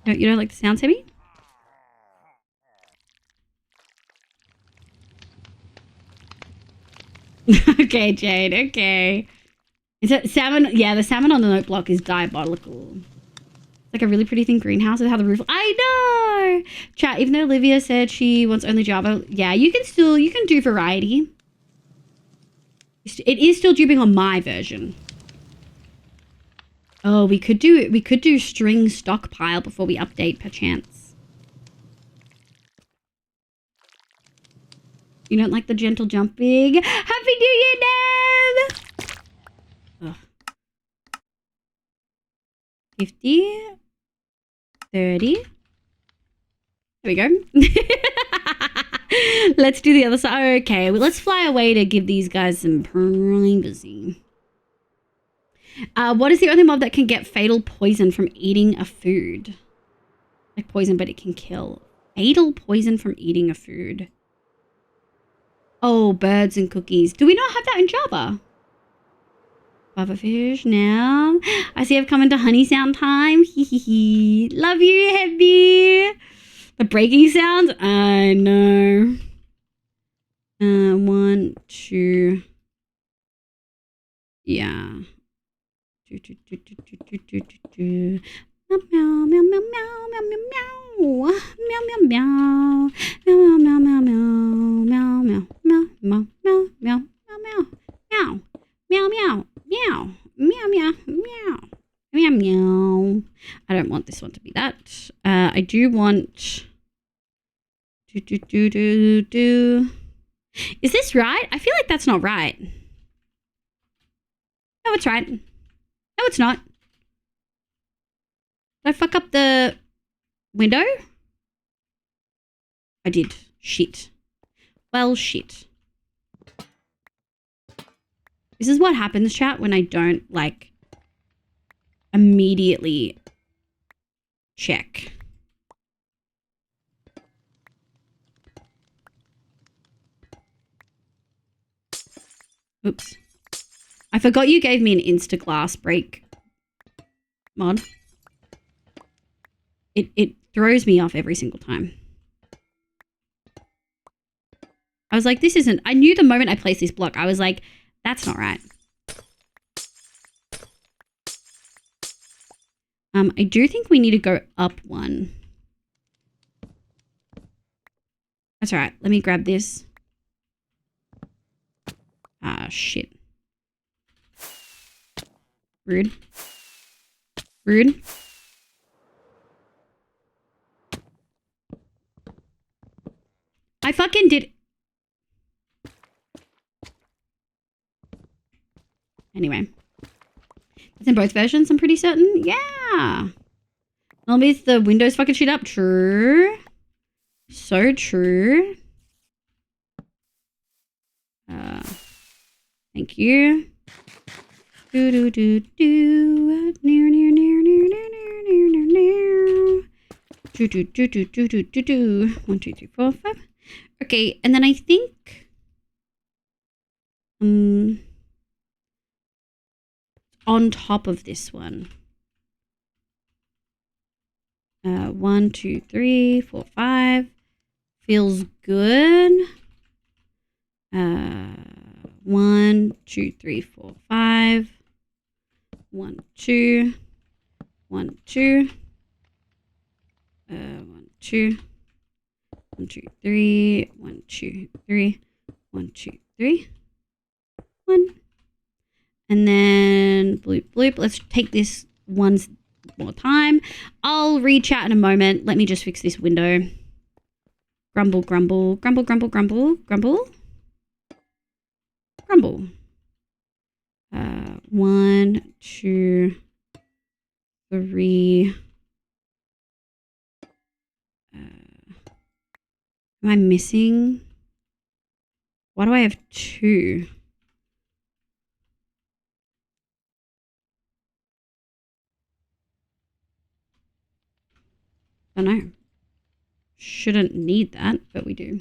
No, you don't like the sounds, Hemi? Okay, Jade, okay. Is that salmon? Yeah, the salmon on the note block is diabolical. It's like a really pretty thing greenhouse with how the roof... I know! Chat, even though Olivia said she wants only Java, yeah, you can do variety. It is still duping on my version. Oh, we could do string stockpile before we update perchance. You don't like the gentle jumping? Happy New Year, Deb! Ugh. 50, 30. There we go. Let's do the other side. Okay, well, let's fly away to give these guys some privacy. What is the only mob that can get fatal poison from eating a food? Like poison, but it can kill. Fatal poison from eating a food. Oh, birds and cookies. Do we not have that in Java? Pufferfish now. I see I've come into honey sound time. Hee. Love you, Heavy. The breaking sound? I know. 1, 2. Yeah. Meow, meow, meow, meow, meow, meow, meow, meow. Meow, meow, meow. Meow, meow, meow, meow, meow, meow, meow, meow, meow, meow, meow, meow, meow, meow, meow, meow, meow, meow, meow, meow. I don't want this one to be that. I do want... Is this right? I feel like that's not right. No, it's right. No, it's not. Did I fuck up the window? I did. Shit. Well, shit. This is what happens, chat, when I don't, like, immediately check. Oops. I forgot you gave me an Insta-glass break mod. It throws me off every single time. I was like, this isn't... I knew the moment I placed this block, I was like, that's not right. I do think we need to go up one. That's all right. Let me grab this. Ah, shit. Rude. Rude. I fucking did. Anyway. It's in both versions, I'm pretty certain. Yeah. Normally it's the Windows fucking shit up. True. So true. Thank you. Do do do do. Near near near near near near near near near. Do do do do do do do do. 1, 2, 3, 4, 5. Okay, and then I think on top of this one. 1, 2, 3, 4, 5. Feels good. 1, 2, 3, 4, 5. 1, 2. 1, 2. 1, 2. 1, 2, 3. 1, 2, 3. 1, 2, 3. 1. And then bloop, bloop. Let's take this once more time. I'll read chat in a moment. Let me just fix this window. Grumble, grumble, grumble, grumble, grumble, grumble. Grumble. 1, 2, 3. Am I missing? Why do I have 2? I don't know. Shouldn't need that, but we do.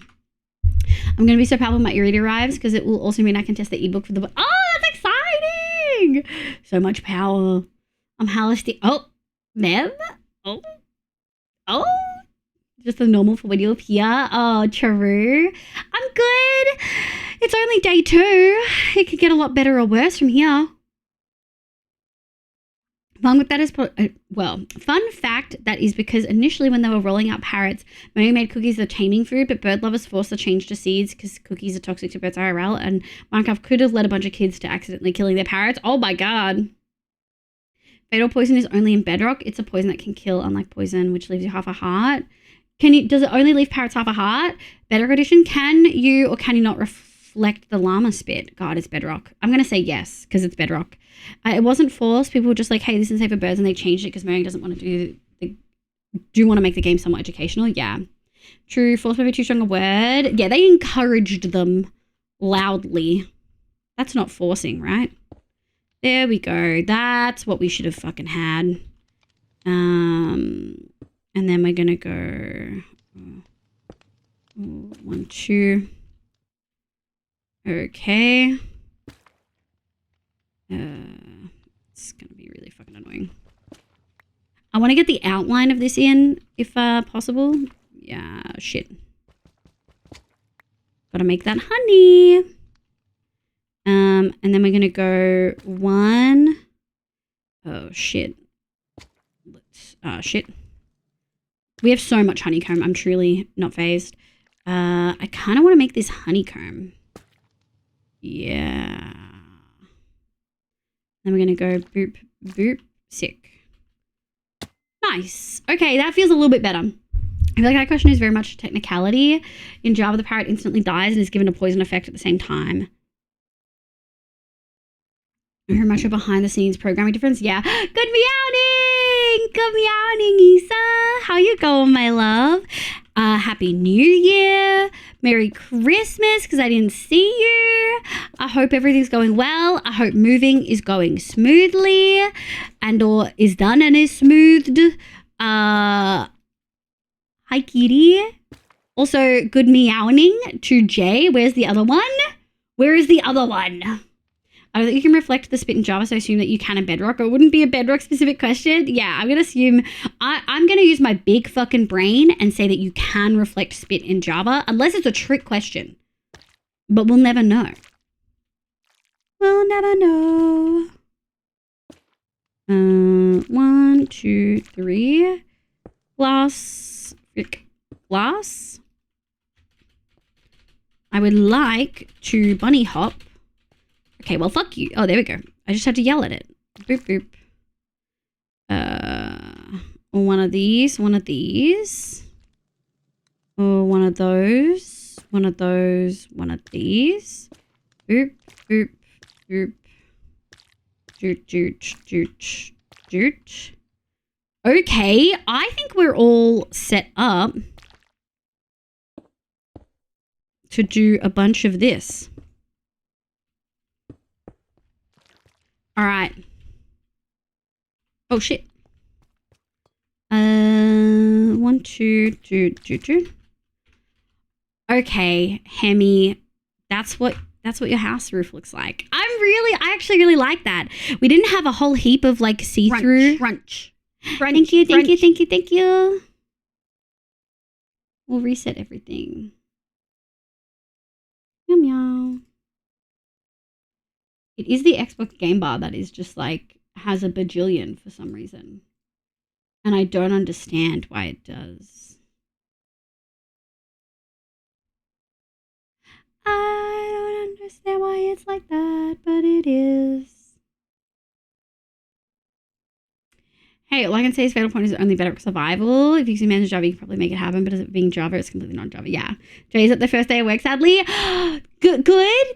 I'm going to be so proud when my e-reader arrives because it will also mean I can test the ebook for the book. Oh, that's exciting! So much power. I'm hallistic. Oh, Mem? Oh. Just the normal for when you appear. Oh, true. I'm good. It's only day 2. It could get a lot better or worse from here. Fun fact, that is because initially when they were rolling out parrots, Mary made cookies the taming food, but bird lovers forced the change to seeds because cookies are toxic to birds IRL, and Minecraft could have led a bunch of kids to accidentally killing their parrots. Oh my god. Fatal poison is only in bedrock. It's a poison that can kill, unlike poison, which leaves you half a heart. Does it only leave parrots half a heart? Bedrock edition, can you or can you not reflect the llama spit? God, it's bedrock. I'm going to say yes, because it's bedrock. It wasn't forced. People were just like, hey, this is safe for birds, and they changed it because Mary doesn't want to do want to make the game somewhat educational. Yeah. True. Force may be too strong a word. Yeah, they encouraged them loudly. That's not forcing, right? There we go. That's what we should have fucking had. And then we're going to go 1, 2. Okay. It's going to be really fucking annoying. I want to get the outline of this in, if possible. Yeah, shit. Gotta make that honey. And then we're going to go 1. Oh, shit. Shit. We have so much honeycomb. I'm truly not phased. I kind of want to make this honeycomb. Yeah. Then we're going to go boop, boop, sick. Nice. Okay, that feels a little bit better. I feel like that question is very much technicality. In Java, the parrot instantly dies and is given a poison effect at the same time. Very much a behind-the-scenes programming difference. Yeah. Good meowing! Good meowing, Isa. How you going, my love? Happy New Year. Merry Christmas, because I didn't see you. I hope everything's going well. I hope moving is going smoothly and or is done and is smoothed. Hi, kitty. Also, good meowing to Jay. Where's the other one? Where is the other one? Oh, that you can reflect the spit in Java, so I assume that you can in Bedrock. Or it wouldn't be a Bedrock specific question. Yeah, I'm going to assume, I'm going to use my big fucking brain and say that you can reflect spit in Java, unless it's a trick question. But we'll never know. We'll never know. 1, 2, 3. Glass. Glass. I would like to bunny hop. Okay, well, fuck you. Oh, there we go. I just had to yell at it. Boop, boop. One of these. One of these. Or one of those. one of those, one of these. Boop, boop, boop. Joot, joot, joot, joot. Okay, I think we're all set up to do a bunch of this. All right. Oh, shit. 1, 2, 2, 2, 2. Okay, Hemi, that's what your house roof looks like. I actually really like that. We didn't have a whole heap of like see-through. Crunch. Thank you, thank you, thank you, thank you. We'll reset everything. Meow meow. It is the Xbox game bar that is just like has a bajillion for some reason. And I don't understand why it does. I don't understand why it's like that, but it is. Hey, all I can say is Fatal Point is only better for survival. If you can manage Java, you can probably make it happen, but as it being Java, it's completely not Java. Yeah. Jay's at the first day of work, sadly. Good.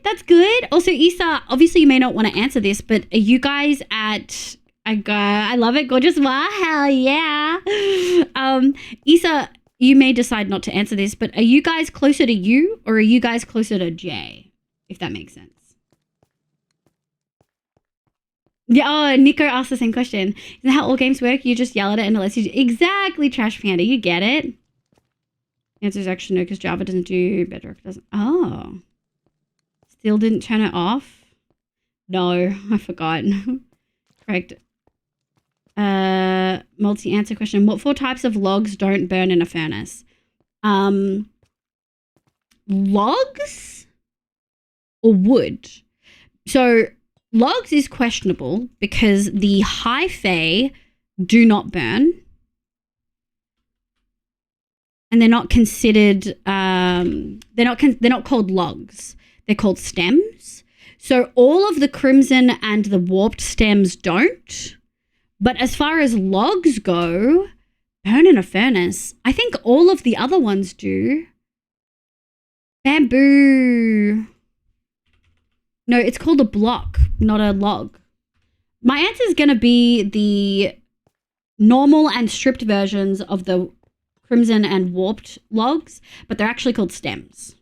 That's good. Also, Issa, obviously you may not want to answer this, but are you guys at... I love it. Gorgeous. Wow. Hell yeah. Issa, you may decide not to answer this, but are you guys closer to you or are you guys closer to Jay? If that makes sense. Yeah, oh, Nico asked the same question. Isn't that how all games work? You just yell at it and it lets you... Exactly, Trash Panda. You get it. The answer is actually no, because Java doesn't do Bedrock. Doesn't... Oh. Still didn't turn it off? No, I forgot. Correct. Multi-answer question. What 4 types of logs don't burn in a furnace? Logs or wood? So... Logs is questionable because the high fae do not burn. And they're not considered, they're not called logs. They're called stems. So all of the crimson and the warped stems don't. But as far as logs go, burn in a furnace. I think all of the other ones do. Bamboo. No, it's called a block, not a log. My answer is going to be the normal and stripped versions of the crimson and warped logs, but they're actually called stems.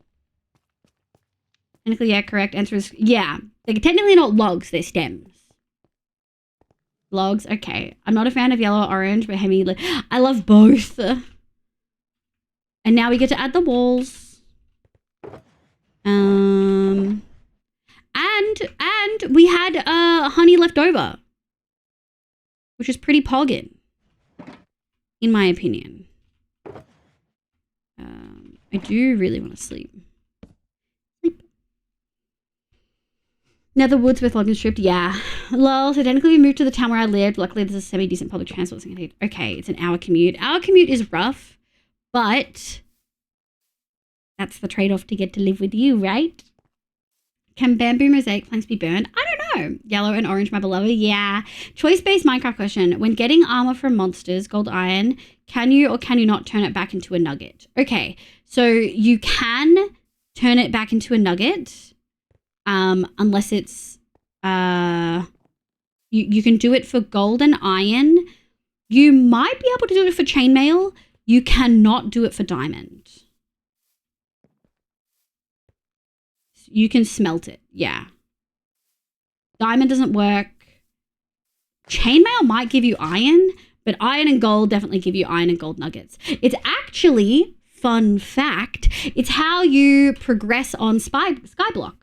Technically, yeah, correct answer is, yeah. They're technically not logs, they're stems. Logs, okay. I'm not a fan of yellow or orange, but I love both. And now we get to add the walls. And we had honey left over, which is pretty poggin, in my opinion. I do really want to sleep. Nether Woods with log and stripped, yeah. Lol, so technically we moved to the town where I lived. Luckily there's a semi-decent public transport. Okay, it's an hour commute. Our commute is rough, but that's the trade-off to get to live with you, right? Can bamboo mosaic planks be burned? I don't know. Yellow and orange, my beloved. Yeah. Choice-based Minecraft question. When getting armor from monsters, gold, iron, can you or can you not turn it back into a nugget? Okay. So you can turn it back into a nugget, unless it's... You can do it for gold and iron. You might be able to do it for chainmail. You cannot do it for diamond. You can smelt it, yeah. Diamond doesn't work. Chainmail might give you iron, but iron and gold definitely give you iron and gold nuggets. It's actually, fun fact, it's how you progress on Skyblock.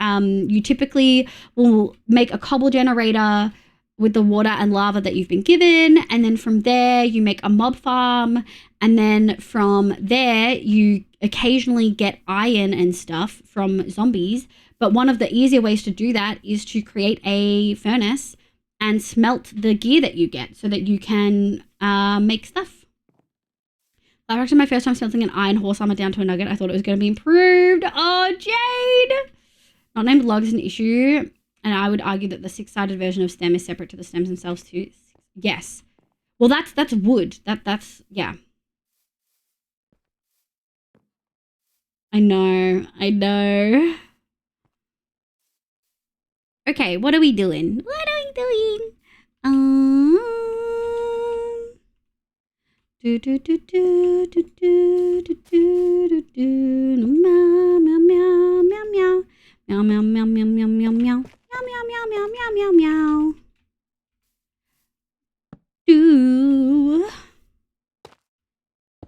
You typically will make a cobble generator with the water and lava that you've been given, and then from there you make a mob farm, and then from there you occasionally get iron and stuff from zombies. But one of the easier ways to do that is to create a furnace and smelt the gear that you get so that you can make stuff. That was actually my first time smelting an iron horse armor down to a nugget. I thought it was going to be improved. Oh, Jade! Not named log is an issue. And I would argue that the 6-sided version of stem is separate to the stems themselves too. Yes. Well, that's wood. That's yeah. I know. Okay, what are we doing? Do do do do do do do do do meow meow meow meow meow meow meow meow meow meow meow meow meow meow meow meow meow meow. Do.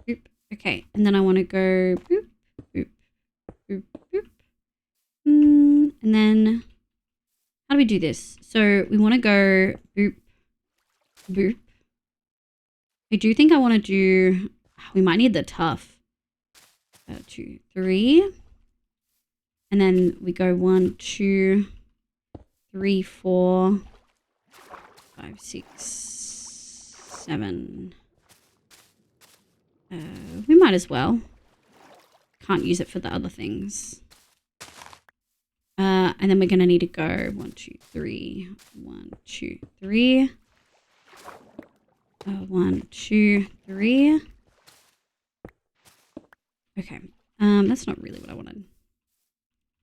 Boop. Okay, and then I want to go boop boop boop boop. And then how do we do this? So we want to go boop boop. I do think I want to do, we might need the tough. 2, 3. And then we go 1, 2, 3, 4, 5, 6, 7. We might as well. Can't use it for the other things. And then we're going to need to go 1, 2, 3, 1, 2, 3. 1, 2, 3. Okay. That's not really what I wanted.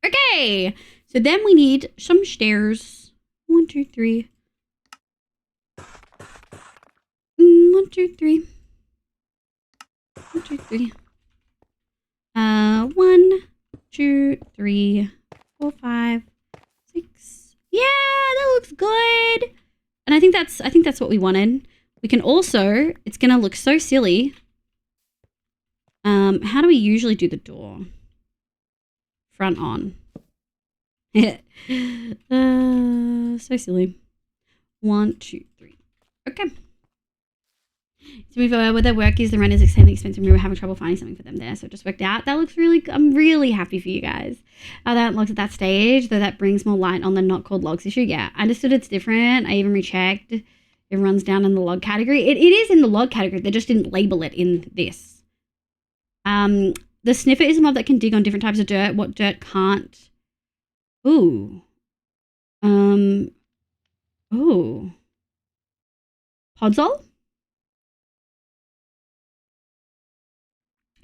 Okay. So then we need some stairs. 1, 2, 3. 1, 2, 3. 1, 2, 3. 1, 2, 3, 4, 5, 6. Yeah, that looks good. And I think that's what we wanted. We can also, it's going to look so silly. How do we usually do the door? Front on. So silly. 1, 2, 3. Okay. To move over where their work is, the rent is extremely expensive and we were having trouble finding something for them there. So it just worked out. That looks really, I'm really happy for you guys. That looks at that stage, though that brings more light on the not called logs issue. Yeah, I understood it's different. I even rechecked. It runs down in the log category. It is in the log category. They just didn't label it in this. The sniffer is a mob that can dig on different types of dirt. What dirt can't? Ooh. Ooh. Podzol?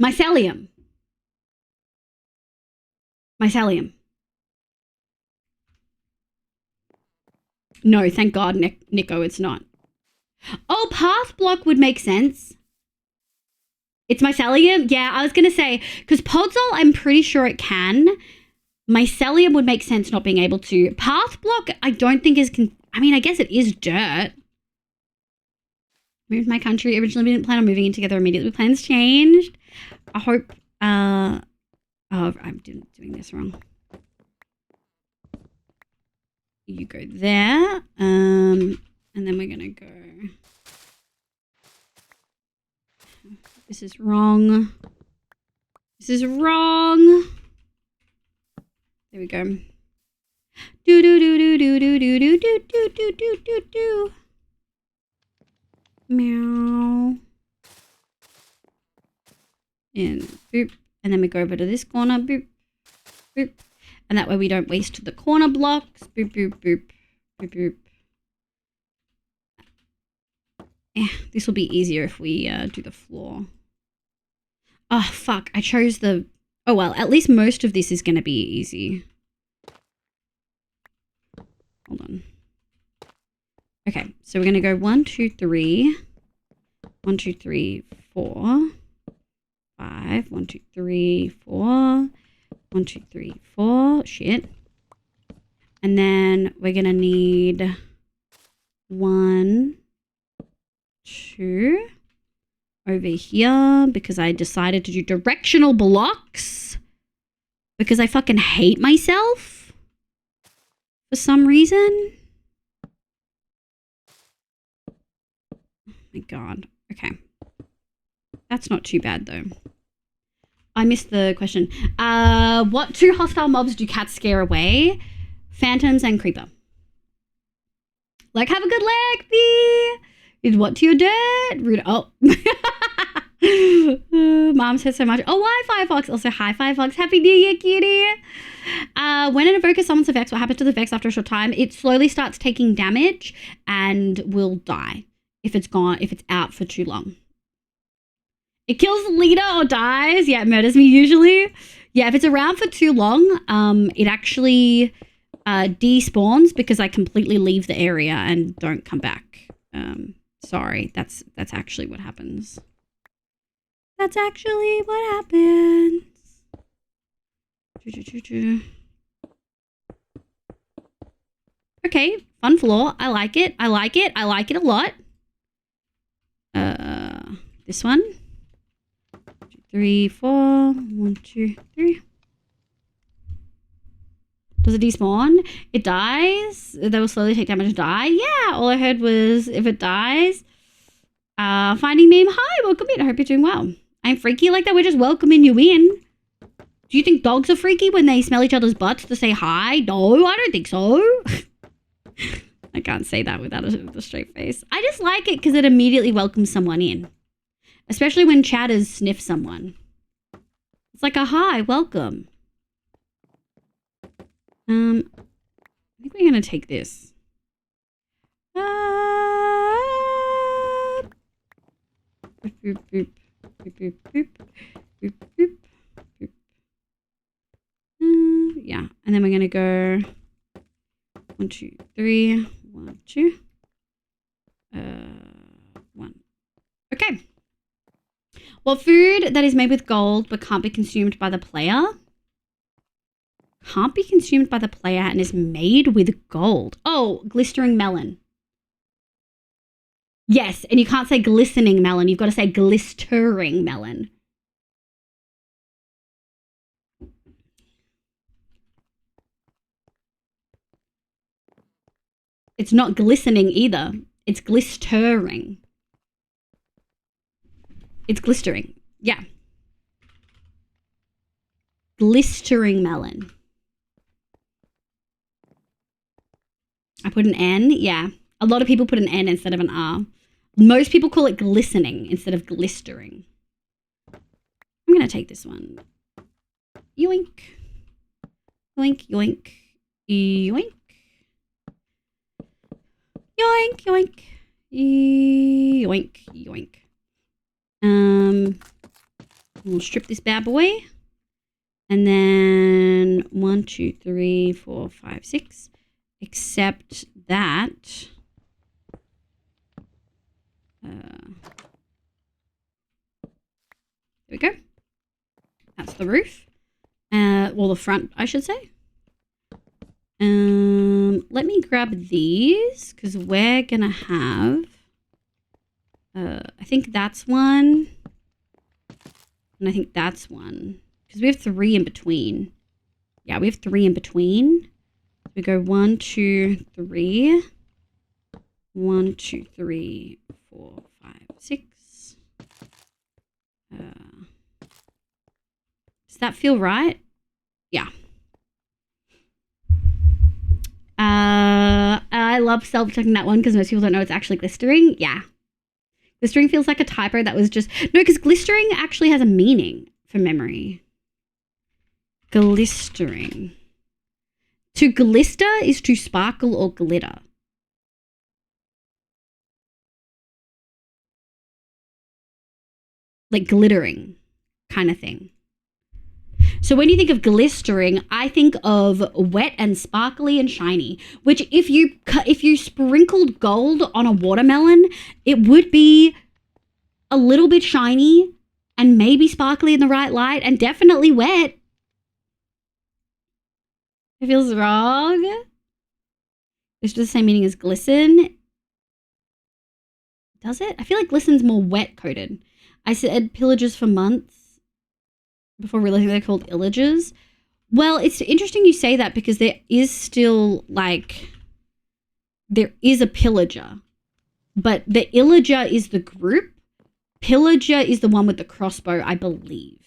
Mycelium. No, thank God, Nico, it's not. Oh, path block would make sense. It's mycelium? Yeah, I was going to say, because Podzol, I'm pretty sure it can. Mycelium would make sense not being able to. Path block, I don't think is... I mean, I guess it is dirt. Moved my country. Originally, we didn't plan on moving in together immediately. Plans changed. I hope... oh, I'm doing this wrong. You go there. And then we're going to go... This is wrong. This is wrong. There we go. Do do do do do do do do do do do do do do. Meow. And boop. And then we go over to this corner. Boop. Boop. And that way we don't waste the corner blocks. Boop boop boop. Boop boop. Yeah, this will be easier if we do the floor. Oh, fuck. I chose the... Oh, well, at least most of this is going to be easy. Hold on. Okay, so we're going to go 1, 2, 3. 1, 2, 3, 4. 5. 1, 2, 3, 4. 1, 2, 3, 4. Shit. And then we're going to need 1, 2... over here because I decided to do directional blocks because I fucking hate myself for some reason. Oh my God. Okay. That's not too bad though. I missed the question. What 2 hostile mobs do cats scare away? Phantoms and creeper. Like, have a good leg, B. Is what to your dirt? Rude. Oh. Mom says so much. Oh, why Firefox? Also, hi Firefox. Happy New Year, cutie. When an evoker summons a Vex, what happens to the Vex after a short time? It slowly starts taking damage and will die if it's out for too long. It kills the leader or dies. Yeah, it murders me usually. Yeah, if it's around for too long, it actually despawns because I completely leave the area and don't come back. Sorry, that's actually what happens. That's actually what happens. Okay, fun floor. I like it. I like it. I like it a lot. This one. 2, 3, 4. 1, 2, 3. Does it despawn? It dies. They will slowly take damage to die. Yeah, all I heard was if it dies. Finding meme. Hi, welcome in. I hope you're doing well. I'm freaky like that. We're just welcoming you in. Do you think dogs are freaky when they smell each other's butts to say hi? No, I don't think so. I can't say that without a straight face. I just like it because it immediately welcomes someone in. Especially when chatters sniff someone. It's like a hi, welcome. I think we're going to take this. Boop, boop, boop. Boop, boop, boop. Boop, boop, boop. Yeah, and then we're going to go 1, 2, 3. 1, 2. 1. Okay. Well, food that is made with gold but can't be consumed by the player. Can't be consumed by the player and is made with gold. Oh, glistering melon. Yes, and you can't say glistening melon. You've got to say glistering melon. It's not glistening either. It's glistering. It's glistering. Yeah. Glistering melon. I put an N. Yeah. A lot of people put an N instead of an R. Most people call it glistening instead of glistering. I'm going to take this one. Yoink. Yoink, yoink. Yoink. Yoink, yoink. Yoink, yoink. We'll strip this bad boy. And then 1, 2, 3, 4, 5, 6. Except that. There we go. That's the roof. Well, the front, I should say. Let me grab these because we're gonna have. I think that's one. And I think that's one. Because we have 3 in between. Yeah, we have 3 in between. We go 1, 2, 3. 1, 2, 3, 4, 5, 6. Does that feel right? Yeah. I love self-checking that one because most people don't know it's actually glistering. Yeah. Glistering feels like a typo that was just... No, because glistering actually has a meaning for memory. Glistering. To glister is to sparkle or glitter. Like glittering kind of thing. So when you think of glistering, I think of wet and sparkly and shiny, which if you sprinkled gold on a watermelon, it would be a little bit shiny and maybe sparkly in the right light and definitely wet. It feels wrong. It's just the same meaning as glisten. Does it? I feel like glisten's more wet coated. I said pillages for months before realizing they're called illages. Well, it's interesting you say that because there is still there is a pillager, but the illager is the group. Pillager is the one with the crossbow, I believe.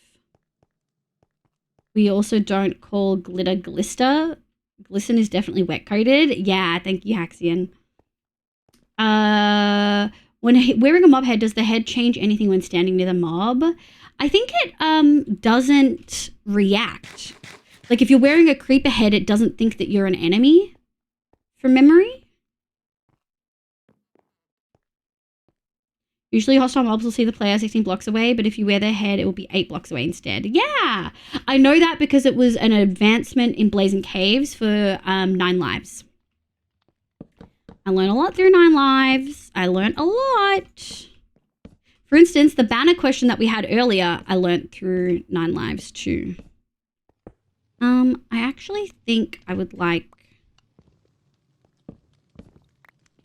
We also don't call glitter glister. Glisten is definitely wet coated. Yeah, thank you, Haxian. When wearing a mob head, does the head change anything when standing near the mob? I think it doesn't react. Like if you're wearing a creeper head, it doesn't think that you're an enemy from memory. Usually hostile mobs will see the player 16 blocks away, but if you wear their head, it will be 8 blocks away instead. Yeah, I know that because it was an advancement in Blazing Caves for 9 lives. I learned a lot through 9 lives. I learned a lot. For instance, the banner question that we had earlier, I learned through 9 lives too. I actually think I would like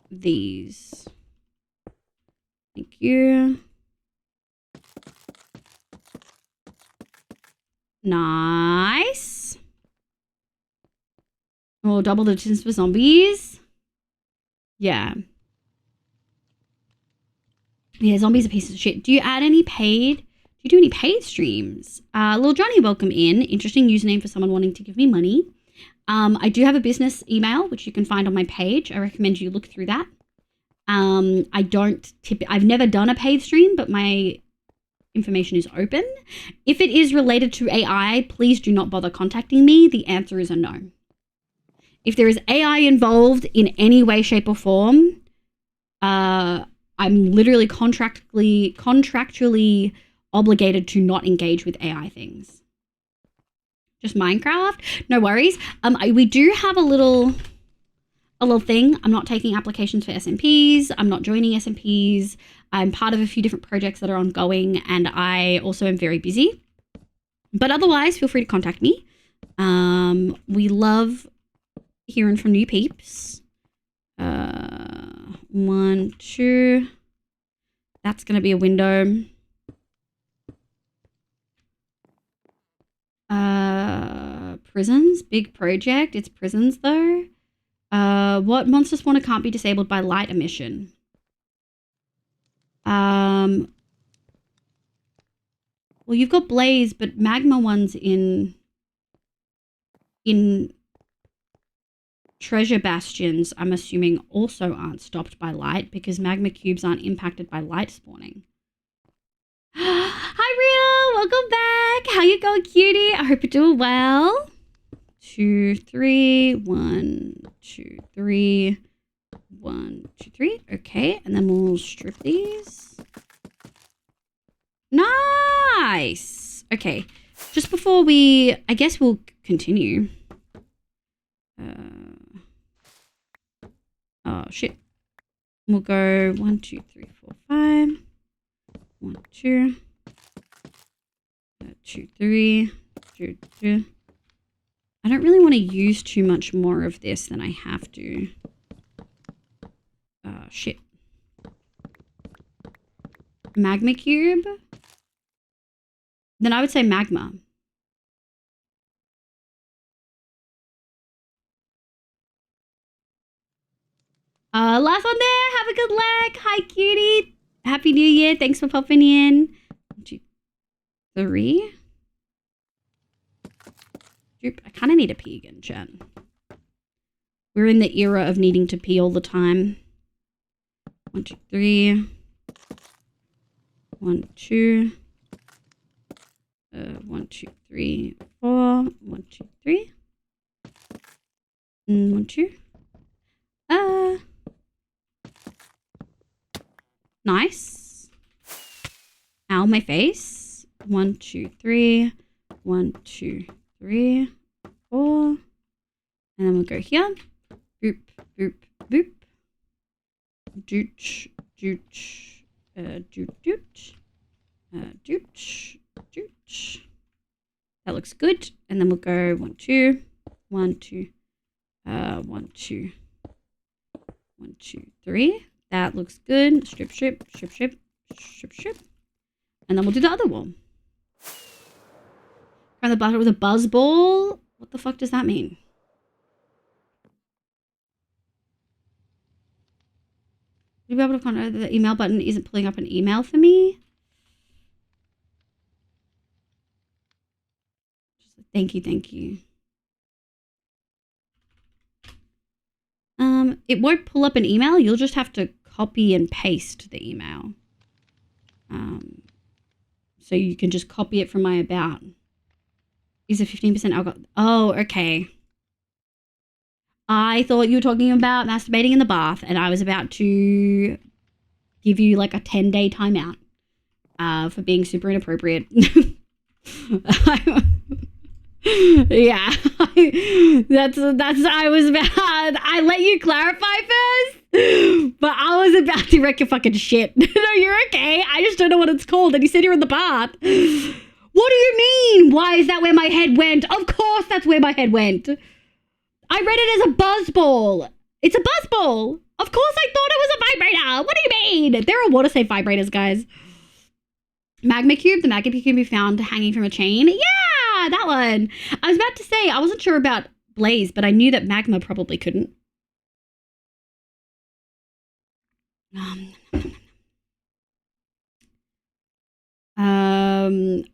these. Thank you. Nice. Oh, double the distance for zombies. Yeah. Yeah, zombies are pieces of shit. Do you add any paid? Do you do any paid streams? Little Johnny, welcome in. Interesting username for someone wanting to give me money. I do have a business email, which you can find on my page. I recommend you look through that. I've never done a paid stream, but my information is open. If it is related to AI, please do not bother contacting me. The answer is a no. If there is AI involved in any way, shape, or form, I'm literally contractually obligated to not engage with AI things. Just Minecraft? No worries. We do have a little thing. I'm not taking applications for SMPs. I'm not joining SMPs. I'm part of a few different projects that are ongoing, and I also am very busy. But otherwise, feel free to contact me. We love hearing from new peeps. 1, 2. That's going to be a window. Prisons, big project. It's prisons though. What monster spawner can't be disabled by light emission? Well, you've got Blaze, but magma ones in treasure bastions, I'm assuming, also aren't stopped by light because magma cubes aren't impacted by light spawning. Hi, Rio. Welcome back. How you going, cutie? I hope you're doing well. 2, 3. 1, 2, 3. 1, 2, 3. Okay, and then we'll strip these. Nice. Okay, just before I guess we'll continue. Oh shit. We'll go 1, 2, 3, 4, 5. 1, 2. 2, 3. 2, 2. I don't really want to use too much more of this than I have to. Shit. Magma cube? Then I would say magma. Last one there. Have a good leg. Hi, cutie. Happy New Year. Thanks for popping in. 1, 2, 3. I kind of need a pee again, chat. We're in the era of needing to pee all the time. 1, 2, 3. 1, 2. 1, 2, 3, 4. 1, 2, 3. 1, 2. Nice. Ow, my face. 1, 2, 3. 1, 2, 3, 4. And then we'll go here. Boop, boop, boop. Dooch, dooch, doot, doot. Dooch, dooch. That looks good. And then we'll go 1, 2. 1, 2. 1, 2. 1, 2, 3. That looks good. Strip, strip, strip, strip, strip, strip. And then we'll do the other one. Around the butter with a buzz ball? What the fuck does that mean? You'll be able to find the email button isn't pulling up an email for me. Thank you, thank you. It won't pull up an email. You'll just have to copy and paste the email. So you can just copy it from my about. Is it 15% alcohol? Oh, okay. I thought you were talking about masturbating in the bath, and I was about to give you like a 10-day timeout for being super inappropriate. Yeah, that's I was bad. I let you clarify first, but I was about to wreck your fucking shit. No, you're okay. I just don't know what it's called, and you said you're in the bath. What do you mean? Why is that where my head went? Of course that's where my head went. I read it as a buzzball. It's a buzzball. Of course I thought it was a vibrator. What do you mean? There are water safe vibrators, guys. Magma cube. The magma cube can be found hanging from a chain. Yeah, that one. I was about to say, I wasn't sure about blaze, but I knew that magma probably couldn't.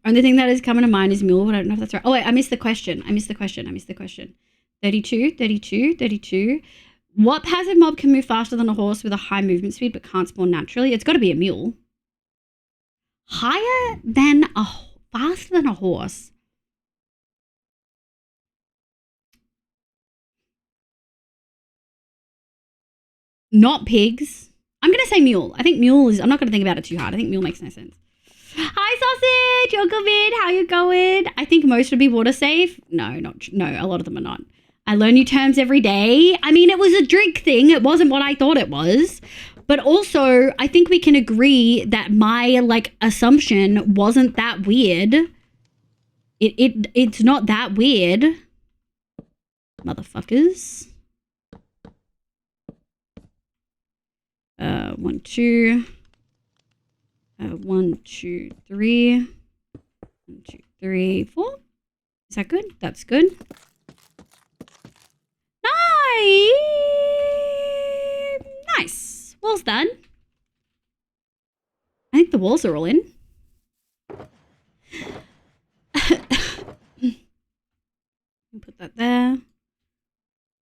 Only thing that is coming to mind is mule, but I don't know if that's right. Oh wait, I missed the question. 32. What passive mob can move faster than a horse with a high movement speed but can't spawn naturally? It's got to be a mule. Faster than a horse. Not pigs. I'm going to say mule. I think mule is... I'm not going to think about it too hard. I think mule makes no sense. Hi, Sausage. Welcome in. How you going? I think most would be water safe. No, a lot of them are not. I learn new terms every day. I mean, it was a drink thing. It wasn't what I thought it was. But also, I think we can agree that my, assumption wasn't that weird. It's not that weird. Motherfuckers. 1, 2. 1, 2, 3. 1, 2, 3, 4. Is that good? That's good. Nice. Wall's done. I think the walls are all in. Put that there.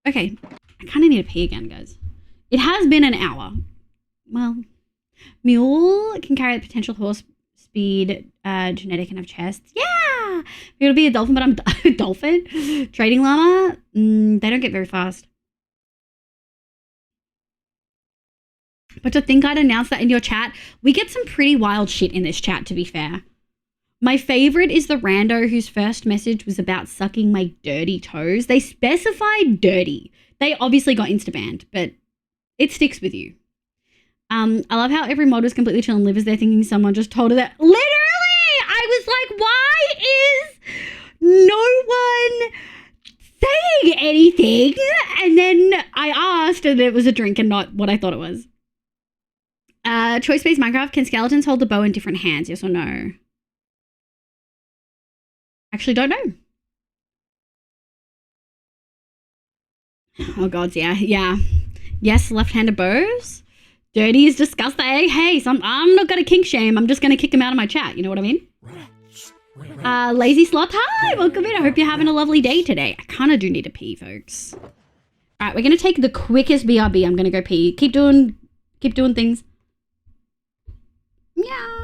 Okay. I kind of need to pee again, guys. It has been an hour. Well, mule can carry the potential horse speed, genetic and have chests. Yeah! It'll be a dolphin, but I'm a dolphin. Trading llama, they don't get very fast. But to think I'd announce that in your chat, we get some pretty wild shit in this chat, to be fair. My favorite is the rando whose first message was about sucking my dirty toes. They specified dirty. They obviously got insta-banned, but it sticks with you. I love how every mod was completely chill and live as they're thinking someone just told her that. Literally! I was like, why is no one saying anything? And then I asked and it was a drink and not what I thought it was. Choice-based Minecraft, can skeletons hold the bow in different hands? Yes or no? Actually, don't know. Oh, God, yeah. Yes, left-handed bows. Dirty is disgusting. Hey, I'm not going to kink shame. I'm just going to kick him out of my chat. You know what I mean? Lazy Sloth, hi, welcome in. I hope you're having a lovely day today. I kind of do need to pee, folks. All right, we're going to take the quickest BRB. I'm going to go pee. Keep doing things. Yeah.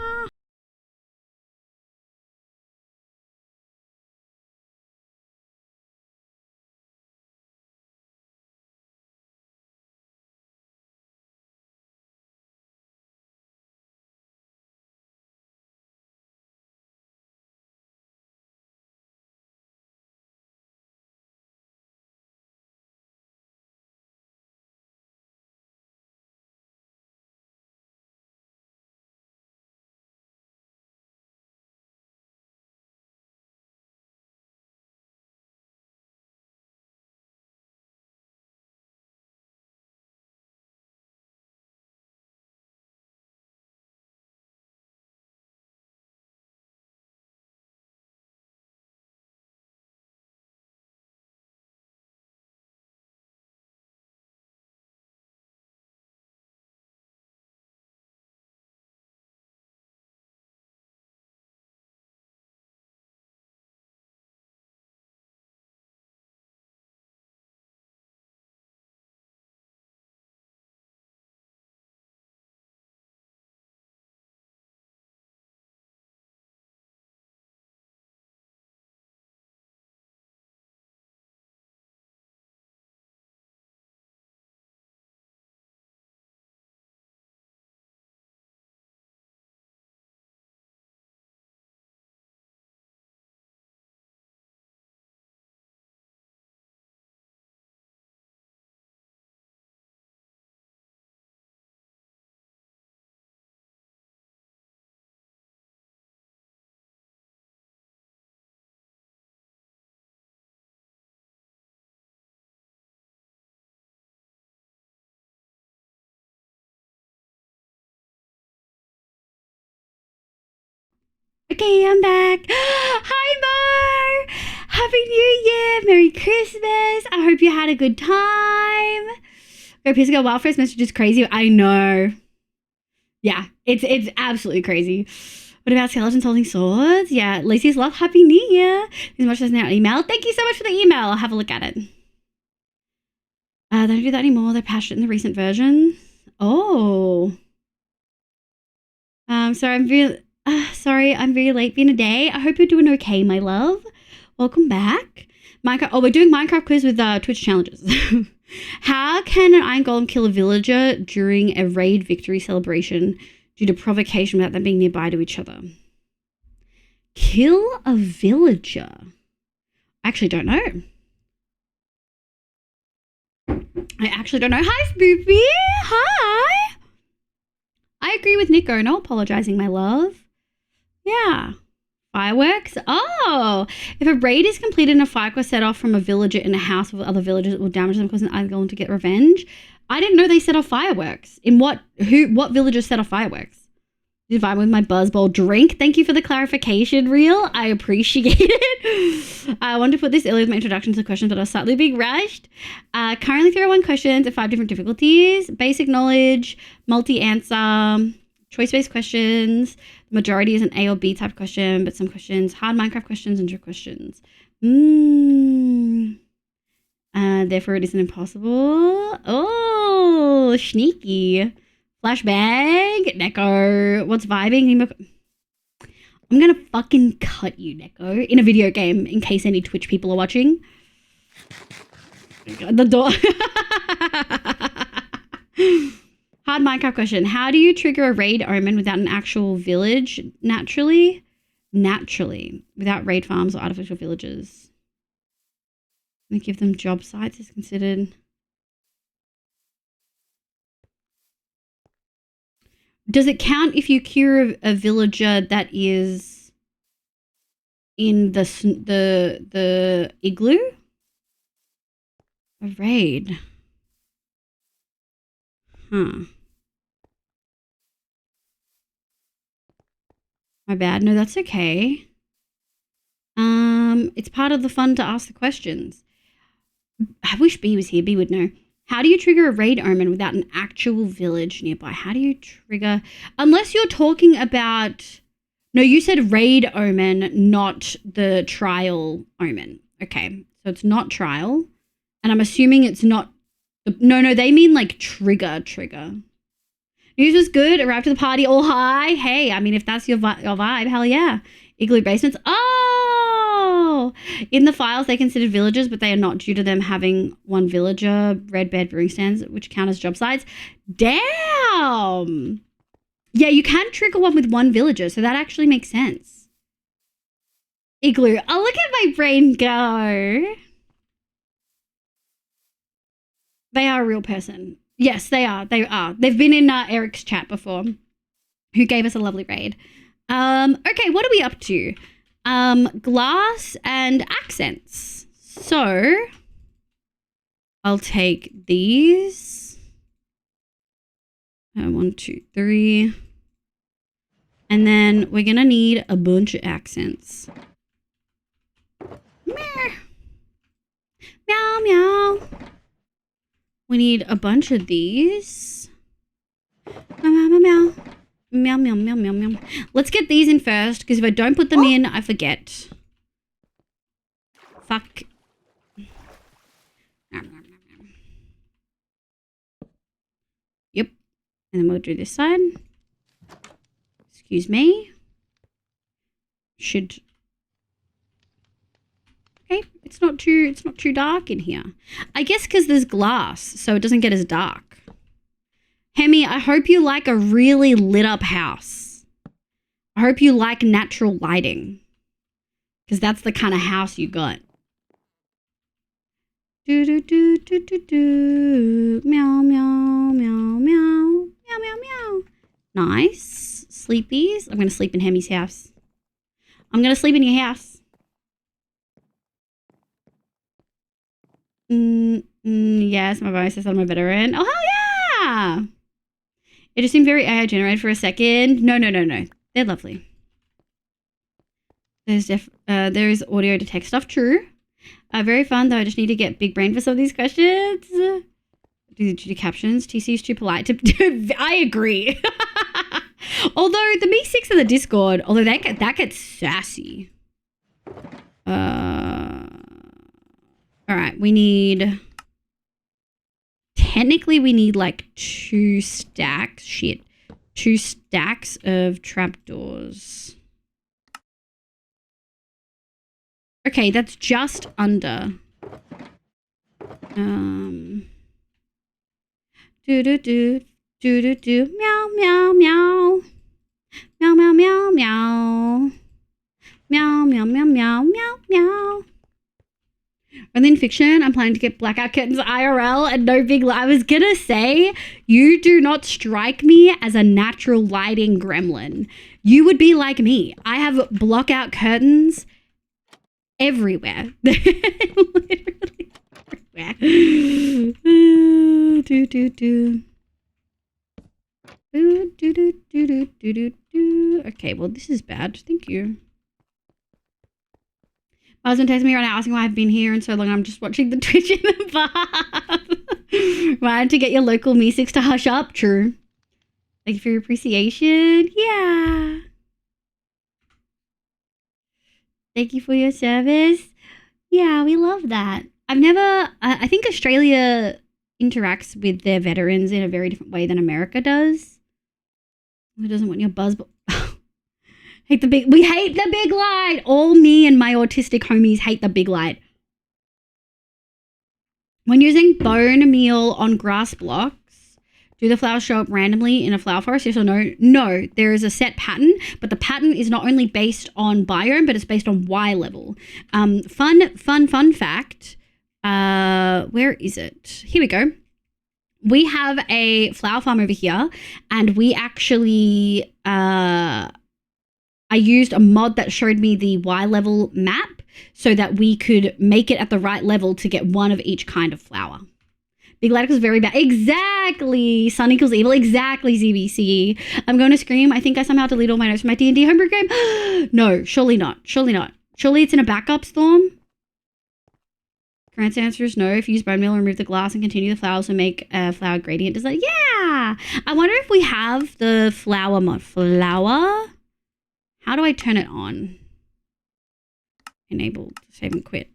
Okay, I'm back. Hi, Mo. Happy New Year. Merry Christmas. I hope you had a good time. Go Pizza Girl Wild First message is crazy. I know. Yeah, it's absolutely crazy. What about skeletons holding swords? Yeah, Lacey's love. Happy New Year. As much as now email. Thank you so much for the email. I'll have a look at it. They don't do that anymore. They're patched it in the recent version. Oh. Sorry, I'm very late being a day. I hope you're doing okay, my love. Welcome back. Minecraft. Oh, we're doing Minecraft quiz with Twitch challenges. How can an iron golem kill a villager during a raid victory celebration due to provocation without them being nearby to each other? Kill a villager? I actually don't know. Hi, Spoopy. Hi. I agree with Nico. No apologizing, my love. Yeah. Fireworks? Oh! If a raid is completed and a firework set off from a villager in a house with other villagers, it will damage them, causing iron golem to get revenge. I didn't know they set off fireworks. What villagers set off fireworks? Did vibe with my buzzball drink? Thank you for the clarification, Real. I appreciate it. I wanted to put this earlier with my introduction to the questions, but I was slightly being rushed. Currently 301 questions at 5 different difficulties. Basic knowledge, multi-answer, choice-based questions. The majority is an A or B type question, but some questions, hard Minecraft questions and trick questions. Therefore it isn't impossible. Oh, sneaky. Flashbang, Neko. What's vibing? I'm gonna fucking cut you, Neko, in a video game in case any Twitch people are watching. The door. Hard Minecraft question. How do you trigger a raid omen without an actual village? Naturally, without raid farms or artificial villages. And give them job sites is considered. Does it count if you cure a villager that is in the igloo? A raid. Huh. My bad. No, that's okay. It's part of the fun to ask the questions. I wish B was here. B would know. How do you trigger a raid omen without an actual village nearby? How do you trigger... Unless you're talking about... No, you said raid omen, not the trial omen. Okay, so it's not trial. And I'm assuming it's not... No, they mean like trigger. News was good. Arrived to the party all high. Hey, I mean, if that's your vibe, hell yeah. Igloo basements. Oh! In the files, they considered villagers, but they are not due to them having one villager, red bed brewing stands, which count as job sites. Damn! Yeah, you can trigger one with one villager, so that actually makes sense. Igloo. Oh, look at my brain go. They are a real person. Yes, they are. They've been in Eric's chat before, who gave us a lovely raid. Okay, what are we up to? Glass and accents. So, I'll take these. 1, 2, 3. And then we're gonna need a bunch of accents. Meow. Meow, meow. We need a bunch of these. Meow, meow, meow. Meow, meow, meow, meow, meow. Let's get these in first, because if I don't put them in, I forget. Fuck. Yep. And then we'll do this side. Excuse me. Should... Okay, it's not too dark in here. I guess because there's glass, so it doesn't get as dark. Hemi, I hope you like a really lit up house. I hope you like natural lighting. Because that's the kind of house you got. Do do do do do do. Meow meow meow meow. Meow meow meow. Nice. Sleepies. I'm gonna sleep in Hemi's house. I'm gonna sleep in your house. Yes, my voice is on my veteran. Oh, hell yeah! It just seemed very AI generated for a second. No. They're lovely. There is audio to text stuff. True. Very fun though. I just need to get big brain for some of these questions. Do captions? TC is too polite to. I agree. Although the Me6 in the Discord, although that gets sassy. All right, technically we need like 2 stacks. Shit. 2 stacks of trapdoors. Okay, that's just under. Meow, meow, meow. Meow, meow, meow, meow. Meow, meow, meow, meow, meow, meow. And then fiction, I'm planning to get blackout curtains IRL and no big light. I was gonna say, you do not strike me as a natural lighting gremlin. You would be like me. I have blockout curtains everywhere. Literally everywhere. Okay, well, this is bad. Thank you. My husband texted me right now asking why I've been here and so long. I'm just watching the Twitch in the bath. Right, to get your local Me6 to hush up. True. Thank you for your appreciation. Yeah. Thank you for your service. Yeah, we love that. I think Australia interacts with their veterans in a very different way than America does. Who doesn't want your buzz? We hate the big light. All me and my autistic homies hate the big light. When using bone meal on grass blocks, do the flowers show up randomly in a flower forest? Yes or no? No, there is a set pattern, but the pattern is not only based on biome, but it's based on Y level. Fun fact. Where is it? Here we go. We have a flower farm over here, and we actually I used a mod that showed me the Y level map so that we could make it at the right level to get one of each kind of flower. Big light equals very bad. Exactly. Sun equals evil. Exactly, ZBC. I'm going to scream. I think I somehow deleted all my notes from my D&D homebrew game. No, surely not. Surely not. Surely it's in a backup, Storm. Correct answer is no. If you use bone meal, remove the glass and continue the flowers and make a flower gradient design. Yeah. I wonder if we have the flower mod. Flower? How do I turn it on? Enabled. Save and quit.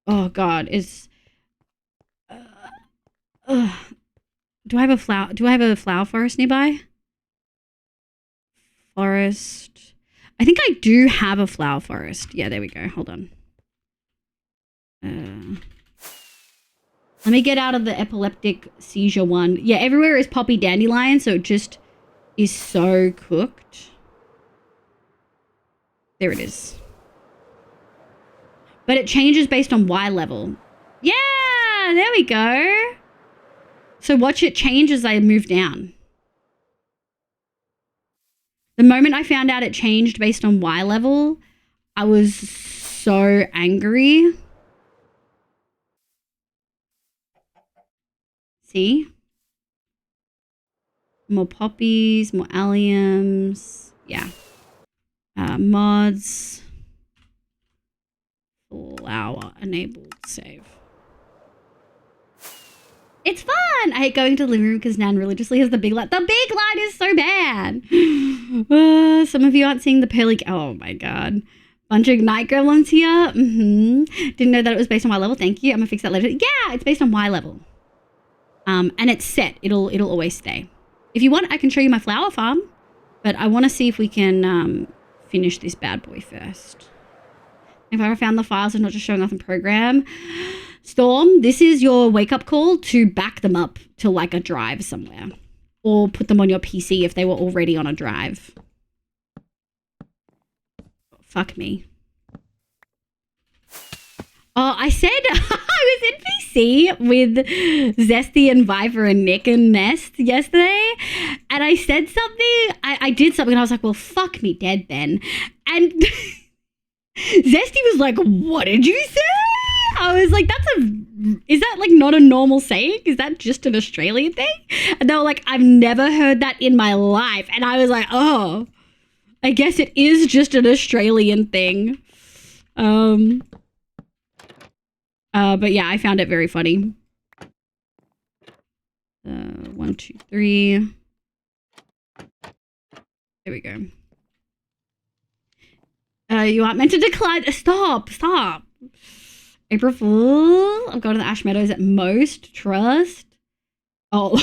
Oh, God. Do I have a flower forest nearby? Forest. I think I do have a flower forest. Yeah, there we go. Hold on. Let me get out of the epileptic seizure one. Yeah, everywhere is poppy dandelion, so it just is so cooked. There it is. But it changes based on Y level. Yeah, there we go. So watch it change as I move down. The moment I found out it changed based on Y level, I was so angry. See? More poppies, more alliums. Yeah. Mods. Flower enabled save. It's fun. I hate going to the living room because Nan religiously has the big light. The big light is so bad. Some of you aren't seeing the pearly. Oh my God. Bunch of night gremlins here. Didn't know that it was based on Y level. Thank you. I'm gonna fix that later. Yeah, it's based on Y level. And it's set. It'll always stay. If you want, I can show you my flower farm, but I want to see if we can finish this bad boy first. If I ever found the files and not just showing off in program. Storm, this is your wake-up call to back them up to like a drive somewhere. Or put them on your PC if they were already on a drive. Fuck me. Oh, I said I was in PC with Zesty and Viper and Nick and Nest yesterday. And I said something. I did something and I was like, well, fuck me dead then. And Zesty was like, what did you say? I was like, is that like not a normal saying? Is that just an Australian thing? And they were like, I've never heard that in my life. And I was like, oh, I guess it is just an Australian thing. But yeah, I found it very funny. 1, 2, 3. There we go. You aren't meant to decline. Stop. April Fool. I've gone to the Ash Meadows at most. Trust. Oh,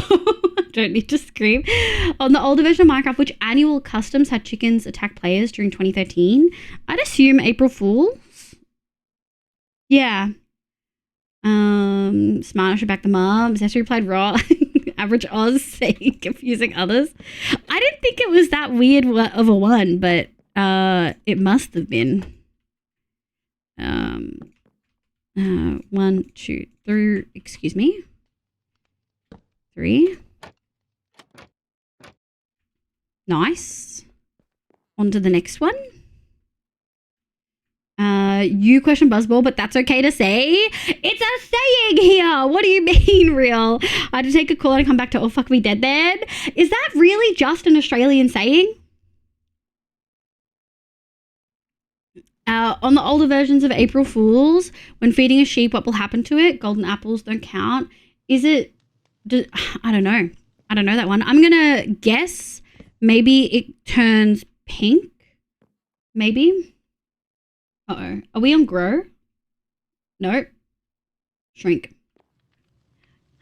don't need to scream. On the older version of Minecraft, which annual customs had chickens attack players during 2013? I'd assume April Fools. Yeah. Smart, I should back them up. Zester replied raw. Average Oz saying confusing others. I didn't think it was that weird of a one, but it must have been. 1, 2, 3. Excuse me. 3. Nice. On to the next one. You question Buzzball, but that's okay to say. It's a saying here. What do you mean, real? I had to take a call and come back to oh fuck me dead then. Is that really just an Australian saying? On the older versions of April Fools, when feeding a sheep, what will happen to it? Golden apples don't count. Is it... I don't know. I don't know that one. I'm going to guess maybe it turns pink. Maybe. Uh-oh. Are we on grow? No. Shrink.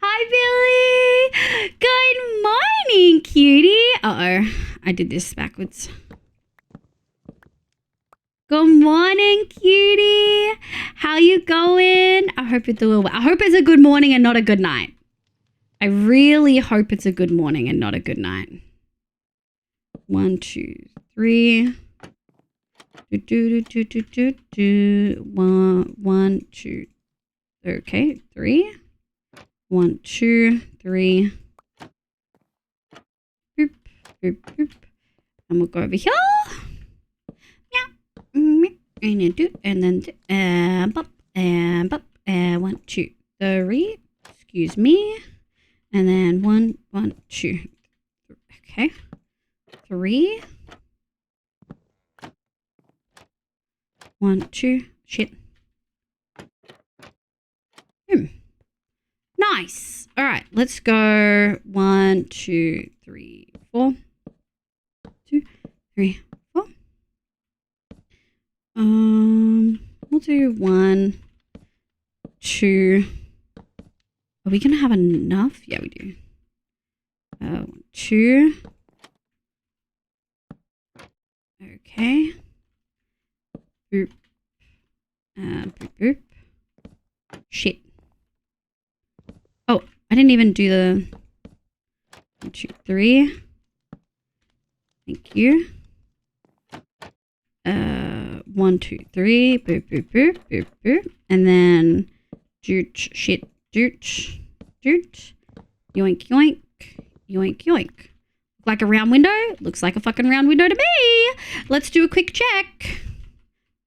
Hi, Billy. Good morning, cutie. Uh-oh. I did this backwards. Good morning, cutie. How you going? I hope you're doing well. I hope it's a good morning and not a good night. I really hope it's a good morning and not a good night. 1, 2, 3. 1, 2. Okay, 3. 1, 2, 3. Boop, boop, boop. And we'll go over here. And then bop, 1, 2, 3. Excuse me. And then 1, 2. Okay. 3. 1, 2. Shit. Nice. All right. Let's go 1, 2, 3, 4. 2, 3, 4. We'll do 1, 2. Are we gonna have enough? Yeah, we do. 1, 2. Okay. Boop. Boop, boop. Shit. Oh, I didn't even do the 1, 2, 3. Thank you. 1, 2, 3. Boop, boop, boop, boop, boop. And then doot, shit, doot, doot. Yoink, yoink, yoink, yoink. Like a round window? Looks like a fucking round window to me. Let's do a quick check.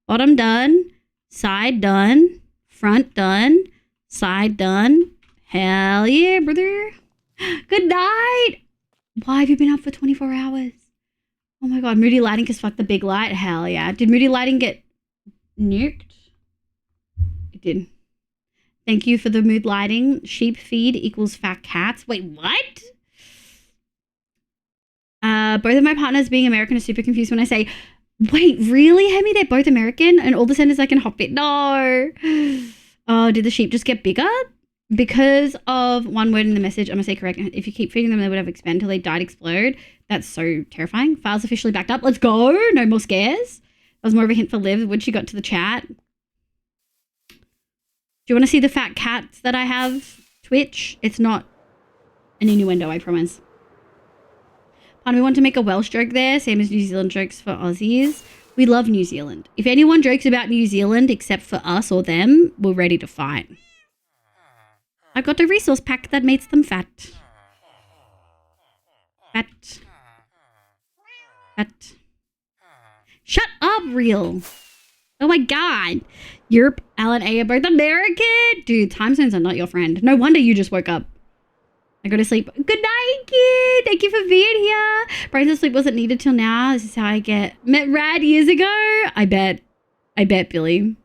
Bottom done. Side done. Front done. Side done. Hell yeah, brother. Good night. Why have you been up for 24 hours? Oh my god, Moody Lighting because fuck the big light. Hell yeah. Did Moody Lighting get nuked? It did. Thank you for the mood lighting. Sheep feed equals fat cats. Wait, what? Both of my partners being American are super confused when I say, wait, really, Hemi? They're both American? And all of a sudden it's like in Hobbit. No. Oh, did the sheep just get bigger? Because of one word in the message, I'm going to say correct. If you keep feeding them, they would have expand until they died, explode. That's so terrifying. Files officially backed up. Let's go. No more scares. That was more of a hint for Liv when she got to the chat. Do you want to see the fat cats that I have? Twitch? It's not an innuendo, I promise. And we want to make a Welsh joke there, same as New Zealand jokes for Aussies. We love New Zealand. If anyone jokes about New Zealand except for us or them, we're ready to fight. I got a resource pack that makes them fat. Fat. Fat. Shut up, real. Oh my god. Europe, L and A are both American. Dude, time zones are not your friend. No wonder you just woke up. I go to sleep. Good night, kid. Thank you for being here. Brains of sleep wasn't needed till now. This is how I get met rad years ago. I bet. I bet, Billy.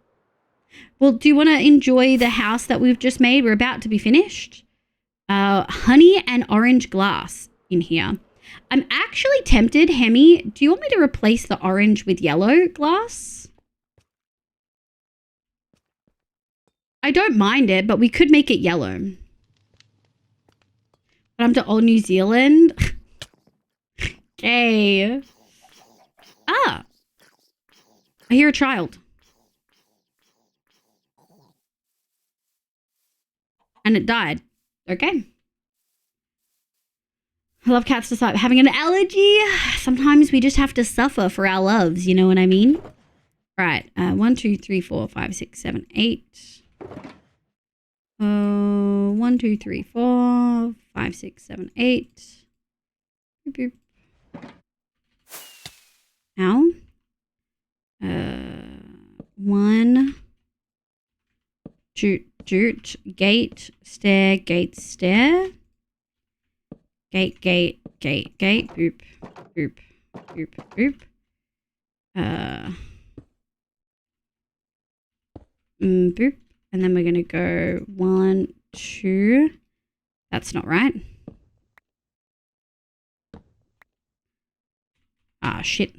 Well, do you want to enjoy the house that we've just made? We're about to be finished. Honey and orange glass in here. I'm actually tempted, Hemi. Do you want me to replace the orange with yellow glass? I don't mind it, but we could make it yellow. But I'm to old New Zealand. Okay. Ah. I hear a child. And it died. Okay. I love cats despite having an allergy. Sometimes we just have to suffer for our loves. You know what I mean? Right. 1, 2, 3, 4, 5, 6, 7, 8. 1, 2, 3, 4, 5, 6, 7, 8. Boop, boop. Ow. 1. Joot. Gate. Stair. Gate. Stair. Gate. Boop. Boop. Boop. Boop. Boop. And then we're going to go 1, 2. That's not right. Ah, shit.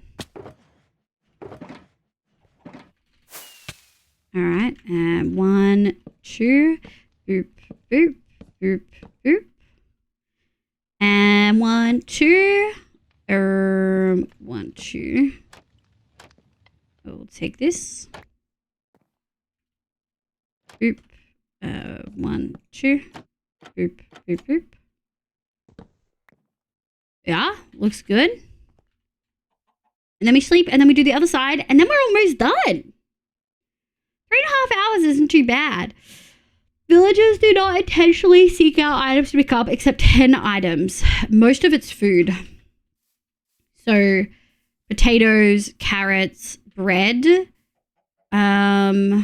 All right. 1, 2. Boop, boop, boop, boop. And 1, 2. 1, 2. We'll take this. Boop. 1, 2. Boop, boop, boop. Yeah, looks good. And then we sleep, and then we do the other side, and then we're almost done. 3.5 hours isn't too bad. Villagers do not intentionally seek out items to pick up except 10 items. Most of it's food. So, potatoes, carrots, bread. I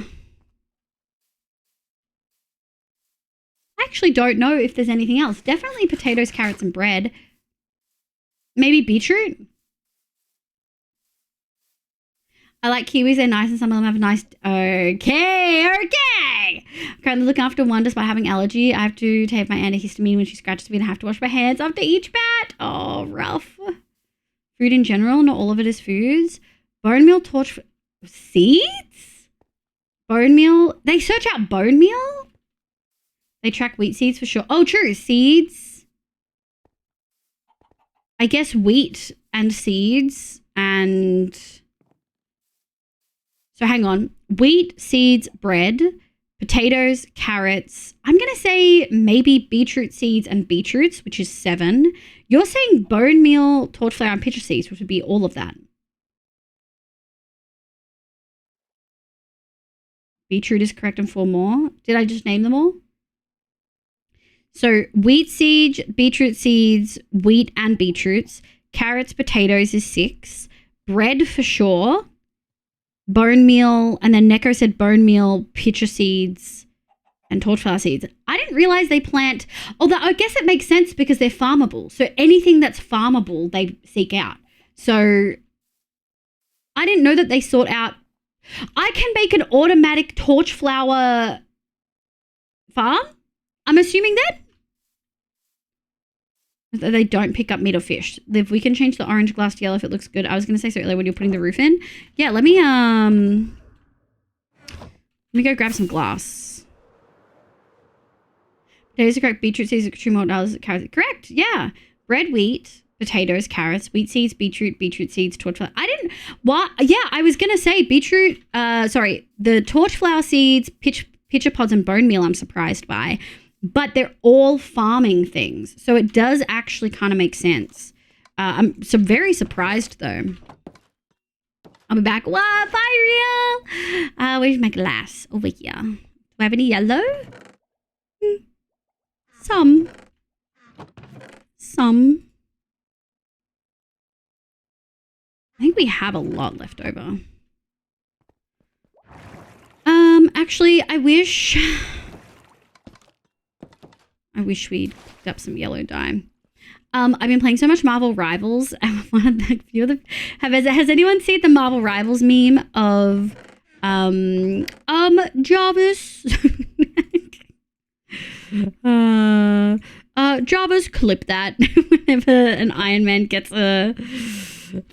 actually don't know if there's anything else. Definitely potatoes, carrots, and bread. Maybe beetroot. I like kiwis. They're nice and some of them have a nice... Okay. Currently looking after one despite having allergy. I have to take my antihistamine when she scratches me and I have to wash my hands after each bat. Oh, rough. Food in general. Not all of it is foods. Bone meal, torch... Seeds? Bone meal. They search out bone meal? They track wheat seeds for sure. Oh, true. Seeds. I guess wheat and seeds and... So hang on. Wheat, seeds, bread, potatoes, carrots. I'm going to say maybe beetroot seeds and beetroots, which is 7. You're saying bone meal, torch flour, and pitcher seeds, which would be all of that. Beetroot is correct and 4 more. Did I just name them all? So wheat seeds, beetroot seeds, wheat and beetroots. Carrots, potatoes is 6. Bread for sure. Bone meal, and then Neko said bone meal, pitcher seeds, and torchflower seeds. I didn't realize they plant, although I guess it makes sense because they're farmable. So anything that's farmable, they seek out. So I didn't know that they sort out. I can make an automatic torchflower farm, I'm assuming that. They don't pick up meat or fish. If we can change the orange glass to yellow if it looks good. I was going to say so earlier when you're putting the roof in. Yeah, let me go grab some glass. Potatoes are correct. Beetroot seeds, 2 more dollars. Carrots. Correct. Yeah. Bread, wheat, potatoes, carrots, wheat seeds, beetroot seeds, torchflower. I didn't. What? Yeah, I was going to say beetroot. The torchflower seeds, pitcher pods, and bone meal. I'm surprised by. But they're all farming things. So it does actually kind of make sense. I'm very surprised, though. I'll be back. What? Bye, real. Where's my glass? Over here. Do I have any yellow? Some. I think we have a lot left over. Actually, I wish we'd picked up some yellow dye. I've been playing so much Marvel Rivals. Has anyone seen the Marvel Rivals meme of Jarvis. Jarvis, clip that whenever an Iron Man gets a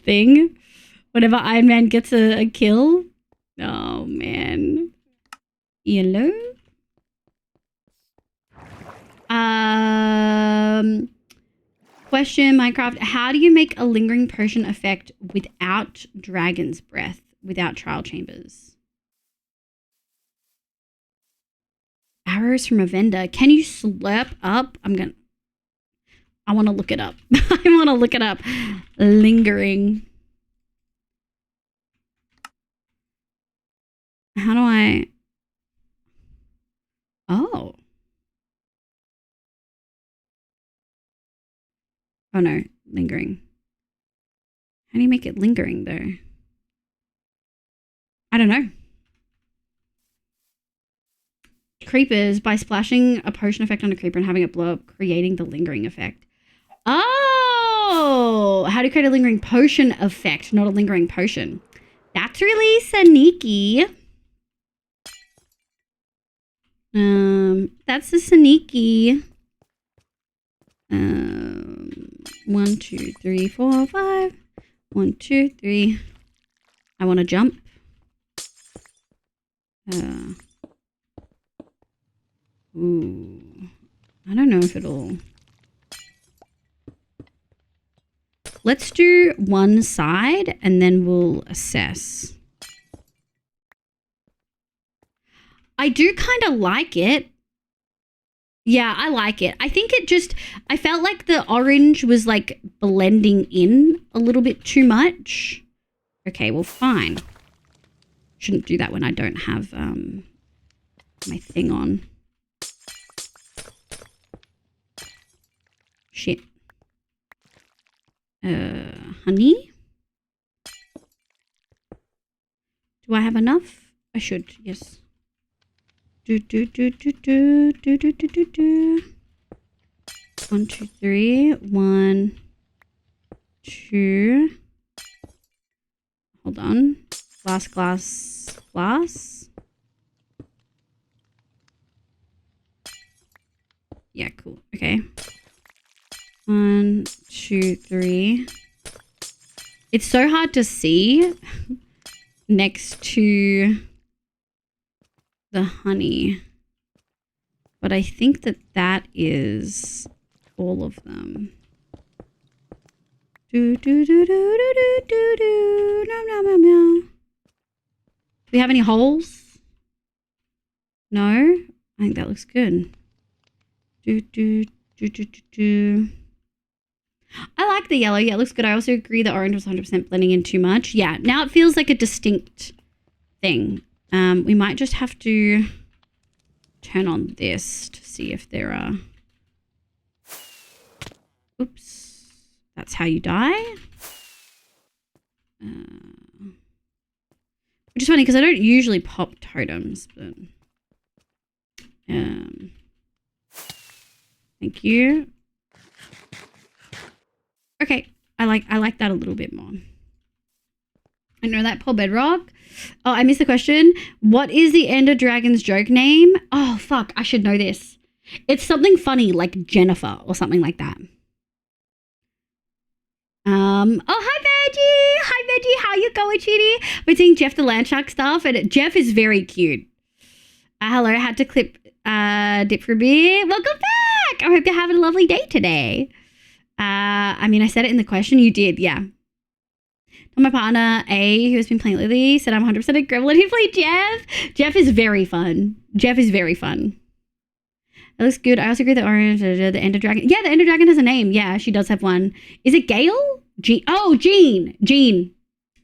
thing. Whenever Iron Man gets a kill. Oh, man. Yellow. Question, Minecraft. How do you make a lingering potion effect without dragon's breath, without trial chambers? Arrows from a vendor. Can you slurp up? I want to look it up. I want to look it up. Lingering. How do I? Oh. Oh no, lingering. How do you make it lingering though? I don't know. Creepers, by splashing a potion effect on a creeper and having it blow up, creating the lingering effect. Oh, how do you create a lingering potion effect, not a lingering potion? That's really sneaky. That's a sneaky. 1, 2, 3, 4, 5. 1, 2, 3. I want to jump. Ooh. I don't know if it'll... Let's do one side and then we'll assess. I do kind of like it. Yeah, I like it. I think it just... I felt like the orange was like blending in a little bit too much. Okay, well, fine. Shouldn't do that when I don't have my thing on. Shit. Honey? Do I have enough? I should, yes. Do. 1, 2, 3. 1, 2. Hold on. Glass. Yeah, cool. Okay. 1, 2, 3. It's so hard to see next to the honey. But I think that is all of them. Do. Meow. Do we have any holes? No? I think that looks good. Do. I like the yellow. Yeah, it looks good. I also agree the orange was 100% blending in too much. Yeah, now it feels like a distinct thing. We might just have to turn on this to see if there are... Oops. That's how you die. Which is funny because I don't usually pop totems, but... Thank you. Okay, I like that a little bit more. I know that poor bedrock. Oh, I missed the question. What is the Ender Dragon's joke name? Oh, fuck, I should know this. It's something funny like Jennifer or something like that. Oh, hi, Veggie. Hi, Veggie. How you going, Chitty? We're seeing Jeff the Landshark stuff, and Jeff is very cute. Hello, I had to clip dip for a beer. Welcome back. I hope you're having a lovely day today. I mean, I said it in the question. You did, yeah. My partner, A, who has been playing lately, said I'm 100% a gremlin. He played Jeff. Jeff is very fun. It looks good. I also agree that orange, the Ender Dragon. Yeah, the Ender Dragon has a name. Yeah, she does have one. Is it Gale? Jean. Oh, Jean. Jean.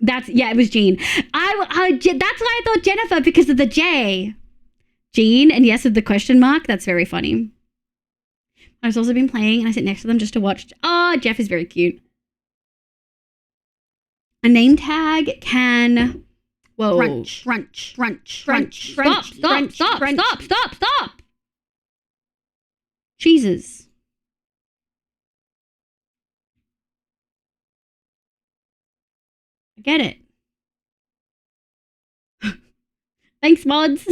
It was Jean. That's why I thought Jennifer, because of the J. Jean, and yes, with the question mark. That's very funny. I've also been playing, and I sit next to them just to watch. Oh, Jeff is very cute. A name tag can... Whoa. Crunch. Stop. Jesus. I get it. Thanks, mods.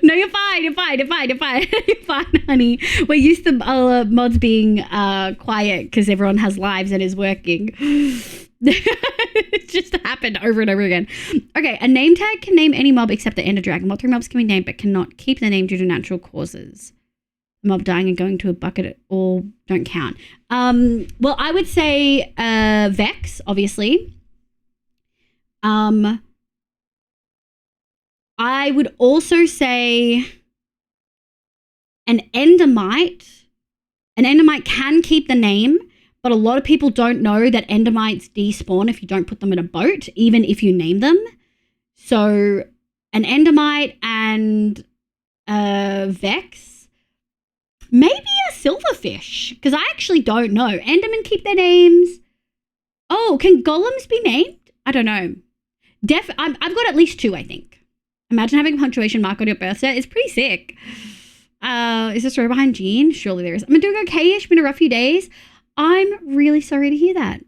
No, you're fine. You're fine. You're fine. You're fine. You're fine, honey. We're used to mods being quiet because everyone has lives and is working. It just happened over and over again. Okay, a name tag can name any mob except the Ender Dragon. What 3 mobs can be named but cannot keep the name due to natural causes? Mob dying and going to a bucket all don't count. Well, I would say Vex, obviously. I would also say an Endermite. An Endermite can keep the name, but a lot of people don't know that Endermites despawn if you don't put them in a boat, even if you name them. So an Endermite and Vex. Maybe a Silverfish, because I actually don't know. Endermen keep their names. Oh, can golems be named? I don't know. I've got at least 2, I think. Imagine having a punctuation mark on your birth cert. It's pretty sick. Is there a story behind Jean? Surely there is. I'm doing okay-ish. Been a rough few days. I'm really sorry to hear that.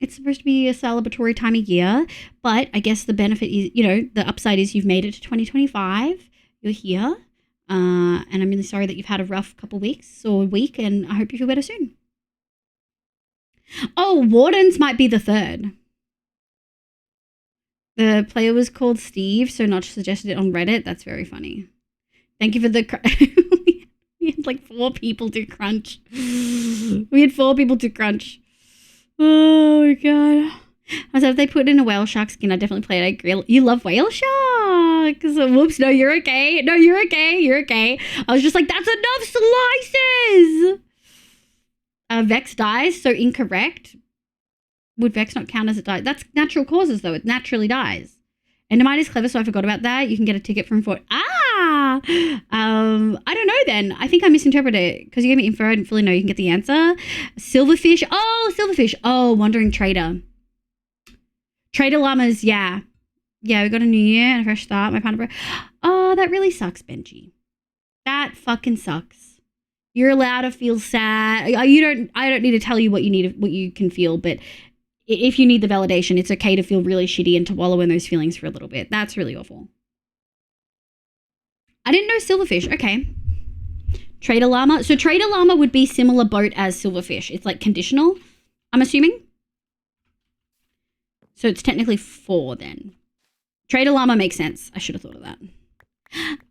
It's supposed to be a celebratory time of year, but I guess the benefit is, the upside is you've made it to 2025. You're here. And I'm really sorry that you've had a rough couple weeks or week, and I hope you feel better soon. Oh, Wardens might be the 3rd. The player was called Steve, so Notch suggested it on Reddit. That's very funny. Thank you for the... We had like 4 people do crunch. We had 4 people do crunch. Oh my god. I said if they put in a whale shark skin, I'd definitely play it. I agree. You love whale sharks. Whoops, no, you're okay. No, you're okay. You're okay. I was just like, that's enough slices. Vex dies, so incorrect. Would Vex not count as it dies? That's natural causes, though. It naturally dies. Endermite is clever, so I forgot about that. You can get a ticket from Fort. I don't know then. I think I misinterpreted it because you gave me info. I didn't fully know. You can get the answer. Silverfish. Oh, Silverfish. Oh, Wandering Trader. Trader llamas, yeah. Yeah, we got a new year and a fresh start. My partner. Oh, that really sucks, Benji. That fucking sucks. You're allowed to feel sad. I don't need to tell you what you can feel, but if you need the validation, it's okay to feel really shitty and to wallow in those feelings for a little bit. That's really awful. I didn't know Silverfish. Okay. Trader llama. So Trader llama would be similar boat as Silverfish. It's like conditional, I'm assuming. So it's technically 4 then. Trader llama makes sense. I should have thought of that.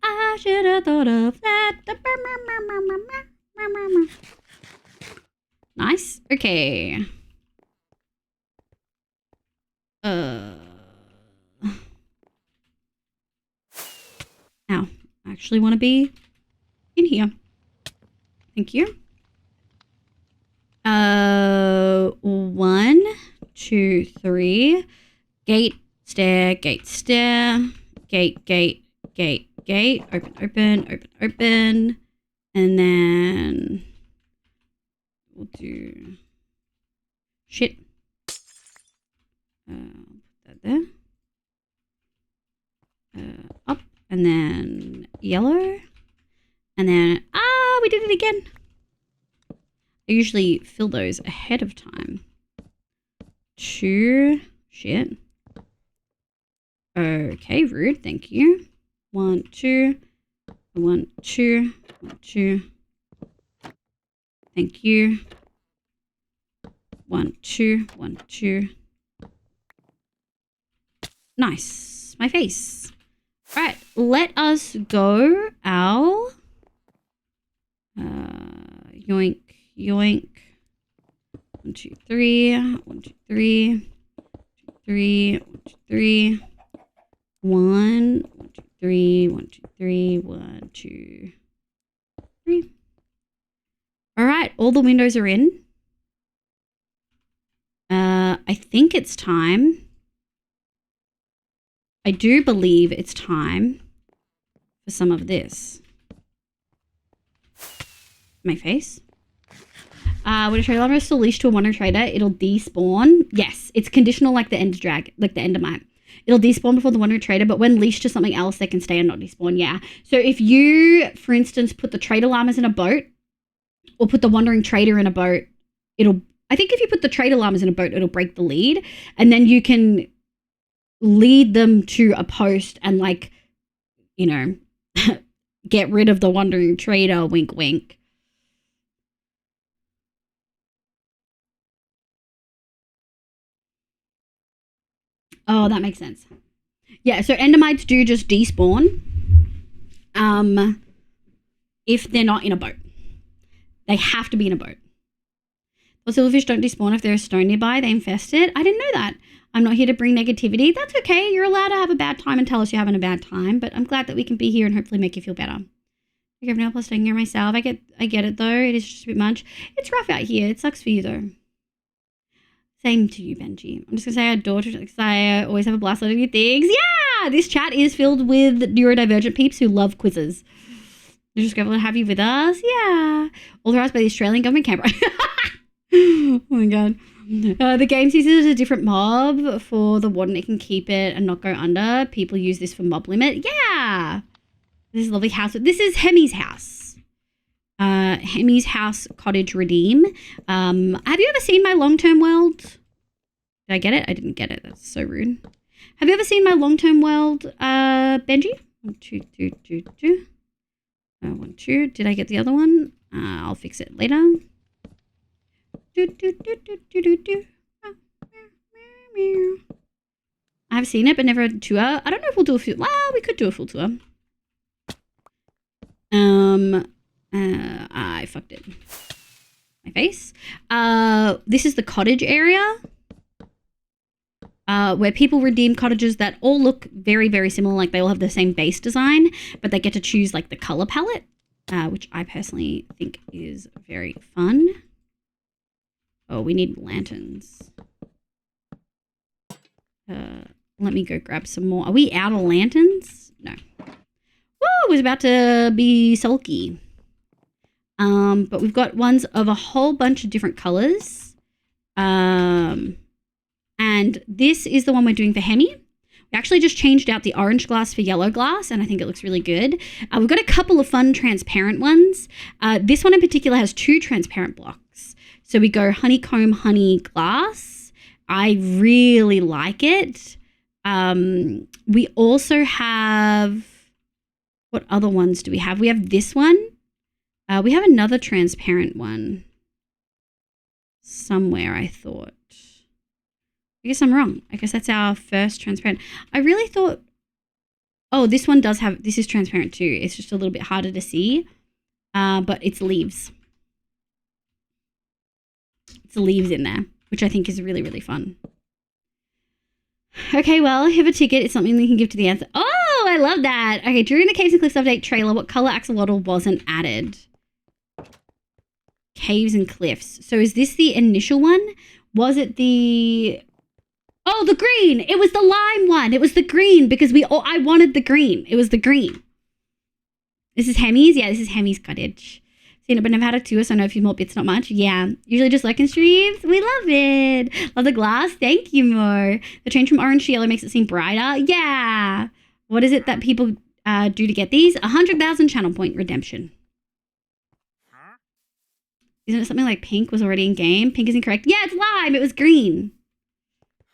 I should have thought of that. Nice. Okay. Now, I actually want to be in here. Thank you. 1, 2, 3. Gate, stair, gate, stair. Gate, gate, gate, gate. Open, open, open, open. And then we'll do shit. Put that there. Up. And then yellow. And then, we did it again. I usually fill those ahead of time. 2, shit. Okay, rude, thank you. 1, 2. 1, 2. 1, 2. Thank you. 1, 2. 1, 2. Nice. My face. All right, let us go our yoink, yoink. 1, 2, 3. 1, 2, 3. 3. 1, 2, 3. 1, 1, 2, 3. 1, 2, 3. 1, 2, 3. All right, all the windows are in. I think it's time. I do believe it's time for some of my face. When a trader llama is still leashed to a wandering trader, it'll despawn. Yes, it's conditional like the endermite. It'll despawn before the wandering trader, but when leashed to something else, they can stay and not despawn. Yeah. So if you, for instance, put the trader llamas in a boat or put the wandering trader in a boat. I think if you put the trader llamas in a boat, it'll break the lead, and then you can lead them to a post and like, you know, get rid of the wandering trader. Wink, wink. Oh, that makes sense. Yeah, so endermites do just despawn if they're not in a boat. They have to be in a boat. Well, silverfish don't despawn if there's a stone nearby. They infest it. I didn't know that. I'm not here to bring negativity. That's okay. You're allowed to have a bad time and tell us you're having a bad time, but I'm glad that we can be here and hopefully make you feel better. I have no plus staying here myself. I get it though. It is just a bit much. It's rough out here. It sucks for you though. Same to you, Benji. I'm just going to say I adore because I always have a blast learning new things. Yeah! This chat is filled with neurodivergent peeps who love quizzes. We're just grateful to have you with us. Yeah. Authorized by the Australian Government, Canberra. Oh my God. The game sees it as a different mob for the warden. It can keep it and not go under. People use this for mob limit. Yeah. This is a lovely house. This is Hemi's house. Hemi's house cottage redeem. Have you ever seen my long-term world? Did I get it? I didn't get it. That's so rude. Have you ever seen my long-term world, Benji? 1, 2, 2, 2, 2. 1, 2. Did I get the other one? I'll fix it later. I've seen it, but never a tour. I don't know if we'll do a full. Well, we could do a full tour. I fucked it. My face. This is the cottage area. Where people redeem cottages that all look very, very similar. Like they all have the same base design, but they get to choose like the color palette, which I personally think is very fun. Oh, we need lanterns. Let me go grab some more. Are we out of lanterns? No. Woo, it was about to be sulky. But we've got ones of a whole bunch of different colors. And this is the one we're doing for Hemi. We actually just changed out the orange glass for yellow glass, and I think it looks really good. We've got a couple of fun transparent ones. This one in particular has 2 transparent blocks. So we go honeycomb, honey, glass. I really like it. We also have... What other ones do we have? We have this one. We have another transparent one. Somewhere, I thought. I guess I'm wrong. I guess that's our first transparent. I really thought... Oh, this one does have... This is transparent too. It's just a little bit harder to see. But it's leaves. It's leaves in there, which I think is really, really fun. Okay, well, have a ticket. It's something we can give to the answer. Oh, I love that. Okay, during the Caves and Cliffs update trailer, what color axolotl wasn't added? Caves and Cliffs. So is this the initial one? Was it the... Oh, the green. It was the lime one. It was the green because I wanted the green. It was the green. This is Hemi's? Yeah, this is Hemi's cottage. Seen it, but never had a tour, so I know a few more bits, not much. Yeah, usually just lurking streams. We love it. Love the glass. Thank you, Mo. The change from orange to yellow makes it seem brighter. Yeah. What is it that people do to get these? 100,000 channel point redemption. Isn't it something like pink was already in game? Pink is incorrect. Yeah, it's lime. It was green.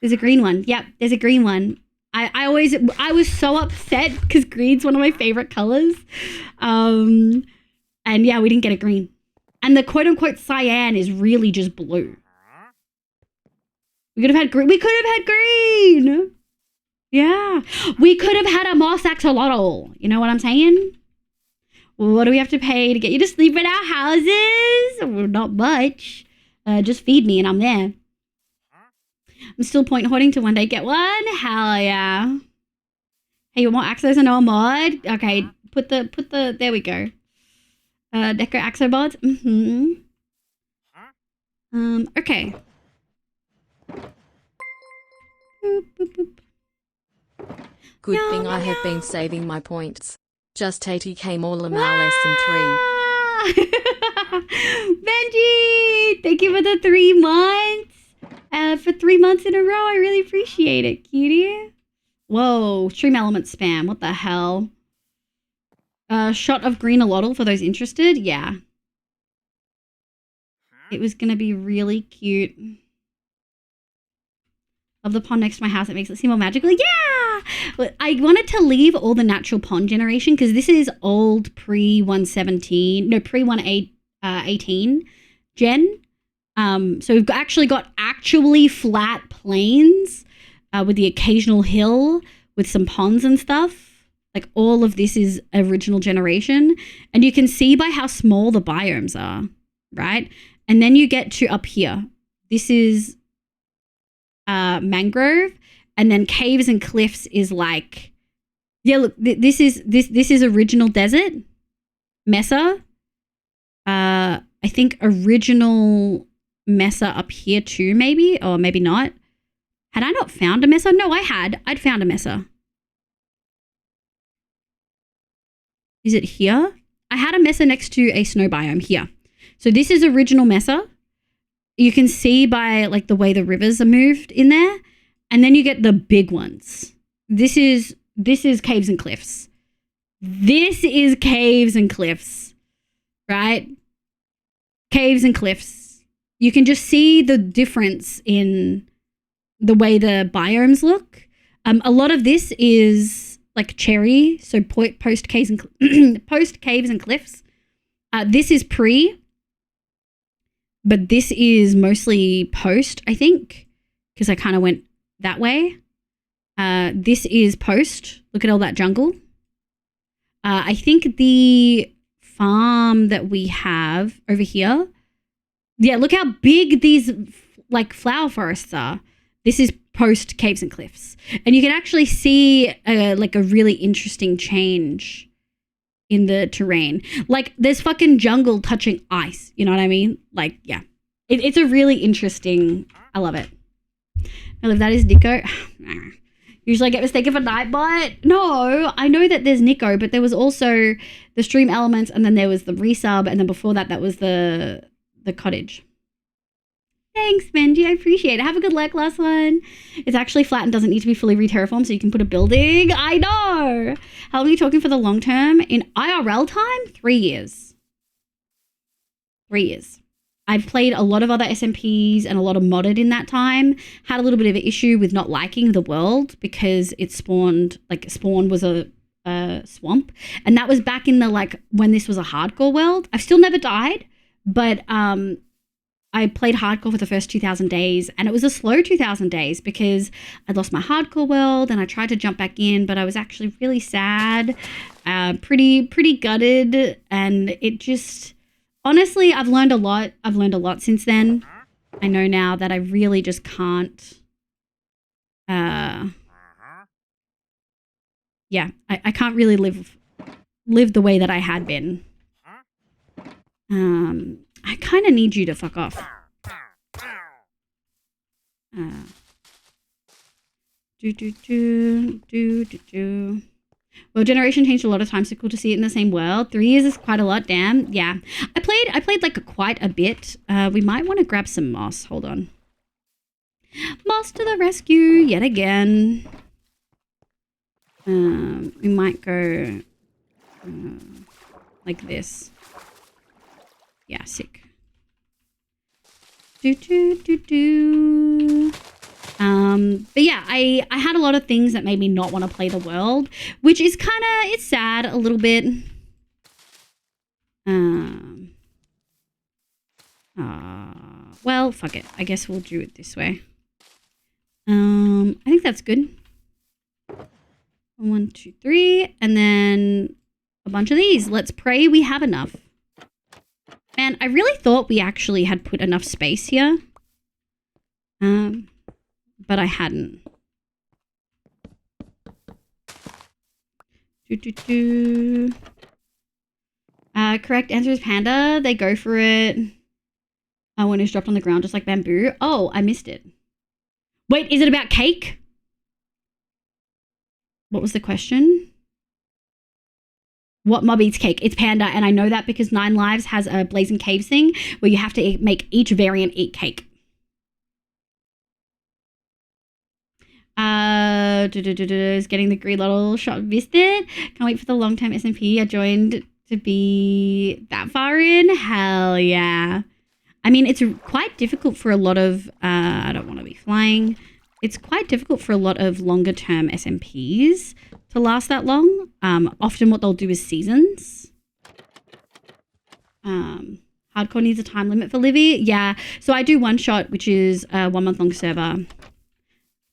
There's a green one. Yep, there's a green one. I was so upset because green's one of my favorite colors. And yeah, we didn't get a green. And the quote unquote cyan is really just blue. We could have had green. We could have had green. Yeah. We could have had a moss axolotl. You know what I'm saying? What do we have to pay to get you to sleep in our houses? Well, not much. Just feed me and I'm there. I'm still point hoarding to one day get one. Hell yeah. Hey, you want access and no mod? Okay, put the, there we go. Deco Axobots. Okay. Boop, boop, boop. Good thing I have been saving my points. Just 80k more Lamal less than 3. Benji! Thank you for the 3 months. For 3 months in a row. I really appreciate it, cutie. Whoa, stream element spam. What the hell? Shot of green allotl for those interested. Yeah. It was going to be really cute. Love the pond next to my house. It makes it seem more magical. Yeah! But I wanted to leave all the natural pond generation because this is old pre-117. No, pre-118 gen. So we've actually got actually flat plains with the occasional hill with some ponds and stuff. Like all of this is original generation. And you can see by how small the biomes are, right? And then you get to up here. This is mangrove, and then caves and cliffs is like, yeah, look, this is original desert, mesa. I think original mesa up here too, maybe, or maybe not. Had I not found a mesa? No, I'd found a mesa. Is it here? I had a mesa next to a snow biome here. So this is original mesa. You can see by like the way the rivers are moved in there. And then you get the big ones. This is caves and cliffs. This is caves and cliffs, right? Caves and cliffs. You can just see the difference in the way the biomes look. A lot of this is like cherry, so post caves and post caves and cliffs. This is pre. But this is mostly post, I think, because I kind of went that way. This is post. Look at all that jungle. I think the farm that we have over here. Yeah, look how big these like flower forests are. This is post caves and cliffs. And you can actually see like a really interesting change in the terrain. Like there's fucking jungle touching ice. You know what I mean? Like, yeah. It's a really interesting, I love it. I love that is Nico. Usually I get mistaken for Nightbot. No, I know that there's Nico, but there was also the stream elements, and then there was the resub, and then before that was the cottage. Thanks, Benji. I appreciate it. Have a good luck, last one. It's actually flat and doesn't need to be fully re-terraformed, so you can put a building. I know. How long are you talking for the long term? In IRL time, 3 years. 3 years. I've played a lot of other SMPs and a lot of modded in that time. Had a little bit of an issue with not liking the world because it spawned, like spawn was a swamp. And that was back in the, like, when this was a hardcore world. I've still never died, but I played hardcore for the first 2,000 days, and it was a slow 2,000 days because I'd lost my hardcore world and I tried to jump back in, but I was actually really sad, pretty gutted, and it just, honestly, I've learned a lot. I've learned a lot since then. I know now that I really just can't, yeah, I can't really live the way that I had been. I kind of need you to fuck off. Well, generation changed a lot of times, so cool to see it in the same world. 3 years is quite a lot, damn. Yeah. I played like quite a bit. We might want to grab some moss. Hold on. Moss to the rescue yet again. We might go like this. Yeah, sick. But yeah, I had a lot of things that made me not want to play the world, which is kind of, it's sad a little bit. Well, fuck it. I guess we'll do it this way. I think that's good. 1, 2, 3, and then a bunch of these. Let's pray we have enough. Man, I really thought we actually had put enough space here. But I hadn't. Correct answer is panda. They go for it. When it's dropped on the ground, just like bamboo. Oh, I missed it. Wait, is it about cake? What was the question? What mob eats cake? It's panda, and I know that because 9 Lives has a Blazing Caves thing where you have to make each variant eat cake. Is getting the green little shot visited. Can't wait for the long time SMP. I joined to be that far in. Hell yeah. I mean, it's quite difficult for a lot of, I don't want to be flying. It's quite difficult for a lot of longer term SMPs to last that long. Often what they'll do is seasons. Hardcore needs a time limit for Livy. Yeah. So I do one shot, which is a 1 month long server,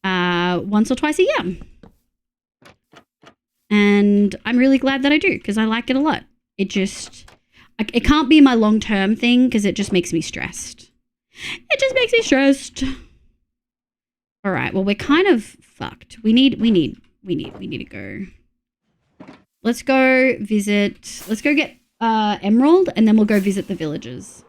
once or twice a year. And I'm really glad that I do because I like it a lot. It can't be my long-term thing because it just makes me stressed. It just makes me stressed. All right. Well, we're kind of fucked. We need to go. Let's go visit. Let's go get Emerald and then we'll go visit the villages.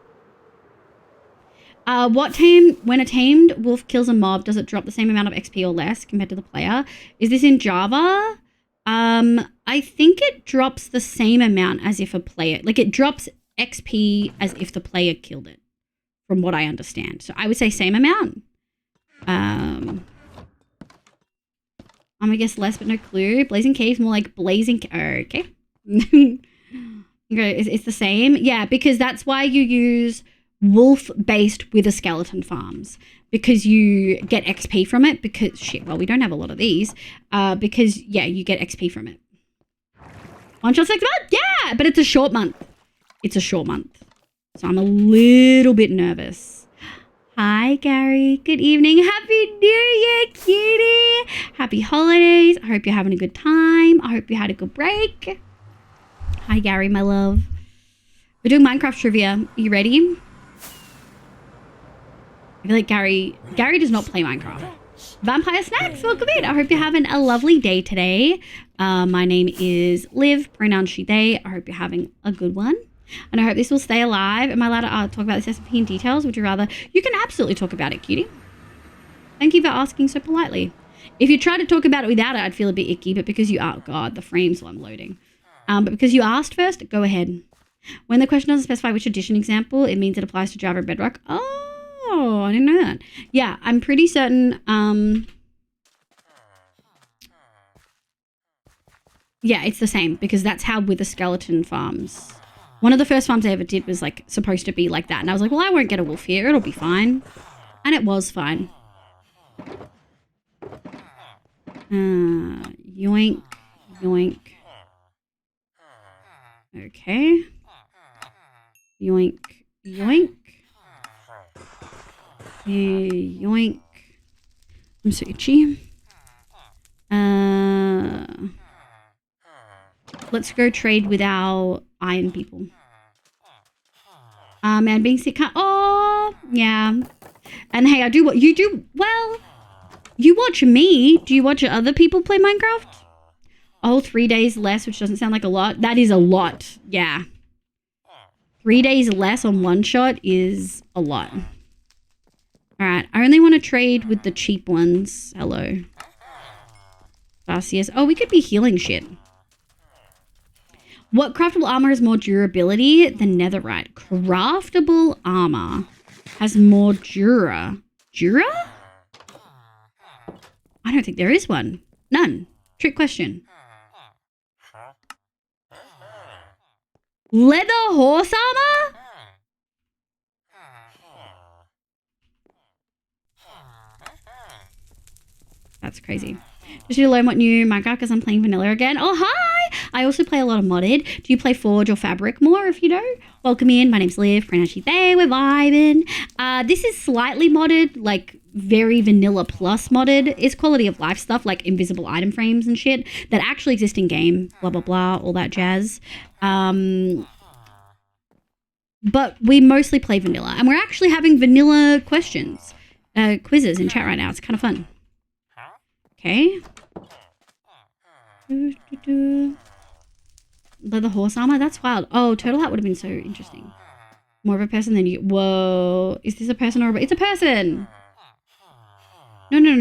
When a tamed wolf kills a mob, does it drop the same amount of XP or less compared to the player? Is this in Java? I think it drops the same amount as if a player, like it drops XP as if the player killed it, from what I understand. So I would say same amount. I'm gonna guess less, but no clue. Blazing Caves, more like Blazing, okay. Okay, it's the same. Yeah, because that's why you use wolf based with a skeleton farms. Because you get XP from it because, shit, well, we don't have a lot of these. Because, yeah, you get XP from it. 1 shot 6 months? Yeah, but it's a short month. It's a short month. So I'm a little bit nervous. Hi, Gary. Good evening. Happy New Year, cutie. Happy holidays. I hope you're having a good time. I hope you had a good break. Hi, Gary, my love. We're doing Minecraft trivia. Are you ready? I feel like Gary does not play Minecraft. Vampire Snacks, welcome in. I hope you're having a lovely day today. My name is Liv, pronoun she, they. I hope you're having a good one. And I hope this will stay alive. Am I allowed to talk about this SMP in details? Would you rather? You can absolutely talk about it, cutie. Thank you for asking so politely. If you try to talk about it without it, I'd feel a bit icky. But because you are, God, the frames while I'm loading. But because you asked first, go ahead. When the question doesn't specify which edition example, it means it applies to Java and Bedrock. Oh, I didn't know that. Yeah, I'm pretty certain. Yeah, it's the same because that's how with the skeleton farms. One of the first farms I ever did was like supposed to be like that. And I was like, well, I won't get a wolf here. It'll be fine. And it was fine. Yoink, yoink. Okay. Yoink, yoink. Yoink. I'm so itchy. Let's go trade with our iron people. Man, being sick can't. Oh, yeah. And hey, I do what you do. Well, you watch me. Do you watch other people play Minecraft? Oh, 3 days less, which doesn't sound like a lot. That is a lot. Yeah. 3 days less on one shot is a lot. All right. I only want to trade with the cheap ones. Hello. Garcias. Oh, we could be healing shit. What craftable armor has more durability than netherite? Craftable armor has more Dura? I don't think there is one. None. Trick question. Leather horse armor? That's crazy. Just need to learn what new Minecraft because I'm playing vanilla again. Oh, hi! I also play a lot of modded. Do you play Forge or Fabric more if you know? Welcome in. My name's Liv. Pronoun she, they. We're vibing. This is slightly modded, like very vanilla plus modded. It's quality of life stuff like invisible item frames and shit that actually exist in game. Blah, blah, blah. All that jazz. But we mostly play vanilla. And we're actually having vanilla questions. Quizzes in chat right now. It's kind of fun. Okay. Leather horse armor? That's wild. Oh, turtle hat would have been so interesting. More of a person than you. Whoa. Is this a person or a... It's a person! No. No,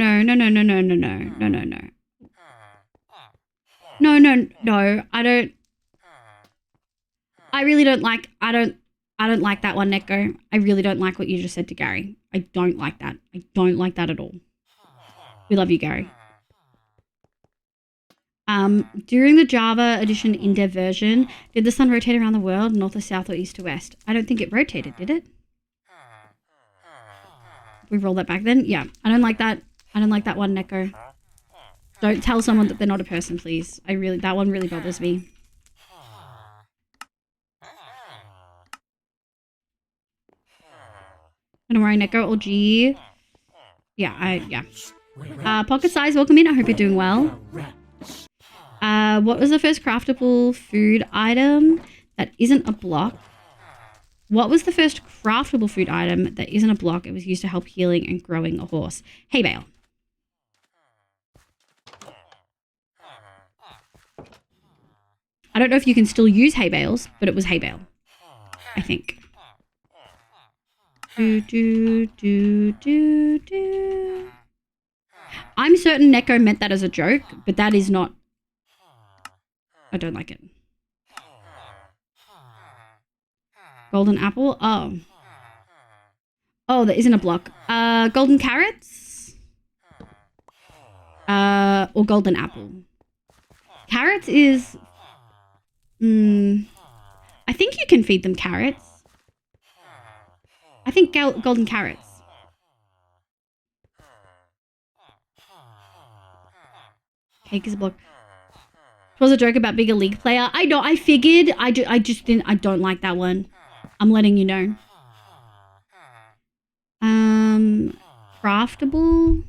I don't... I really don't like... I don't like that one, Neko. I really don't like what you just said to Gary. I don't like that. I don't like that at all. We love you, Gary. During the Java Edition in-dev version, did the sun rotate around the world, north to south or east to west? I don't think it rotated, did it? We roll that back then. Yeah, I don't like that. I don't like that one, Neko. Don't tell someone that they're not a person, please. That one really bothers me. Don't worry, Neko or G. Yeah. Pocket size, welcome in. I hope you're doing well. What was the first craftable food item that isn't a block? What was the first craftable food item that isn't a block? It was used to help healing and growing a horse. Hay bale. I don't know if you can still use hay bales, but it was hay bale, I think. I'm certain Neko meant that as a joke, but that is not. I don't like it. Golden apple? Oh. Oh, there isn't a block. Golden carrots? Or golden apple. Carrots is... I think you can feed them carrots. I think golden carrots. Cake is a block. It was a joke about being a league player. I know, I figured. I just didn't. I don't like that one. I'm letting you know. Craftable.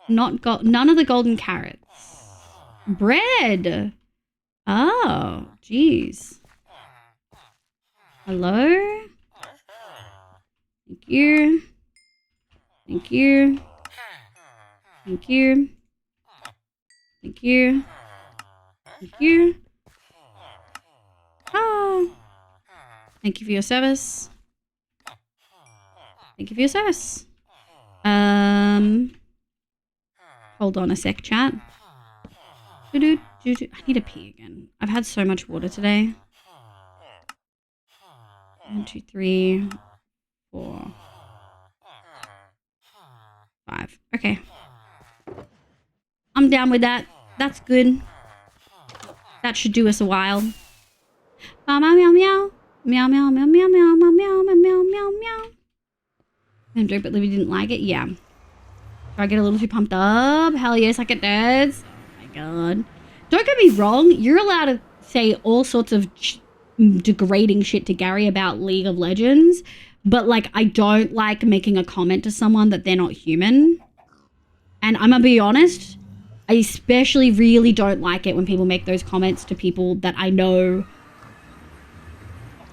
None of the golden carrots. Bread. Oh, jeez. Hello? Thank you. Thank you. Thank you. Thank you. Thank you. Oh. Thank you for your service. Thank you for your service. Hold on a sec, chat. I need to pee again. I've had so much water today. 1, 2, 3, 4, 5. Okay. I'm down with that. That's good. That should do us a while. Meow meow meow meow. Meow meow meow meow meow meow meow meow meow meow. And joke, but Livy didn't like it. Yeah. Do I get a little too pumped up? Hell yes, I get nerds. Oh my god. Don't get me wrong. You're allowed to say all sorts of degrading shit to Gary about League of Legends, but like I don't like making a comment to someone that they're not human. And I'm gonna be honest, I especially really don't like it when people make those comments to people that I know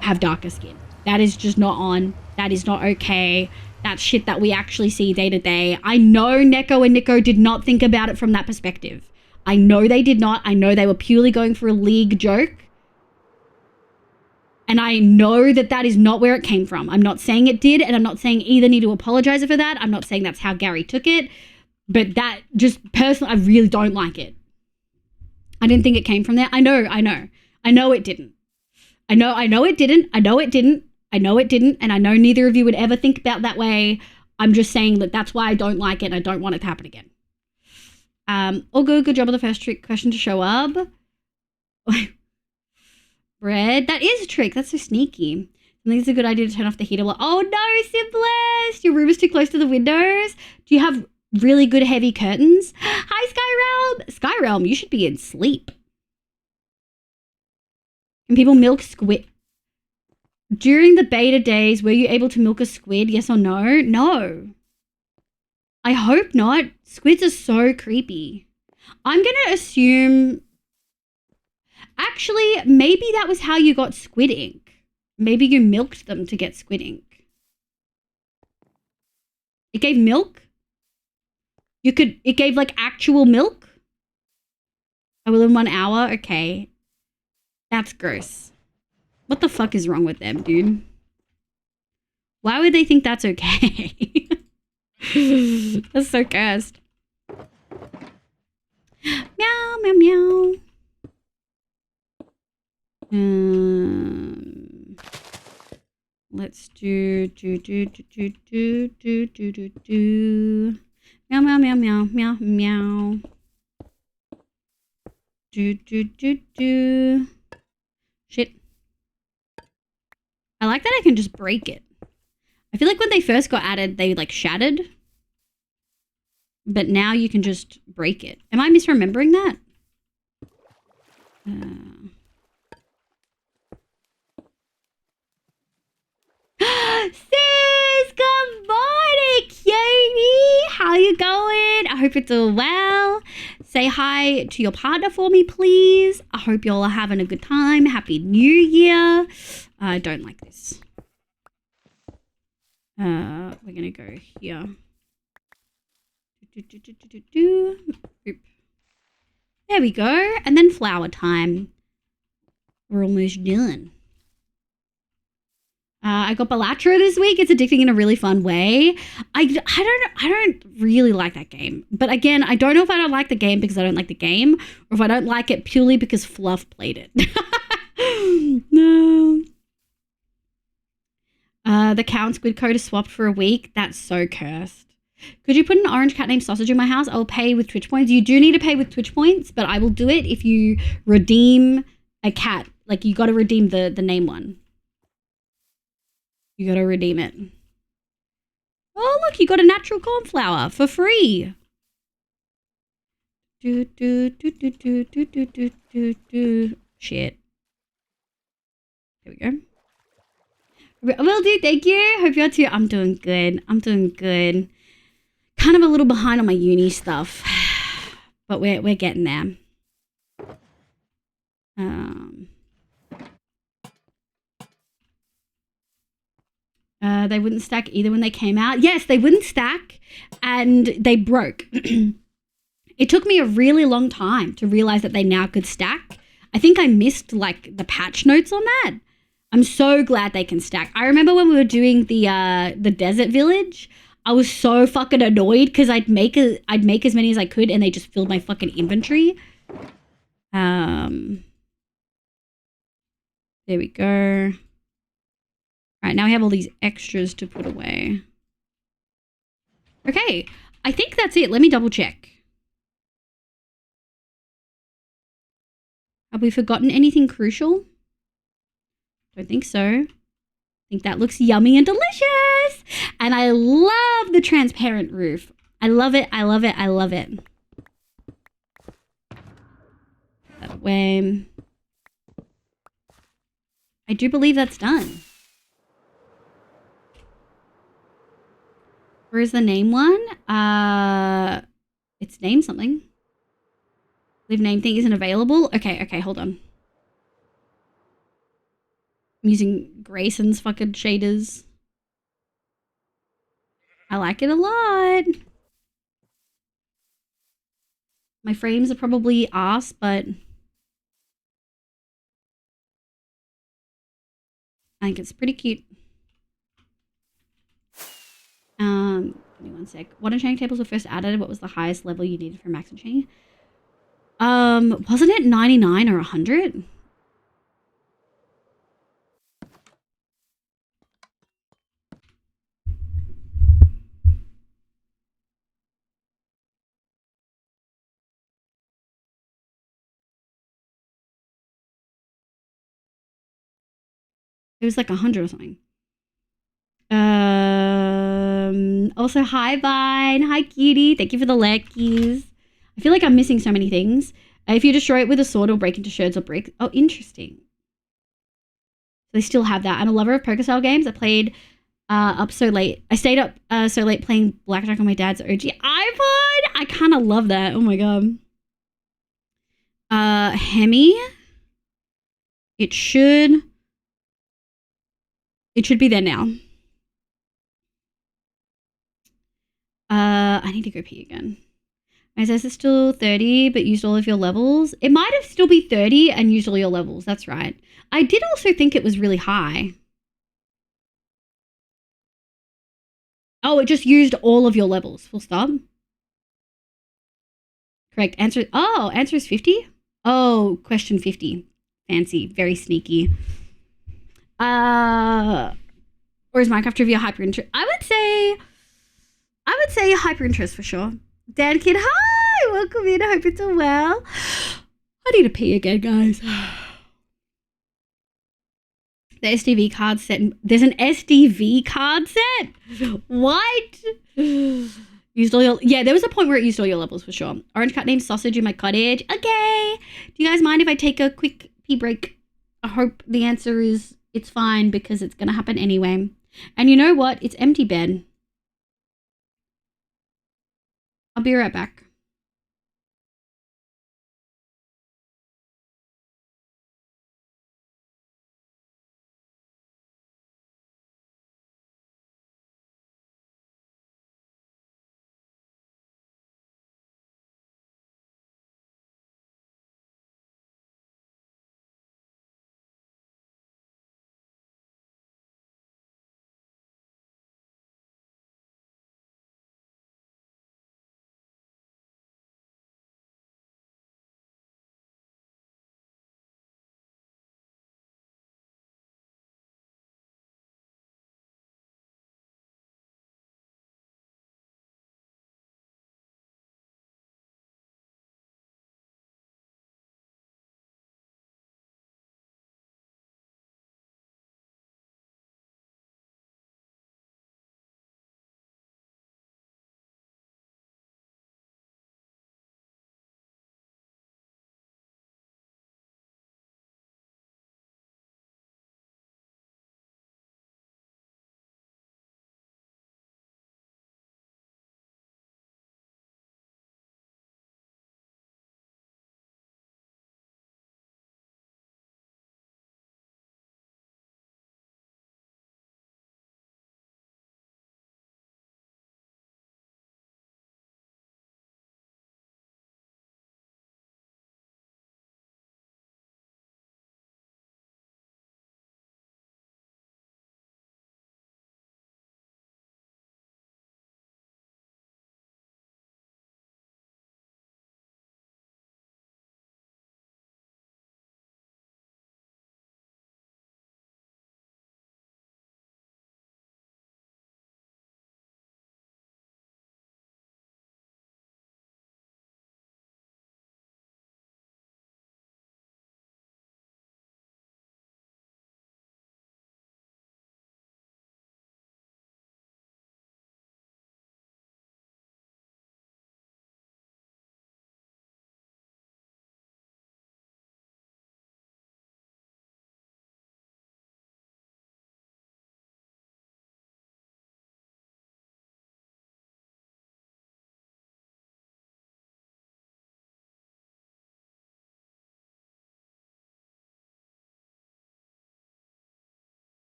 have darker skin. That is just not on. That is not okay. That's shit that we actually see day to day. I know Neko and Nico did not think about it from that perspective. I know they did not. I know they were purely going for a league joke. And I know that that is not where it came from. I'm not saying it did, and I'm not saying either need to apologize for that. I'm not saying that's how Gary took it. But that just personally, I really don't like it. I didn't think it came from there. I know it didn't. I know it didn't. And I know neither of you would ever think about that way. I'm just saying that that's why I don't like it. And I don't want it to happen again. All good. Good job on the first trick question to show up. Bread. That is a trick. That's so sneaky. I think it's a good idea to turn off the heater. Oh no, Simplest! Your room is too close to the windows. Do you have really good heavy curtains? Hi, Skyrealm! Skyrealm, you should be in sleep. Can people milk squid? During the beta days, were you able to milk a squid? Yes or no? No. I hope not. Squids are so creepy. I'm going to assume... Actually, maybe that was how you got squid ink. Maybe you milked them to get squid ink. It gave milk? It gave like actual milk? Oh, within 1 hour? Okay. That's gross. What the fuck is wrong with them, dude? Why would they think that's okay? That's so cursed. Meow, meow, meow. Let's do. Meow, meow, meow, meow, meow, meow. Shit. I like that I can just break it. I feel like when they first got added, they like shattered. But now you can just break it. Am I misremembering that? Sis, good morning, cutie. How you going? I hope it's all well. Say hi to your partner for me, please. I hope y'all are having a good time. Happy New Year. I don't like this. We're gonna go here. Oop. There we go. And then flower time. We're almost done. I got Balatro this week. It's addicting in a really fun way. I don't really like that game. But again, I don't know if I don't like the game because I don't like the game, or if I don't like it purely because Fluff played it. No. The cow and squid code is swapped for a week. That's so cursed. Could you put an orange cat named Sausage in my house? I will pay with Twitch points. You do need to pay with Twitch points, but I will do it if you redeem a cat. Like, you got to redeem the name one. You got to redeem it. Oh, look, you got a natural cornflower for free. Shit. There we go. Will do, thank you. Hope you're too. I'm doing good. I'm doing good. Kind of a little behind on my uni stuff, but we're getting there. They wouldn't stack either when they came out. Yes, they wouldn't stack, and they broke. It took me a really long time to realize that they now could stack. I think I missed like the patch notes on that. I'm so glad they can stack. I remember when we were doing the desert village, I was so fucking annoyed because I'd make as many as I could and they just filled my fucking inventory. There we go. All right, now we have all these extras to put away. Okay, I think that's it. Let me double check. Have we forgotten anything crucial? Don't think so. I think that looks yummy and delicious. And I love the transparent roof. I love it. I love it. I love it. Put that away. I do believe that's done. Where's the name one? It's named something. Live name thing isn't available. Okay, hold on. I'm using Grayson's fucking shaders. I like it a lot. My frames are probably ass, but I think it's pretty cute. Give me one sec. What enchanting tables were first added? What was the highest level you needed for max enchanting? Wasn't it 99 or 100? It was like 100 or something. Also, hi, Vine. Hi, cutie. Thank you for the leckies. I feel like I'm missing so many things. If you destroy it with a sword, it'll break into shards or bricks. Oh, interesting. They still have that. I'm a lover of poker style games. I played up so late. I stayed up so late playing blackjack on my dad's OG iPod. I kind of love that. Oh my god. Hemi. It should be there now. I need to go pee again. My SS is still 30, but used all of your levels. It might have still be 30 and used all your levels. That's right. I did also think it was really high. Oh, it just used all of your levels. Full stop. Correct. Answer is 50? Oh, question 50. Fancy. Very sneaky. Or is Minecraft trivia hyper interest? I would say hyper interest for sure. Dan Kid, hi! Welcome in. I hope it's all well. I need to pee again, guys. The SDV card set. There's an SDV card set? What? Used all your... Yeah, there was a point where it used all your levels for sure. Orange cat named Sausage in my cottage. Okay. Do you guys mind if I take a quick pee break? I hope the answer is it's fine because it's going to happen anyway. And you know what? It's empty bed. I'll be right back.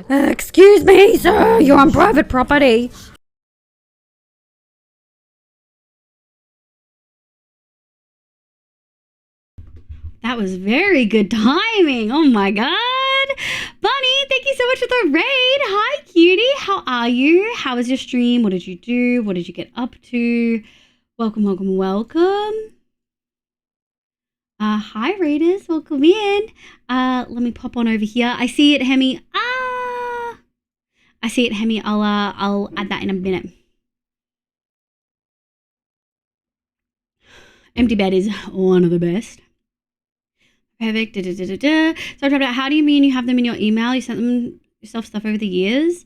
Excuse me, sir. You're on private property. That was very good timing. Oh my God. Bunny, thank you so much for the raid. Hi, cutie. How are you? How was your stream? What did you do? What did you get up to? Welcome, welcome, welcome. Hi, raiders. Welcome in. Let me pop on over here. I see it, Hemi. I see it, Hemi. I'll add that in a minute. Empty bed is one of the best. Perfect. So I talked about how do you mean you have them in your email? You sent them yourself stuff over the years?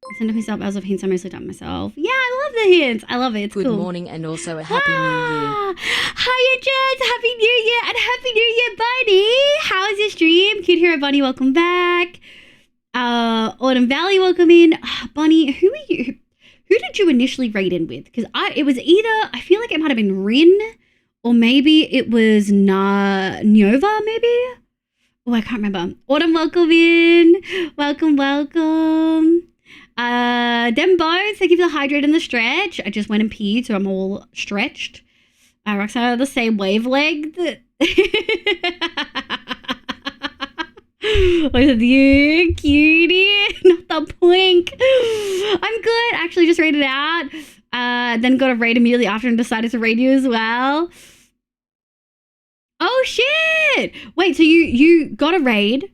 I send them myself as of hints I mostly done myself. Yeah, I love the hints. I love it. It's Good cool. morning and also a happy new year. Hiya, Jess. Happy New Year and Happy New Year, Bunny. How is your stream? Cute Hero Bunny, welcome back. Autumn Valley, welcome in. Bunny, who are you? Who did you initially raid in with? Because it was either, I feel like it might have been Rin, or maybe it was Nova, maybe? Oh, I can't remember. Autumn, welcome in. Welcome. Them bones, thank you for the hydrate and the stretch. I just went and peed, so I'm all stretched. Roxanne are the same wavelength. Look at you, cutie. Not the poink. I'm good. Actually, just raided out. Then got a raid immediately after and decided to raid you as well. Oh, shit. Wait, so you got a raid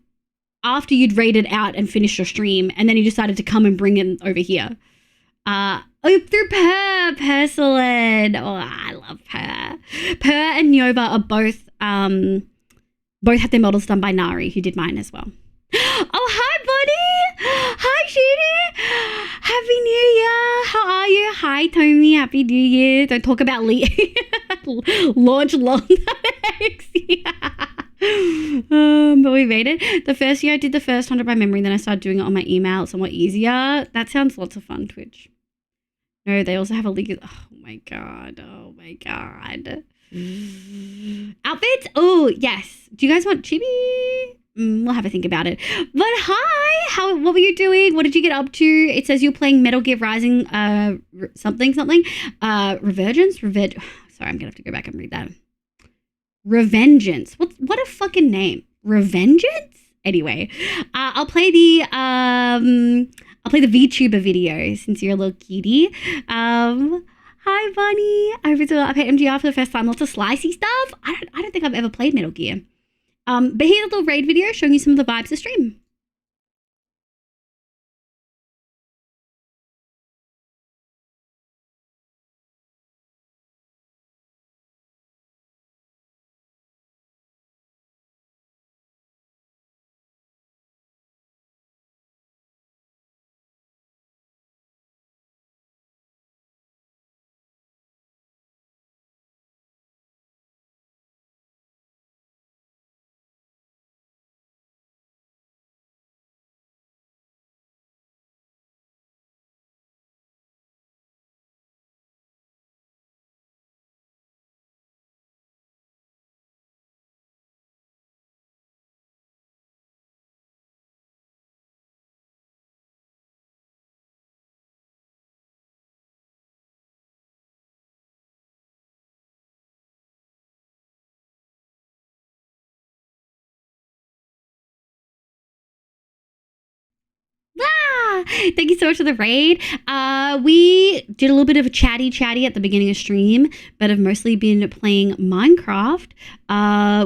after you'd raided out and finished your stream, and then you decided to come and bring it over here. Through Purslin. Oh, I love Per. Per and Nova are both had their models done by Nari, who did mine as well. Oh, hi, buddy. Hi, Shady. Happy New Year. How are you? Hi, Tommy. Happy New Year. Don't talk about launch long legs. But we made it. The first year I did the first 100 by memory, then I started doing it on my email. It's somewhat easier. That sounds lots of fun, Twitch. No, they also have a league. Oh my god. Outfits? Oh, yes. Do you guys want chibi? We'll have a think about it. But hi, what were you doing? What did you get up to? It says you're playing Metal Gear Rising, something. Revergence? Sorry, I'm gonna have to go back and read that. Revengeance. What a fucking name. Revengeance? Anyway, I'll play the VTuber video since you're a little cutie. Hi, Bunny. I hope it's I played MGR for the first time. Lots of slicey stuff. I don't think I've ever played Metal Gear. But here's a little raid video showing you some of the vibes of stream. Thank you so much for the raid. We did a little bit of a chatty at the beginning of stream, but have mostly been playing Minecraft.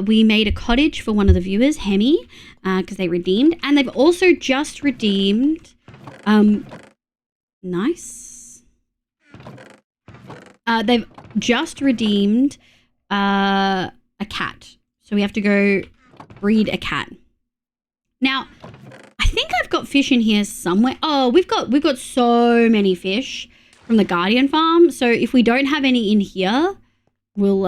We made a cottage for one of the viewers, Hemi, because they redeemed, and they've also just redeemed. Nice. They've just redeemed a cat, so we have to go breed a cat. Now, I think I've got fish in here somewhere. Oh, we've got so many fish from the Guardian farm. So if we don't have any in here, we'll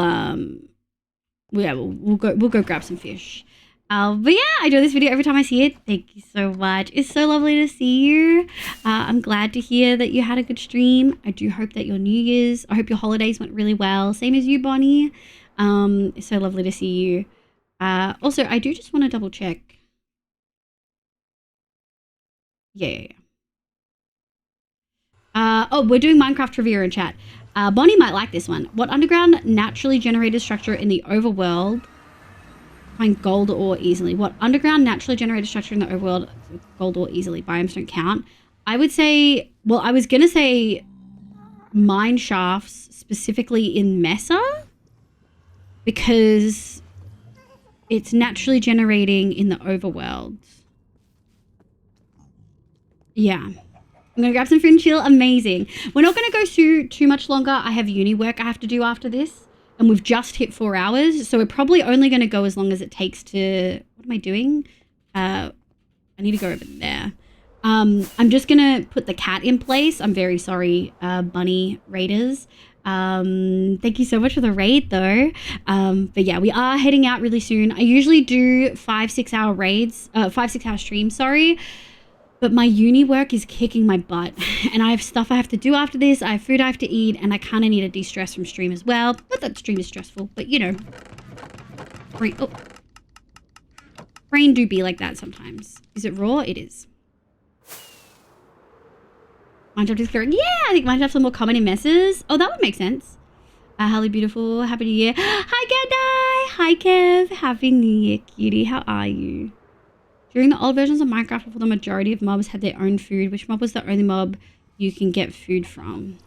go grab some fish. But yeah, I do this video every time I see it. Thank you so much. It's so lovely to see you. I'm glad to hear that you had a good stream. I do hope that your New Year's, I hope your holidays went really well. Same as you, Bonnie. It's so lovely to see you. Also, I do just want to double check. Yeah. Oh, we're doing Minecraft trivia in chat. Bonnie might like this one. What underground naturally generated structure in the overworld find gold ore easily? What underground naturally generated structure in the overworld gold ore easily? Biomes don't count. I would say, well, I was gonna say mine shafts specifically in Mesa because it's naturally generating in the overworld. Yeah. I'm going to grab some food and chill. Amazing. We're not going to go too much longer. I have uni work I have to do after this. And we've just hit 4 hours. So we're probably only going to go as long as it takes to... What am I doing? I need to go over there. I'm just going to put the cat in place. I'm very sorry, bunny raiders. Thank you so much for the raid though. But yeah, we are heading out really soon. I usually do 5-6 hour raids, 5-6 hour streams, sorry. But my uni work is kicking my butt and I have stuff I have to do after this. I have food I have to eat and I kind of need to de-stress from stream as well. Not that stream is stressful, but you know. Brain do be like that sometimes. Is it raw? It is. Minecraft is correct. Yeah, I think Minecraft's some more common in messes. Oh, that would make sense. Hello, beautiful. Happy New Year. Hi, Gandai. Hi, Kev. Happy New Year, cutie. How are you? During the old versions of Minecraft, before the majority of mobs had their own food, which mob was the only mob you can get food from?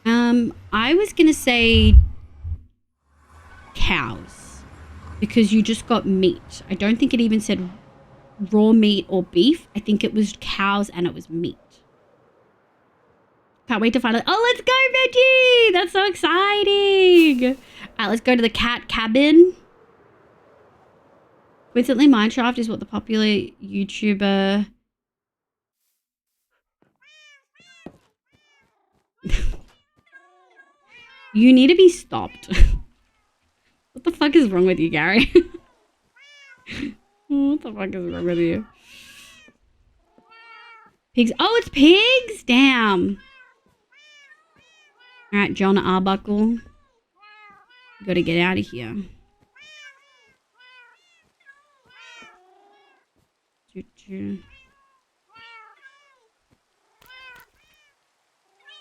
I was going to say cows. Because you just got meat. I don't think it even said raw meat or beef. I think it was cows and it was meat. Can't wait to find it. Oh, let's go, Veggie! That's so exciting! Alright, let's go to the cat cabin. Coincidentally, Minecraft is what the popular YouTuber... You need to be stopped. What the fuck is wrong with you, Gary? What the fuck is wrong with you? Pigs. Oh, it's pigs? Damn. Alright, John Arbuckle. Gotta get out of here.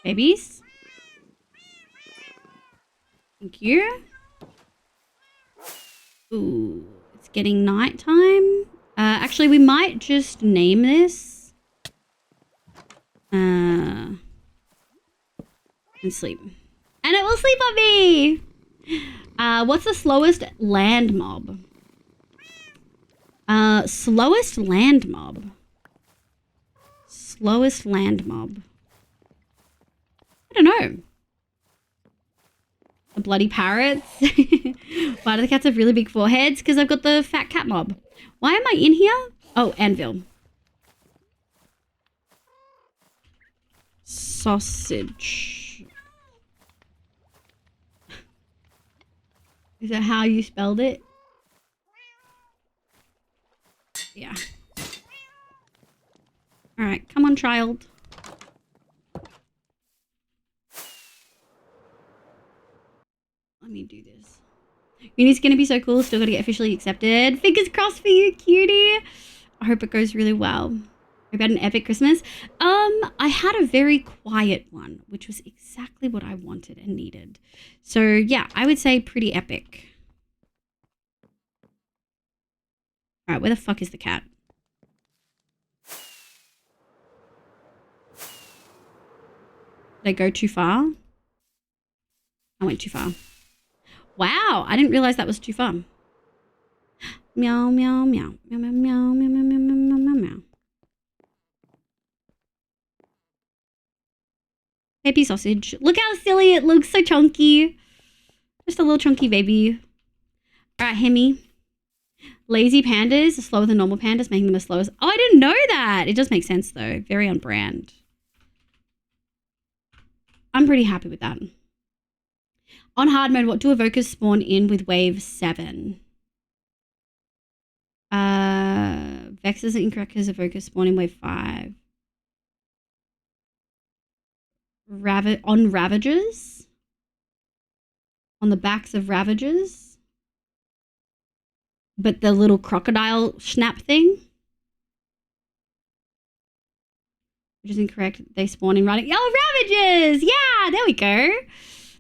Babies? Thank you. Ooh, it's getting nighttime. Actually, we might just name this. And sleep. And it will sleep on me! What's the slowest land mob? Slowest land mob. Slowest land mob. I don't know. The bloody parrots. Why do the cats have really big foreheads? Because I've got the fat cat mob. Why am I in here? Oh, anvil. Sausage. Is that how you spelled it? Yeah. Alright, come on, child. Let me do this. Uni's gonna be so cool. Still gotta get officially accepted. Fingers crossed for you, cutie. I hope it goes really well. Hope you had an epic Christmas. I had a very quiet one, which was exactly what I wanted and needed. So yeah, I would say pretty epic. All right, where the fuck is the cat? Did I go too far? I went too far. Wow, I didn't realize that was too far. Meow, meow, meow, meow, meow, meow, meow, meow, meow, meow, meow, meow. Baby sausage. Look how silly it looks, so chunky. Just a little chunky baby. All right, Hemi. Lazy pandas are slower than normal pandas, making them the slowest. Oh, I didn't know that. It does make sense, though. Very on brand. I'm pretty happy with that. On hard mode, what do evokers spawn in with wave 7? Vexes are incorrect because evokers spawn in wave 5. On Ravagers? On the backs of Ravagers? But the little crocodile snap thing? Which is incorrect. They spawn in running. Oh, Ravagers! Yeah, there we go.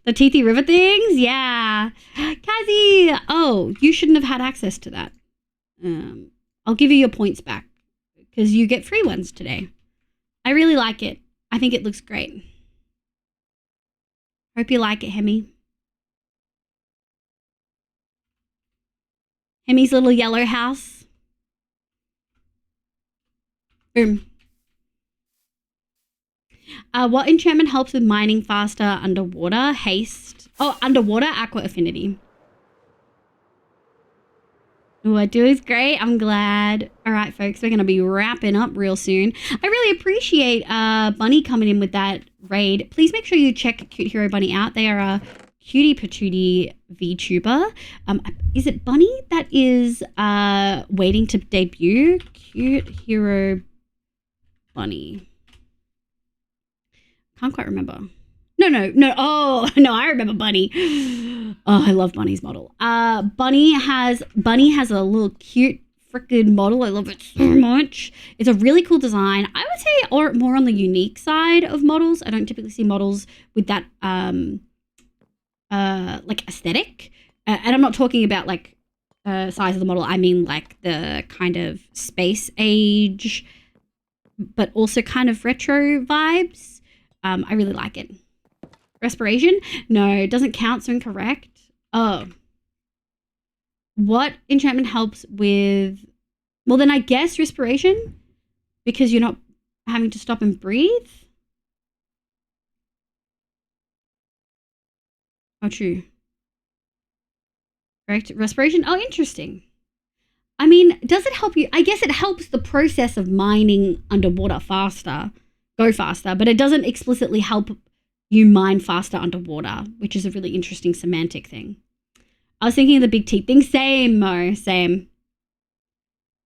The Teethy River things? Yeah. Kazi! Oh, you shouldn't have had access to that. I'll give you your points back because you get free ones today. I really like it. I think it looks great. Hope you like it, Hemi. Hemi's little yellow house. Boom. What enchantment helps with mining faster underwater? Haste. Oh, underwater aqua affinity. What do is great. I'm glad. All right, folks, we're going to be wrapping up real soon. I really appreciate Bunny coming in with that raid, please make sure you check Cute Hero Bunny out. They are a cutie patootie VTuber. Is it Bunny that is waiting to debut? Cute Hero Bunny. Can't quite remember. No. Oh, no, I remember Bunny. Oh, I love Bunny's model. Bunny has a little cute freaking model. I love it so much. It's a really cool design. I would say or more on the unique side of models. I don't typically see models with that like aesthetic. And I'm not talking about like size of the model. I mean like the kind of space age, but also kind of retro vibes. I really like it. Respiration? No, it doesn't count, so incorrect. Oh. What enchantment helps with... Well, then I guess respiration? Because you're not having to stop and breathe? Oh, true. Correct. Respiration? Oh, interesting. I mean, does it help you? I guess it helps the process of mining underwater go faster, but it doesn't explicitly help you mine faster underwater, which is a really interesting semantic thing. I was thinking of the big teeth thing. Same, Mo. Same.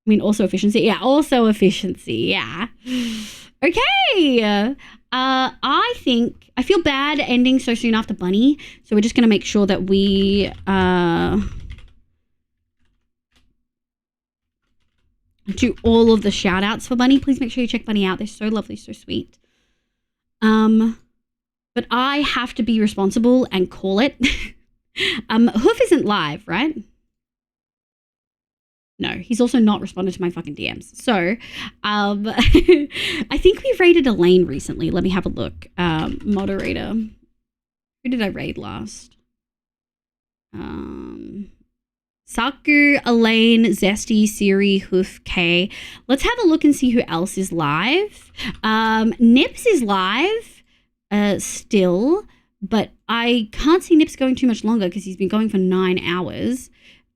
I mean, also efficiency. Yeah, also efficiency. Yeah. Okay. I think I feel bad ending so soon after Bunny, so we're just going to make sure that we do all of the shout outs for Bunny. Please make sure you check Bunny out. They're so lovely, so sweet. But I have to be responsible and call it. Hoof isn't live, right? No, he's also not responded to my fucking DMs. So, I think we raided Elaine recently. Let me have a look. Moderator. Who did I raid last? Saku, Elaine, Zesty, Siri, Hoof, K. Let's have a look and see who else is live. Nips is live. Still, but I can't see Nips going too much longer because he's been going for 9 hours.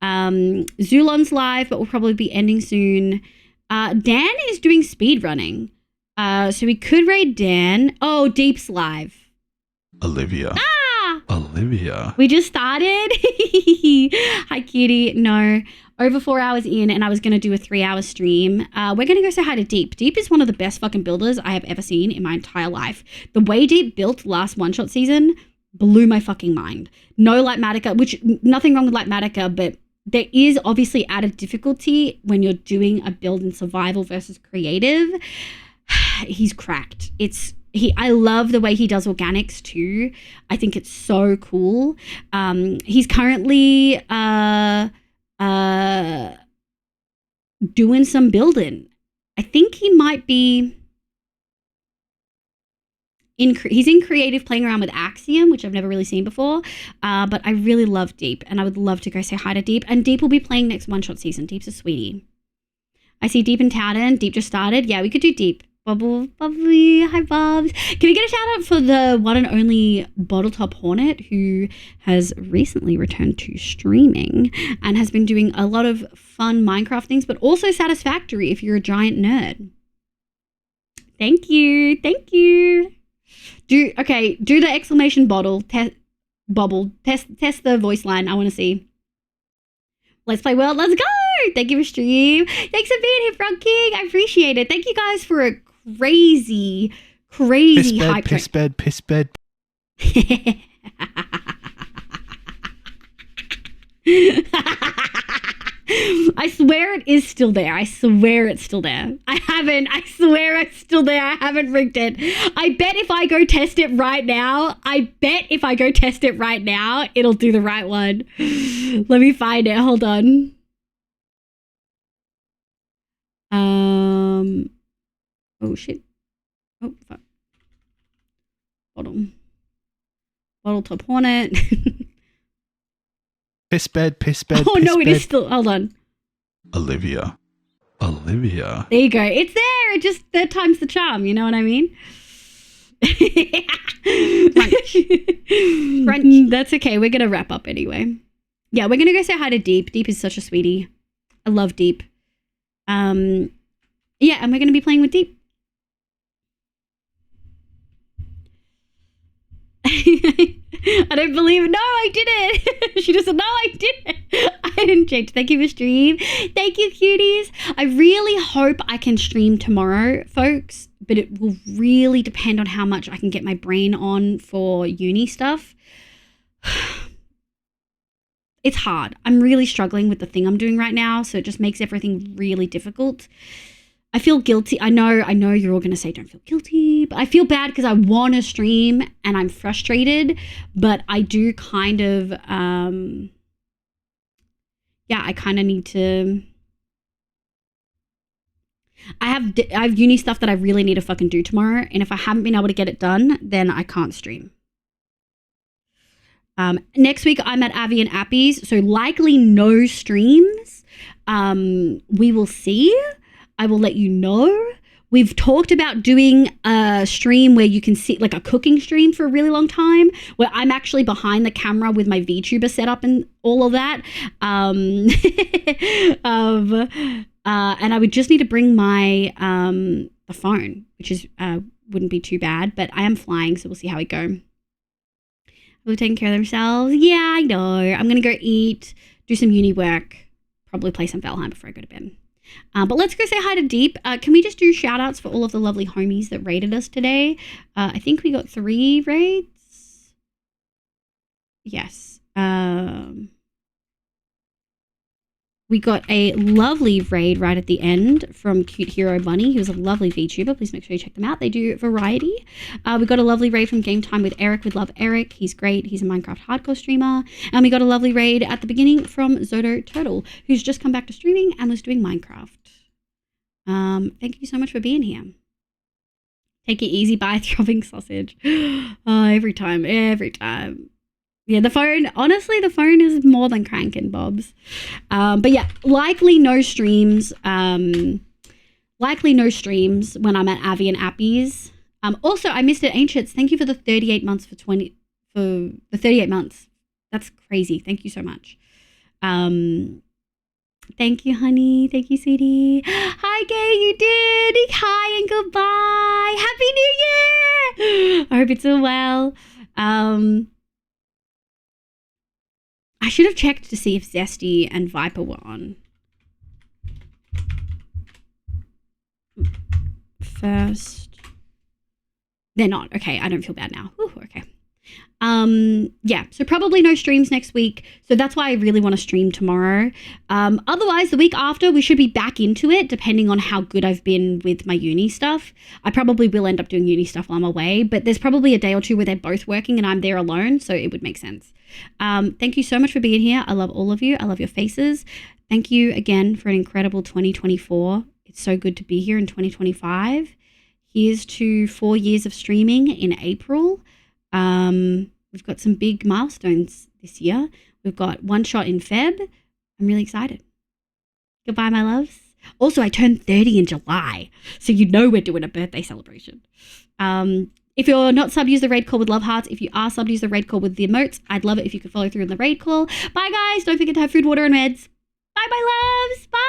Zulon's live, but will probably be ending soon. Dan is doing speed running, so we could raid Dan. Oh, Deep's live. Olivia. Olivia. We just started. Hi, cutie. No, over 4 hours in, and I was going to do a 3-hour stream. We're going to go say hi to Deep. Deep is one of the best fucking builders I have ever seen in my entire life. The way Deep built last one-shot season blew my fucking mind. No Lightmatica, which nothing wrong with Lightmatica, but there is obviously added difficulty when you're doing a build in survival versus creative. He's cracked. I love the way he does organics too. I think it's so cool. He's currently doing some building. I think he might be he's in creative playing around with Axiom, which I've never really seen before. But I really love Deep, and I would love to go say hi to Deep. And Deep will be playing next one-shot season. Deep's a sweetie. I see Deep in Towden. Deep just started. Yeah, we could do Deep. Bubble, bubbly, hi Bobs. Can we get a shout out for the one and only Bottletop Hornet, who has recently returned to streaming and has been doing a lot of fun Minecraft things, but also satisfactory if you're a giant nerd. Thank you. Thank you. Do the exclamation bottle test the voice line. I want to see. Let's play world. Let's go. Thank you for stream. Thanks for being here, Frog King. I appreciate it. Thank you guys for a crazy hype. Piss bed. I swear it is still there. I swear it's still there. I swear it's still there. I haven't rigged it. I bet if I go test it right now, it'll do the right one. Let me find it. Hold on. Oh shit. Oh fuck. Bottle top hornet. Piss bed. Oh no, it is still. Hold on. Olivia. There you go. It's there. It just third time's the charm. You know what I mean? Crunch. That's okay. We're gonna wrap up anyway. Yeah, we're gonna go say hi to Deep. Deep is such a sweetie. I love Deep. Yeah, and we're gonna be playing with Deep. I don't believe it. No, I didn't. She just said, no, I didn't. I didn't change. Thank you for stream. Thank you, cuties. I really hope I can stream tomorrow, folks, but it will really depend on how much I can get my brain on for uni stuff. It's hard. I'm really struggling with the thing I'm doing right now, so it just makes everything really difficult. I feel guilty. I know you're all going to say don't feel guilty, but I feel bad because I want to stream and I'm frustrated, but I do kind of, I kind of need to, I have uni stuff that I really need to fucking do tomorrow, and if I haven't been able to get it done, then I can't stream. Next week I'm at Avi and Appy's, so likely no streams. We will see. I will let you know. We've talked about doing a stream where you can see, like a cooking stream for a really long time, where I'm actually behind the camera with my VTuber setup and all of that. And I would just need to bring my the phone, which is wouldn't be too bad, but I am flying, so we'll see how we go. We're taking care of themselves. Yeah, I know. I'm going to go eat, do some uni work, probably play some Valheim before I go to bed. But let's go say hi to Deep. Can we just do shout outs for all of the lovely homies that raided us today? I think we got 3 raids. Yes. We got a lovely raid right at the end from Cute Hero Bunny. He was a lovely VTuber. Please make sure you check them out. They do variety. We got a lovely raid from Game Time with Eric. We love Eric. He's great. He's a Minecraft hardcore streamer. And we got a lovely raid at the beginning from Zodo Turtle, who's just come back to streaming and was doing Minecraft. Thank you so much for being here. Take it easy, bye, throbbing sausage. Every time. Yeah, the phone, honestly, the phone is more than cranking, Bobs. But yeah, likely no streams. Likely no streams when I'm at Avi and Appy's. Also, I missed it, Ancients. Thank you for the 38 months for the 38 months. That's crazy. Thank you so much. Thank you, honey. Thank you, sweetie. Hi, Gay, you did. Hi and goodbye. Happy New Year. I hope it's all well. I should have checked to see if Zesty and Viper were on. First. They're not. Okay, I don't feel bad now. Whew, okay. Yeah, so probably no streams next week. So that's why I really want to stream tomorrow. Otherwise, the week after, we should be back into it, depending on how good I've been with my uni stuff. I probably will end up doing uni stuff while I'm away, but there's probably a day or two where they're both working and I'm there alone, so it would make sense. Thank you so much for being here. I love all of you. I love your faces. Thank you again for an incredible 2024. It's so good to be here in 2025. Here's to 4 years of streaming in April. We've got some big milestones this year. We've got one shot in Feb. I'm really excited. Goodbye, my loves. Also, I turned 30 in July, so you know we're doing a birthday celebration. If you're not sub, use the raid call with love hearts. If you are sub, use the raid call with the emotes. I'd love it if you could follow through in the raid call. Bye, guys. Don't forget to have food, water, and meds. Bye, my loves. Bye.